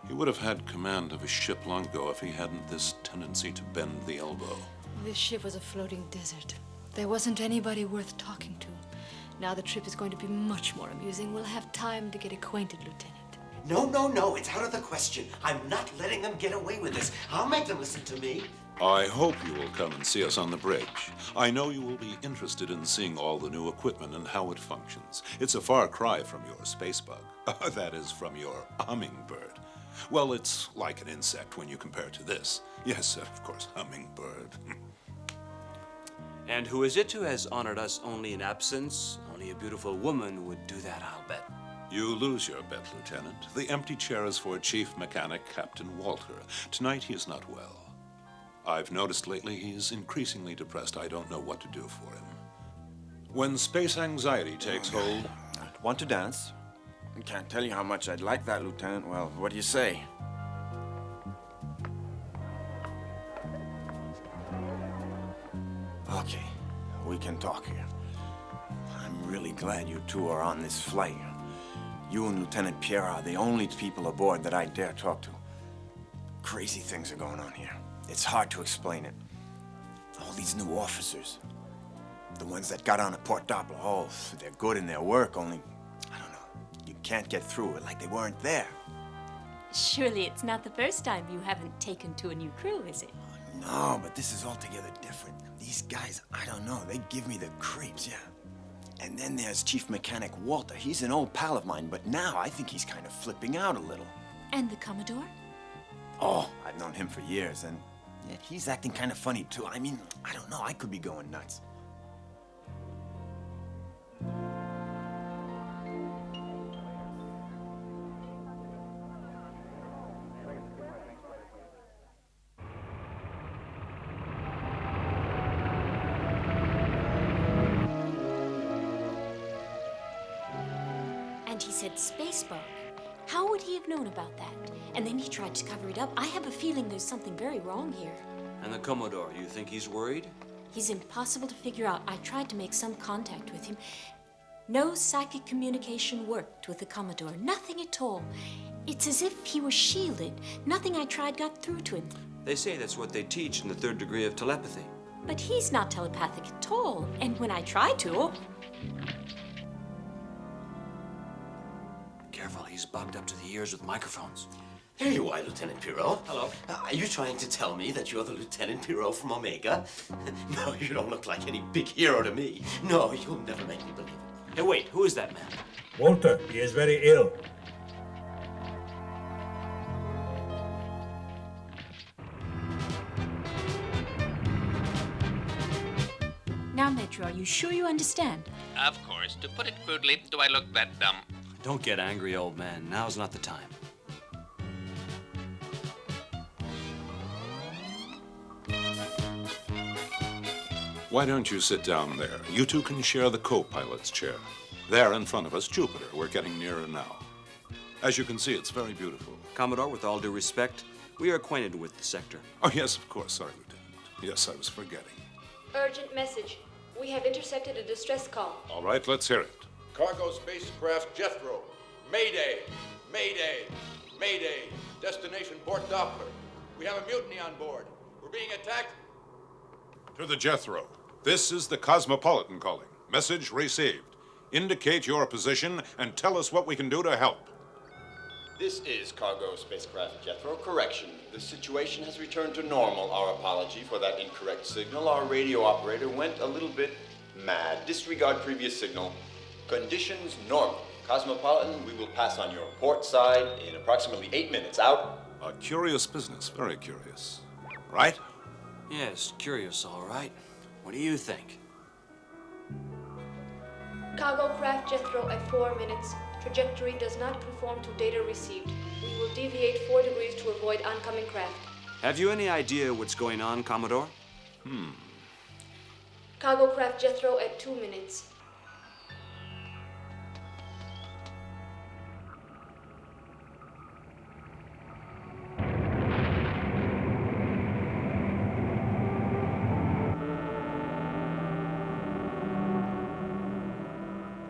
Speaker 18: He would have had command of a ship long ago if he hadn't this tendency to bend the elbow.
Speaker 10: This ship was a floating desert. There wasn't anybody worth talking to. Now the trip is going to be much more amusing. We'll have time to get acquainted, Lieutenant.
Speaker 4: No, no, no, it's out of the question. I'm not letting them get away with this. I'll make them listen to me.
Speaker 18: I hope you will come and see us on the bridge. I know you will be interested in seeing all the new equipment and how it functions. It's a far cry from your space bug. That is, from your hummingbird. Well, it's like an insect when you compare it to this. Yes, of course, hummingbird.
Speaker 16: And who is it who has honored us only in absence? Only a beautiful woman would do that, I'll bet.
Speaker 18: You lose your bet, Lieutenant. The empty chair is for Chief Mechanic Captain Walter. Tonight he is not well. I've noticed lately he is increasingly depressed. I don't know what to do for him. When space anxiety takes hold...
Speaker 3: Want to dance? I can't tell you how much I'd like that, Lieutenant. Well, what do you say? Okay, we can talk here. I'm really glad you two are on this flight. You and Lieutenant Pierre are the only people aboard that I dare talk to. Crazy things are going on here. It's hard to explain it. All these new officers. The ones that got on at Port Doppler. Oh, they're good in their work, only, I don't know. You can't get through it like they weren't there.
Speaker 17: Surely it's not the first time you haven't taken to a new crew, is it?
Speaker 3: No, but this is altogether different. These guys, I don't know, they give me the creeps, yeah. And then there's Chief Mechanic Walter. He's an old pal of mine, but now I think he's kind of flipping out a little.
Speaker 17: And the Commodore?
Speaker 3: Oh, I've known him for years, and yeah, he's acting kind of funny, too. I mean, I don't know, I could be going nuts.
Speaker 17: And he said space bug. How would he have known about that? And then he tried to cover it up. I have a feeling there's something very wrong here.
Speaker 16: And the Commodore, you think he's worried?
Speaker 17: He's impossible to figure out. I tried to make some contact with him. No psychic communication worked with the Commodore. Nothing at all. It's as if he was shielded. Nothing I tried got through to him.
Speaker 16: They say that's what they teach in the 3rd degree of telepathy.
Speaker 17: But he's not telepathic at all. And when I tried to...
Speaker 16: Careful, he's bugged up to the ears with microphones.
Speaker 4: Here you are, Lieutenant Pirot.
Speaker 16: Hello.
Speaker 4: Are you trying to tell me that you're the Lieutenant Pirot from Omega? No, you don't look like any big hero to me. No, you'll never make me believe it.
Speaker 16: Hey, wait, who is that man?
Speaker 14: Walter, he is very ill.
Speaker 17: Now, Metro, are you sure you understand?
Speaker 6: Of course. To put it crudely, do I look that dumb?
Speaker 16: Don't get angry, old man. Now's not the time.
Speaker 18: Why don't you sit down there? You two can share the co-pilot's chair. There in front of us, Jupiter. We're getting nearer now. As you can see, it's very beautiful.
Speaker 16: Commodore, with all due respect, we are acquainted with the sector.
Speaker 18: Oh, yes, of course. Sorry, Lieutenant. Yes, I was forgetting.
Speaker 10: Urgent message. We have intercepted a distress call.
Speaker 18: All right, let's hear it.
Speaker 13: Cargo spacecraft Jethro. Mayday! Mayday! Mayday! Destination Port Doppler. We have a mutiny on board. We're being attacked.
Speaker 18: To the Jethro. This is the Cosmopolitan calling. Message received. Indicate your position and tell us what we can do to help.
Speaker 3: This is cargo spacecraft Jethro. Correction. The situation has returned to normal. Our apology for that incorrect signal. Our radio operator went a little bit mad. Disregard previous signal. Conditions normal. Cosmopolitan, we will pass on your port side in approximately 8 minutes. Out.
Speaker 18: A curious business. Very curious. Right?
Speaker 16: Yes, curious, all right. What do you think?
Speaker 10: Cargo craft Jethro at 4 minutes. Trajectory does not conform to data received. We will deviate 4 degrees to avoid oncoming craft.
Speaker 16: Have you any idea what's going on, Commodore?
Speaker 10: Cargo craft Jethro at 2 minutes.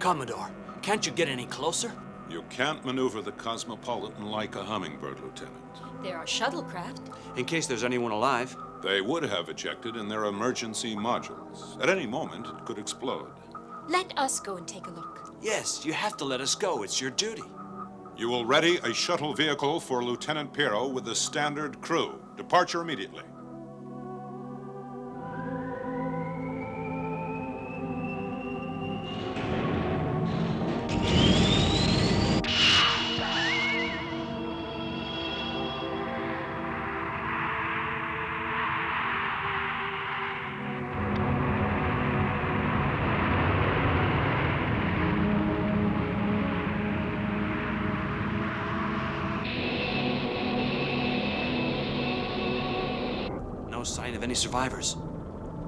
Speaker 16: Commodore, can't you get any closer?
Speaker 18: You can't maneuver the Cosmopolitan like a hummingbird, Lieutenant.
Speaker 17: There are shuttlecraft.
Speaker 16: In case there's anyone alive.
Speaker 18: They would have ejected in their emergency modules. At any moment, it could explode.
Speaker 17: Let us go and take a look.
Speaker 16: Yes, you have to let us go. It's your duty.
Speaker 18: You will ready a shuttle vehicle for Lieutenant Piero with the standard crew. Departure immediately.
Speaker 16: No sign of any survivors.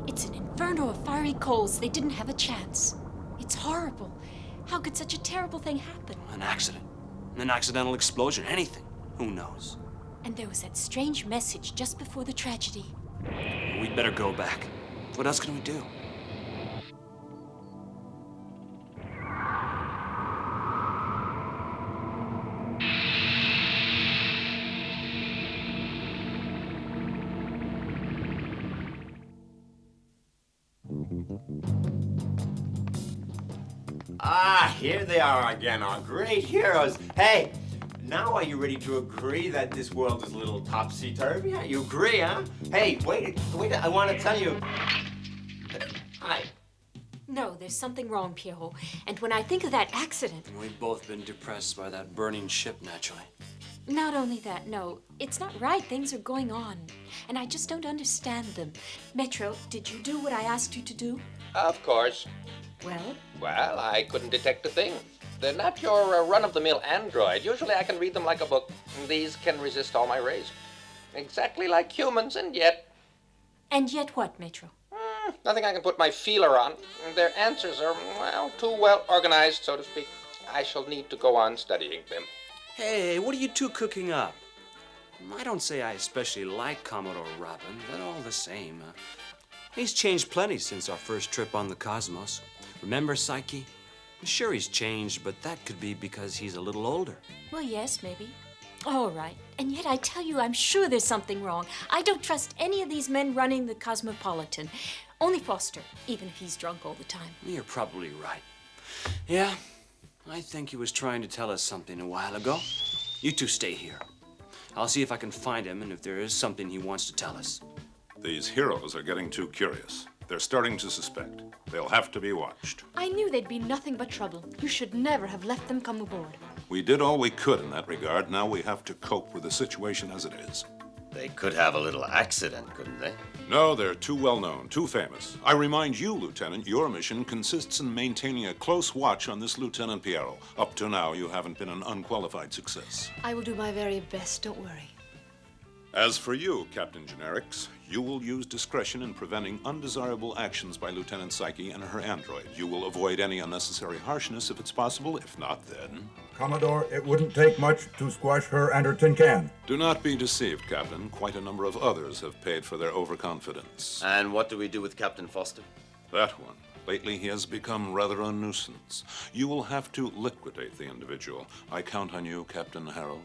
Speaker 17: It's an inferno of fiery coals. They didn't have a chance. It's horrible. How could such a terrible thing happen?
Speaker 16: An accident. An accidental explosion. Anything. Who knows?
Speaker 17: And there was that strange message just before the tragedy.
Speaker 16: We'd better go back. What else can we do?
Speaker 3: Ah, here they are again, our great heroes. Hey, now are you ready to agree that this world is a little topsy-turvy? Yeah, you agree, huh? Hey, wait, I want to tell you. Hi.
Speaker 17: No, there's something wrong, Piero. And when I think of that accident...
Speaker 16: We've both been depressed by that burning ship, naturally.
Speaker 17: Not only that, no. It's not right. Things are going on. And I just don't understand them. Metro, did you do what I asked you to do?
Speaker 6: Of course.
Speaker 17: Well?
Speaker 6: Well, I couldn't detect a thing. They're not your run-of-the-mill android. Usually I can read them like a book. These can resist all my rays. Exactly like humans, and yet...
Speaker 17: And yet what, Metro?
Speaker 6: Nothing I can put my feeler on. Their answers are, well, too well organized, so to speak. I shall need to go on studying them.
Speaker 16: Hey, what are you two cooking up? I don't say I especially like Commodore Robin, but all the same. He's changed plenty since our first trip on the Cosmos. Remember, Psyche? Sure, he's changed, but that could be because he's a little older.
Speaker 17: Well, yes, maybe. All right. And yet I tell you, I'm sure there's something wrong. I don't trust any of these men running the Cosmopolitan. Only Foster, even if he's drunk all the time.
Speaker 16: You're probably right. Yeah, I think he was trying to tell us something a while ago. You two stay here. I'll see if I can find him and if there is something he wants to tell us.
Speaker 18: These heroes are getting too curious. They're starting to suspect. They'll have to be watched.
Speaker 10: I knew they'd be nothing but trouble. You should never have let them come aboard.
Speaker 18: We did all we could in that regard. Now we have to cope with the situation as it is.
Speaker 4: They could have a little accident, couldn't they?
Speaker 18: No, they're too well known, too famous. I remind you, Lieutenant, your mission consists in maintaining a close watch on this Lieutenant Piero. Up to now, you haven't been an unqualified success.
Speaker 10: I will do my very best, don't worry.
Speaker 18: As for you, Captain Generics, you will use discretion in preventing undesirable actions by Lieutenant Psyche and her android. You will avoid any unnecessary harshness if it's possible. If not, then...
Speaker 8: Commodore, it wouldn't take much to squash her and her tin can.
Speaker 18: Do not be deceived, Captain. Quite a number of others have paid for their overconfidence.
Speaker 4: And what do we do with Captain Foster?
Speaker 18: That one. Lately, he has become rather a nuisance. You will have to liquidate the individual. I count on you, Captain Harold.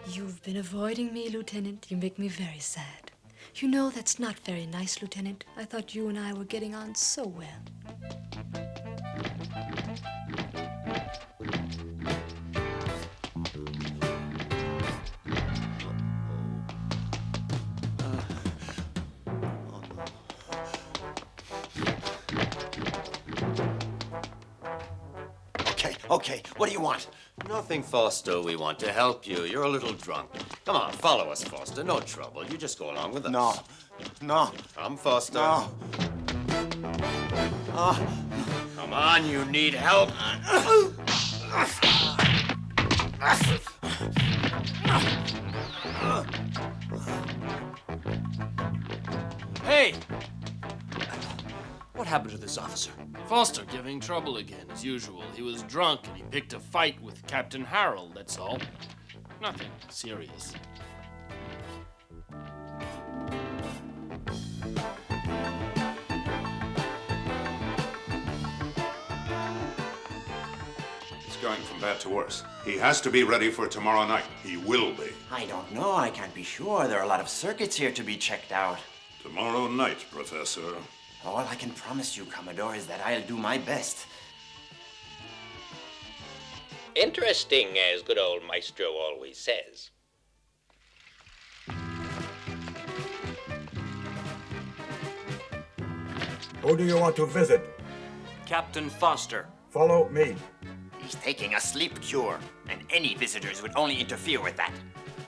Speaker 10: You've been avoiding me, Lieutenant. You make me very sad. You know, that's not very nice, Lieutenant. I thought you and I were getting on so well.
Speaker 3: Okay, what do you want?
Speaker 4: Nothing, Foster. We want to help you. You're a little drunk. Come on, follow us, Foster. No trouble. You just go along with us.
Speaker 3: No.
Speaker 4: Come, Foster.
Speaker 3: No.
Speaker 4: Come on, you need help.
Speaker 16: Hey! What happened to this officer?
Speaker 9: Foster giving trouble again, as usual. He was drunk and he picked a fight with Captain Harold, that's all. Nothing serious.
Speaker 18: going from bad to worse. He has to be ready for tomorrow night. He will be.
Speaker 20: I don't know. I can't be sure. There are a lot of circuits here to be checked out.
Speaker 18: Tomorrow night, Professor.
Speaker 20: All I can promise you, Commodore, is that I'll do my best.
Speaker 6: Interesting, as good old Maestro always says.
Speaker 8: Who do you want to visit?
Speaker 16: Captain Foster.
Speaker 8: Follow me.
Speaker 20: He's taking a sleep cure, and any visitors would only interfere with that.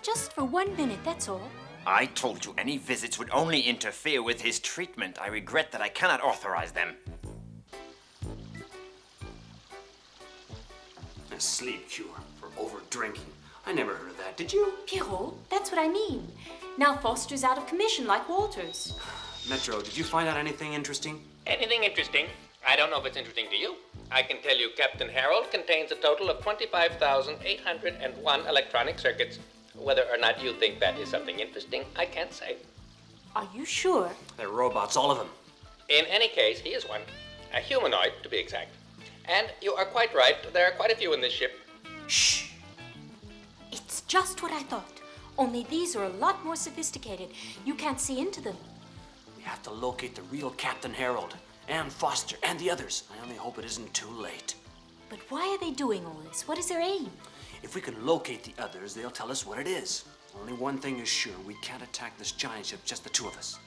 Speaker 17: Just for 1 minute, that's all.
Speaker 20: I told you any visits would only interfere with his treatment. I regret that I cannot authorize them.
Speaker 16: A sleep cure for over-drinking. I never heard of that, did you?
Speaker 17: Pierrot, that's what I mean. Now Foster's out of commission like Walters.
Speaker 16: Metro, did you find out anything interesting?
Speaker 6: Anything interesting? I don't know if it's interesting to you. I can tell you Captain Harold contains a total of 25,801 electronic circuits. Whether or not you think that is something interesting, I can't say.
Speaker 17: Are you sure?
Speaker 16: They're robots, all of them.
Speaker 6: In any case, he is one. A humanoid, to be exact. And you are quite right, there are quite a few in this ship.
Speaker 17: Shh! It's just what I thought. Only these are a lot more sophisticated. You can't see into them.
Speaker 16: We have to locate the real Captain Harold, and Foster, and the others. I only hope it isn't too late.
Speaker 17: But why are they doing all this? What is their aim?
Speaker 16: If we can locate the others, they'll tell us what it is. Only one thing is sure, we can't attack this giant ship, just the two of us.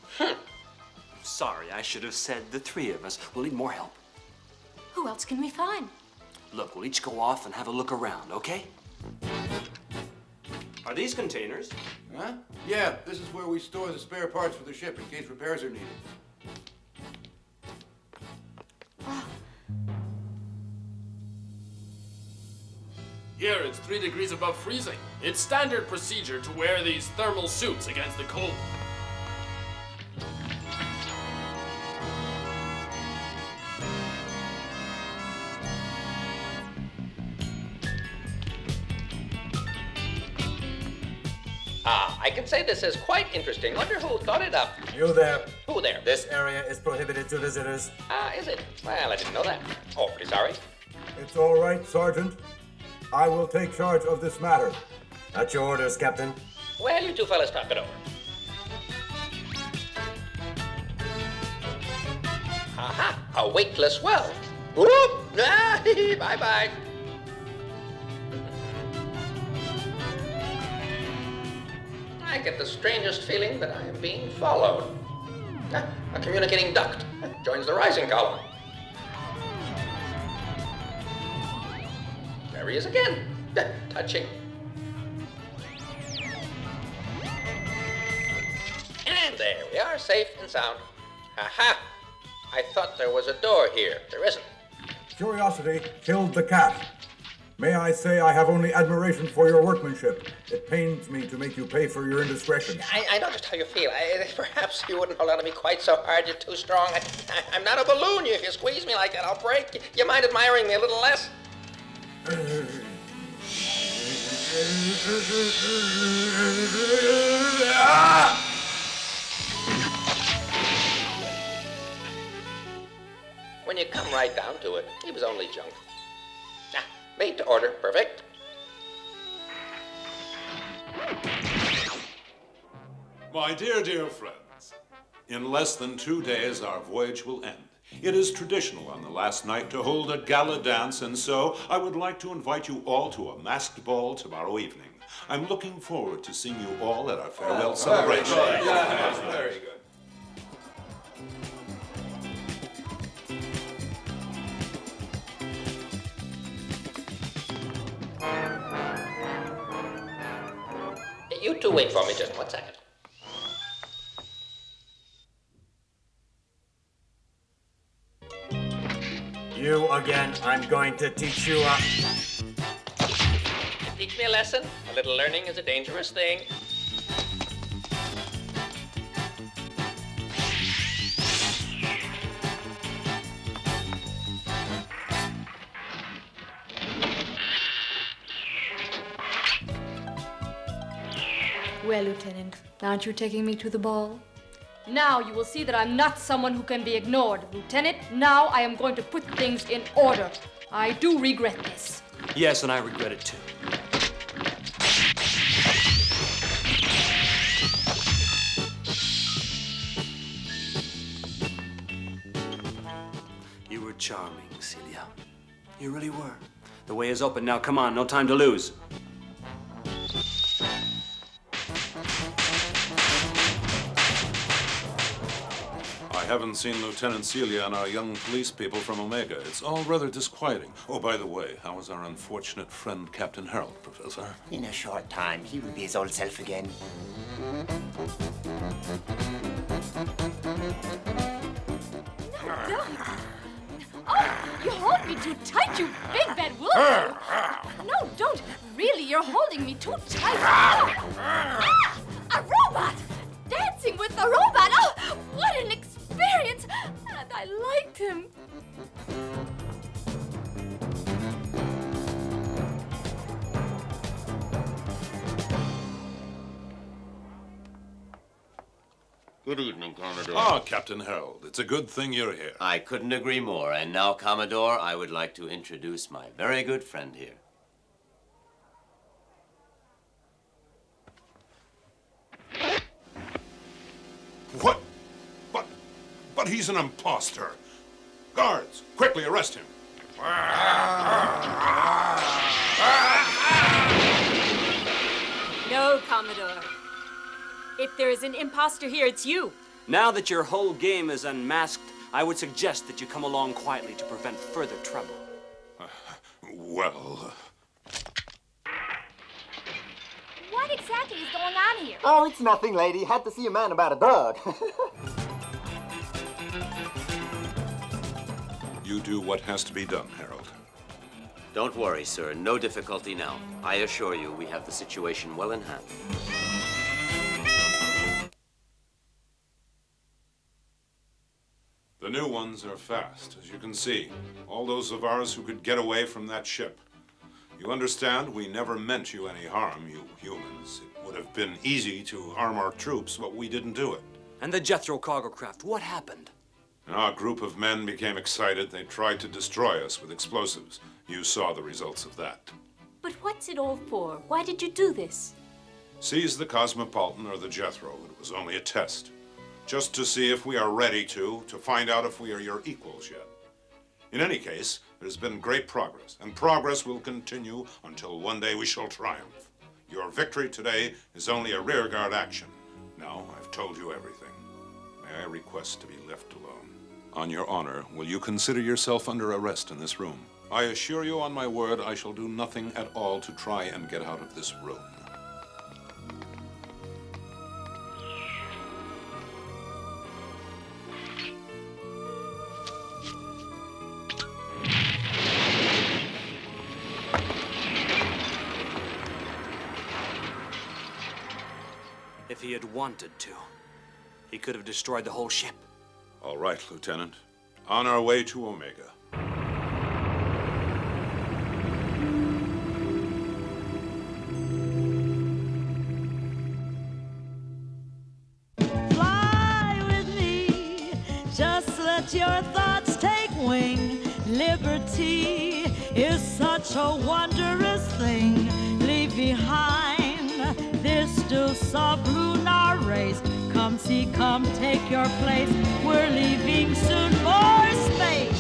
Speaker 16: Sorry, I should have said the three of us. We'll need more help.
Speaker 17: Who else can we find?
Speaker 16: Look, we'll each go off and have a look around, okay? Are these containers?
Speaker 13: Huh? Yeah, this is where we store the spare parts for the ship in case repairs are needed.
Speaker 9: Here, it's 3 degrees above freezing. It's standard procedure to wear these thermal suits against the cold.
Speaker 6: I can say this is quite interesting. Wonder who thought it up.
Speaker 14: You there.
Speaker 6: Who there?
Speaker 14: This area is prohibited to visitors.
Speaker 6: Is it? Well, I didn't know that. Awfully sorry.
Speaker 8: It's all right, Sergeant. I will take charge of this matter.
Speaker 14: At your orders, Captain.
Speaker 6: Well, you two fellas talk it over. Aha! A weightless well. Whoop! Bye-bye. I get the strangest feeling that I am being followed. A communicating duct joins the rising column. There he is again. Touching. And there we are, safe and sound. Aha! I thought there was a door here. There isn't.
Speaker 8: Curiosity killed the cat. May I say I have only admiration for your workmanship. It pains me to make you pay for your indiscretions.
Speaker 6: I know just how you feel. Perhaps you wouldn't hold on to me quite so hard. You're too strong. I'm not a balloon. If you squeeze me like that, I'll break. You mind admiring me a little less? When you come right down to it, he was only junk. Made to order. Perfect.
Speaker 18: My dear, dear friends, in less than 2 days our voyage will end. It is traditional on the last night to hold a gala dance, and so I would like to invite you all to a masked ball tomorrow evening. I'm looking forward to seeing you all at our farewell celebration.
Speaker 19: Very good.
Speaker 6: You two wait for me just 1 second.
Speaker 14: You again. I'm going to teach you a...
Speaker 6: Teach me a lesson. A little learning is a dangerous thing.
Speaker 10: Well, Lieutenant, aren't you taking me to the ball? Now you will see that I'm not someone who can be ignored. Lieutenant, now I am going to put things in order. I do regret this.
Speaker 16: Yes, and I regret it too. You were charming, Celia. You really were. The way is open now. Come on, no time to lose.
Speaker 18: I haven't seen Lieutenant Celia and our young police people from Omega. It's all rather disquieting. Oh, by the way, how is our unfortunate friend, Captain Harold, Professor?
Speaker 20: In a short time, he will be his old self again.
Speaker 11: Don't. Oh, you hold me too tight, you big bad wolf. No, don't. Really, you're holding me too tight. Ah, a robot! Dancing with a robot! Oh, what an experience! And I liked him.
Speaker 4: Good evening, Commodore.
Speaker 18: Ah, Captain Harold. It's a good thing you're here.
Speaker 4: I couldn't agree more. And now, Commodore, I would like to introduce my very good friend here.
Speaker 18: What? But he's an impostor. Guards, quickly arrest him.
Speaker 17: No, Commodore. If there is an imposter here, it's you.
Speaker 16: Now that your whole game is unmasked, I would suggest that you come along quietly to prevent further trouble.
Speaker 18: Well...
Speaker 11: What exactly is going on here?
Speaker 21: Oh, it's nothing, lady. Had to see a man about a dog.
Speaker 18: You do what has to be done, Harold.
Speaker 4: Don't worry, sir. No difficulty now. I assure you we have the situation well in hand.
Speaker 18: The new ones are fast, as you can see. All those of ours who could get away from that ship. You understand, we never meant you any harm, you humans. It would have been easy to arm our troops, but we didn't do it.
Speaker 16: And the Jethro cargo craft, what happened?
Speaker 18: Our group of men became excited. They tried to destroy us with explosives. You saw the results of that.
Speaker 17: But what's it all for? Why did you do this?
Speaker 18: Seize the Cosmopolitan or the Jethro. It was only a test. Just to see if we are ready to find out if we are your equals yet. In any case, there's been great progress, and progress will continue until one day we shall triumph. Your victory today is only a rearguard action. Now, I've told you everything. May I request to be left alone? On your honor, will you consider yourself under arrest in this room? I assure you on my word, I shall do nothing at all to try and get out of this room.
Speaker 16: If he had wanted to, he could have destroyed the whole ship.
Speaker 18: All right, Lieutenant. On our way to Omega.
Speaker 1: Fly with me, just let your thoughts take wing. Liberty is such a wondrous thing. Leave behind this still sublunar race. Come see, come take your place. We're leaving soon for space.